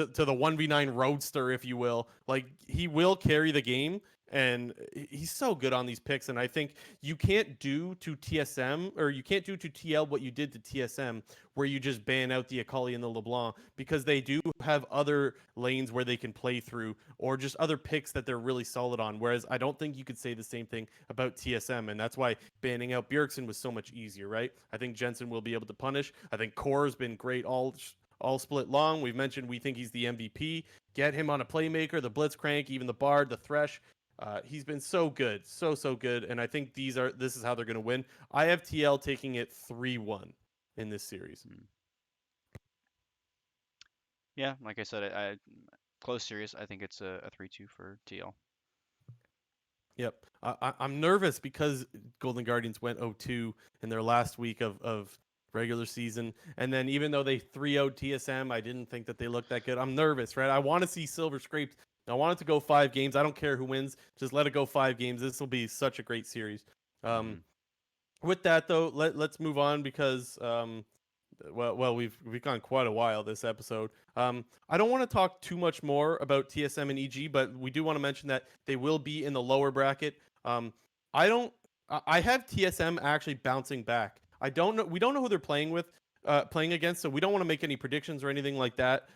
[SPEAKER 1] the 1v9 roadster, if you will. Like, he will carry the game, and he's so good on these picks. And I think you can't do to TSM, or you can't do to TL what you did to TSM, where you just ban out the Akali and the LeBlanc, because they do have other lanes where they can play through, or just other picks that they're really solid on. Whereas I don't think you could say the same thing about TSM, and that's why banning out Bjergsen was so much easier, right? I think Jensen will be able to punish. I think Core's been great all split long. We've mentioned we think he's the MVP. Get him on a playmaker, the Blitzcrank, even the Bard, the Thresh. He's been so good, so good, and I think this is how they're going to win. I have TL taking it 3-1 in this series.
[SPEAKER 2] Yeah, like I said, close series. I think it's a 3-2 for TL.
[SPEAKER 1] Yep. I'm nervous because Golden Guardians went 0-2 in their last week of regular season. And then even though they 3-0'd TSM, I didn't think that they looked that good. I'm nervous, right? I want to see Silver scraped. I want it to go 5 games. I don't care who wins. Just let it go 5 games. This will be such a great series.
[SPEAKER 2] Hmm.
[SPEAKER 1] With that, though, let's move on because we've gone quite a while this episode. I don't want to talk too much more about TSM and EG, but we do want to mention that they will be in the lower bracket. I don't. I have TSM actually bouncing back. I don't know. We don't know who they're playing against, so we don't want to make any predictions or anything like that.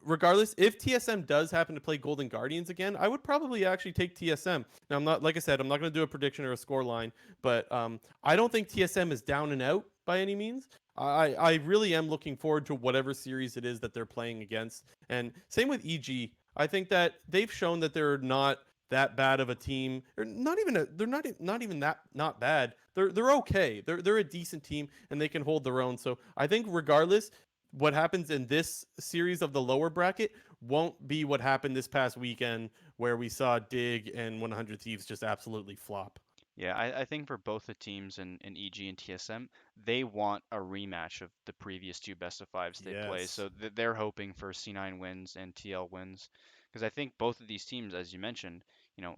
[SPEAKER 1] Regardless, if TSM does happen to play Golden Guardians again, I would probably actually take TSM. Now, I'm not, like I said, I'm not going to do a prediction or a score line, but I don't think TSM is down and out by any means. I really am looking forward to whatever series it is that they're playing against. And same with EG. I think that they've shown that they're not that bad of a team. Or they're not even that not bad. They're okay. They're a decent team, and they can hold their own. So I think regardless, what happens in this series of the lower bracket won't be what happened this past weekend, where we saw Dig and 100 Thieves just absolutely flop.
[SPEAKER 2] Yeah, I think for both the teams in EG and TSM, they want a rematch of the previous two best of fives they play.
[SPEAKER 1] Yes.
[SPEAKER 2] So they're hoping for C9 wins and TL wins. Because I think both of these teams, as you mentioned,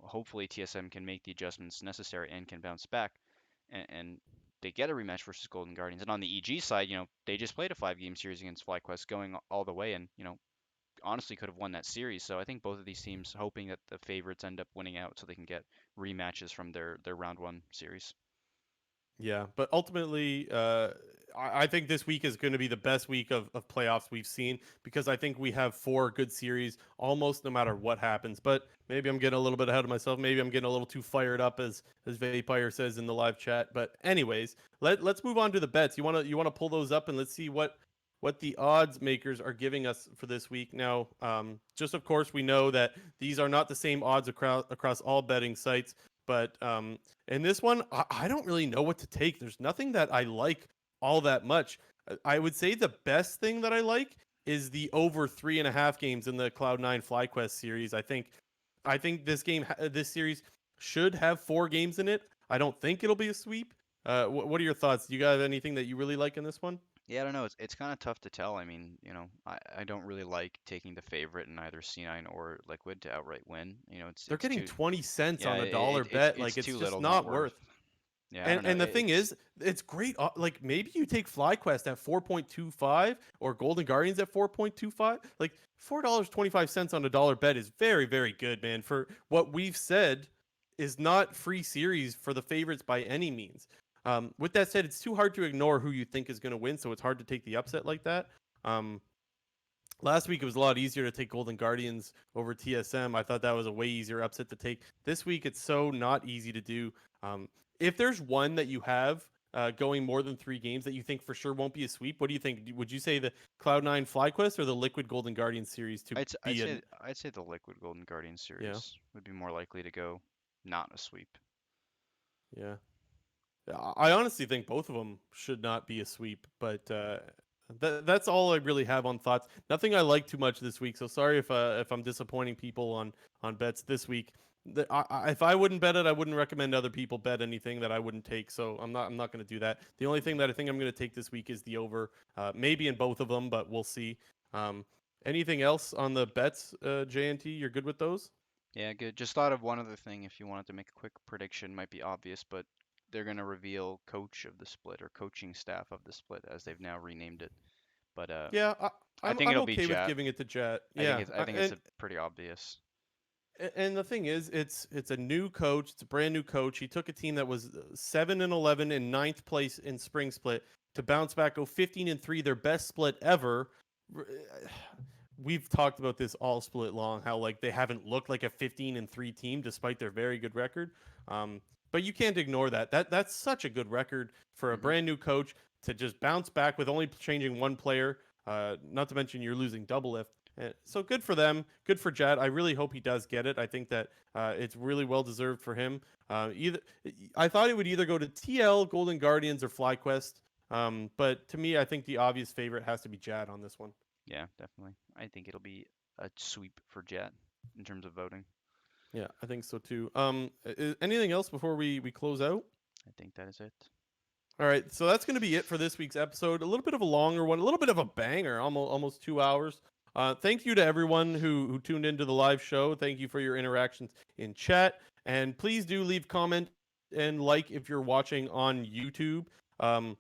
[SPEAKER 2] hopefully TSM can make the adjustments necessary and can bounce back, and they get a rematch versus Golden Guardians. And on the EG side, they just played a 5-game series against FlyQuest, going all the way, and honestly could have won that series. So I think both of these teams hoping that the favorites end up winning out so they can get rematches from their round one series.
[SPEAKER 1] Yeah, but ultimately, I think this week is going to be the best week of playoffs we've seen, because I think we have 4 good series almost no matter what happens. But maybe I'm getting a little bit ahead of myself. Maybe I'm getting a little too fired up, as Vampire says in the live chat. But anyways, let's move on to the bets. You wanna pull those up, and let's see what the odds makers are giving us for this week. Now, just of course, we know that these are not the same odds across all betting sites, but in this one, I don't really know what to take. There's nothing that I like all that much. I would say the best thing that I like is the over 3.5 games in the Cloud9 FlyQuest series. I think this series should have 4 games in it. I don't think it'll be a sweep. What are your thoughts? Do you guys have anything that you really like in this one?
[SPEAKER 2] Yeah, I don't know. It's kind of tough to tell. I mean, I don't really like taking the favorite in either C9 or Liquid to outright win.
[SPEAKER 1] They're
[SPEAKER 2] It's
[SPEAKER 1] getting
[SPEAKER 2] too
[SPEAKER 1] 20 cents
[SPEAKER 2] yeah,
[SPEAKER 1] on a dollar bet.
[SPEAKER 2] it's
[SPEAKER 1] Like, it's
[SPEAKER 2] too
[SPEAKER 1] just
[SPEAKER 2] little, not
[SPEAKER 1] not
[SPEAKER 2] worth.
[SPEAKER 1] worth.
[SPEAKER 2] Yeah, I don't know.
[SPEAKER 1] And the thing is, it's great. Like, maybe you take FlyQuest at 4.25 or Golden Guardians at 4.25. Like, $4.25 on a dollar bet is very, very good, man. For what we've said is not free series for the favorites by any means. With that said, it's too hard to ignore who you think is going to win, so it's hard to take the upset like that. Um, Last week it was a lot easier to take Golden Guardians over TSM. I thought that was a way easier upset to take. This week it's so not easy to do. If there's one that you have going more than 3 games that you think for sure won't be a sweep, what do you think? Would you say the Cloud9 FlyQuest or the Liquid Golden Guardians series to
[SPEAKER 2] I'd
[SPEAKER 1] be
[SPEAKER 2] say
[SPEAKER 1] an
[SPEAKER 2] I'd say the Liquid Golden Guardian
[SPEAKER 1] yeah,
[SPEAKER 2] series would be more likely to go not a sweep.
[SPEAKER 1] yeah. I honestly think both of them should not be a sweep, but that's all I really have on thoughts. Nothing I like too much this week, so sorry if I'm disappointing people on bets this week. If I wouldn't bet it, I wouldn't recommend other people bet anything that I wouldn't take. So I'm not going to do that. The only thing that I think I'm going to take this week is the over, maybe in both of them, but we'll see. Um, Anything else on the bets, JNT? You're good with those?
[SPEAKER 2] Yeah, good. Just thought of one other thing if you wanted to make a quick prediction, might be obvious, but they're going to reveal coach of the split or coaching staff of the split as they've now renamed it. But
[SPEAKER 1] Yeah,
[SPEAKER 2] I think
[SPEAKER 1] I'm
[SPEAKER 2] it'll be
[SPEAKER 1] okay with
[SPEAKER 2] Jet.
[SPEAKER 1] giving it to Jet. Yeah,
[SPEAKER 2] I think it's a pretty obvious.
[SPEAKER 1] and the thing is, it's a new coach. It's a brand new coach. He took a team that was 7-11 in ninth place in spring split to bounce back, go 15-3, their best split ever. We've talked about this all split long, how like they haven't looked like a 15-3 team despite their very good record. Um, but you can't ignore that. That's such a good record for a
[SPEAKER 2] Hmm.
[SPEAKER 1] brand new coach to just bounce back with only changing one player. Not to mention you're losing double lift. So good for them. Good for Jad. I really hope he does get it. I think that it's really well deserved for him. Either I thought it would either go to TL, Golden Guardians, or FlyQuest. But to me, I think the obvious favorite has to be Jad on this one.
[SPEAKER 2] Yeah, definitely. I think it'll be a sweep for Jet in terms of voting.
[SPEAKER 1] Yeah, I think so too. Anything else before we close out?
[SPEAKER 2] I think that is it.
[SPEAKER 1] All right, so that's going to be it for this week's episode. A little bit of a longer one, a little bit of a banger, almost 2 hours. Thank you to everyone who tuned into the live show. Thank you for your interactions in chat, and please do leave comment and like if you're watching on YouTube. Um,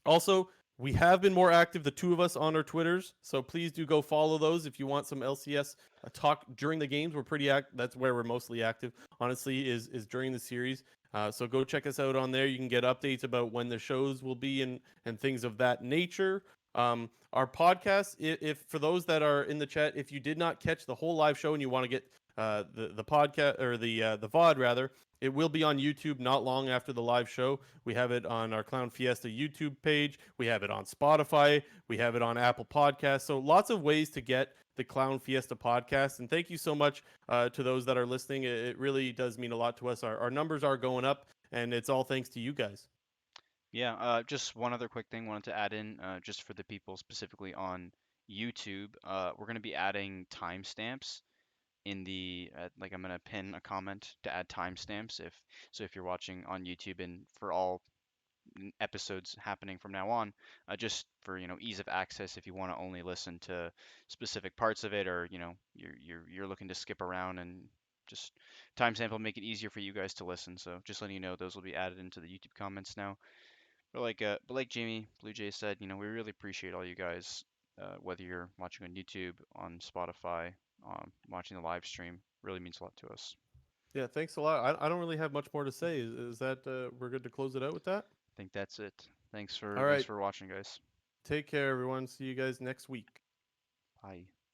[SPEAKER 1] Also, we have been more active, the two of us, on our Twitters. So please do go follow those if you want some LCS talk during the games. We're pretty active. That's where we're mostly active, honestly, is during the series. So go check us out on there. You can get updates about when the shows will be and things of that nature. Our podcast, if for those that are in the chat, if you did not catch the whole live show and you want to get the podcast or the VOD rather, it will be on YouTube not long after the live show. We have it on our Clown Fiesta YouTube page. We have it on Spotify. We have it on Apple Podcasts. So lots of ways to get the Clown Fiesta podcast. And thank you so much to those that are listening. It really does mean a lot to us. Our numbers are going up, and it's all thanks to you guys.
[SPEAKER 2] Yeah, just one other quick thing wanted to add in, just for the people specifically on YouTube. We're going to be adding timestamps in the like I'm gonna pin a comment to add timestamps if you're watching on YouTube and for all episodes happening from now on, just for ease of access if you want to only listen to specific parts of it or you're looking to skip around and just timestamp will make it easier for you guys to listen. So just letting you know those will be added into the YouTube comments now. But like Jamie Blue Jay said, we really appreciate all you guys, whether you're watching on YouTube, on Spotify, watching the live stream. Really means a lot to us.
[SPEAKER 1] Yeah, thanks a lot. I don't really have much more to say. Is that we're good to close it out with that?
[SPEAKER 2] I think that's it.
[SPEAKER 1] All
[SPEAKER 2] Thanks
[SPEAKER 1] right.
[SPEAKER 2] for watching, guys.
[SPEAKER 1] Take care, everyone. See you guys next week.
[SPEAKER 2] Bye.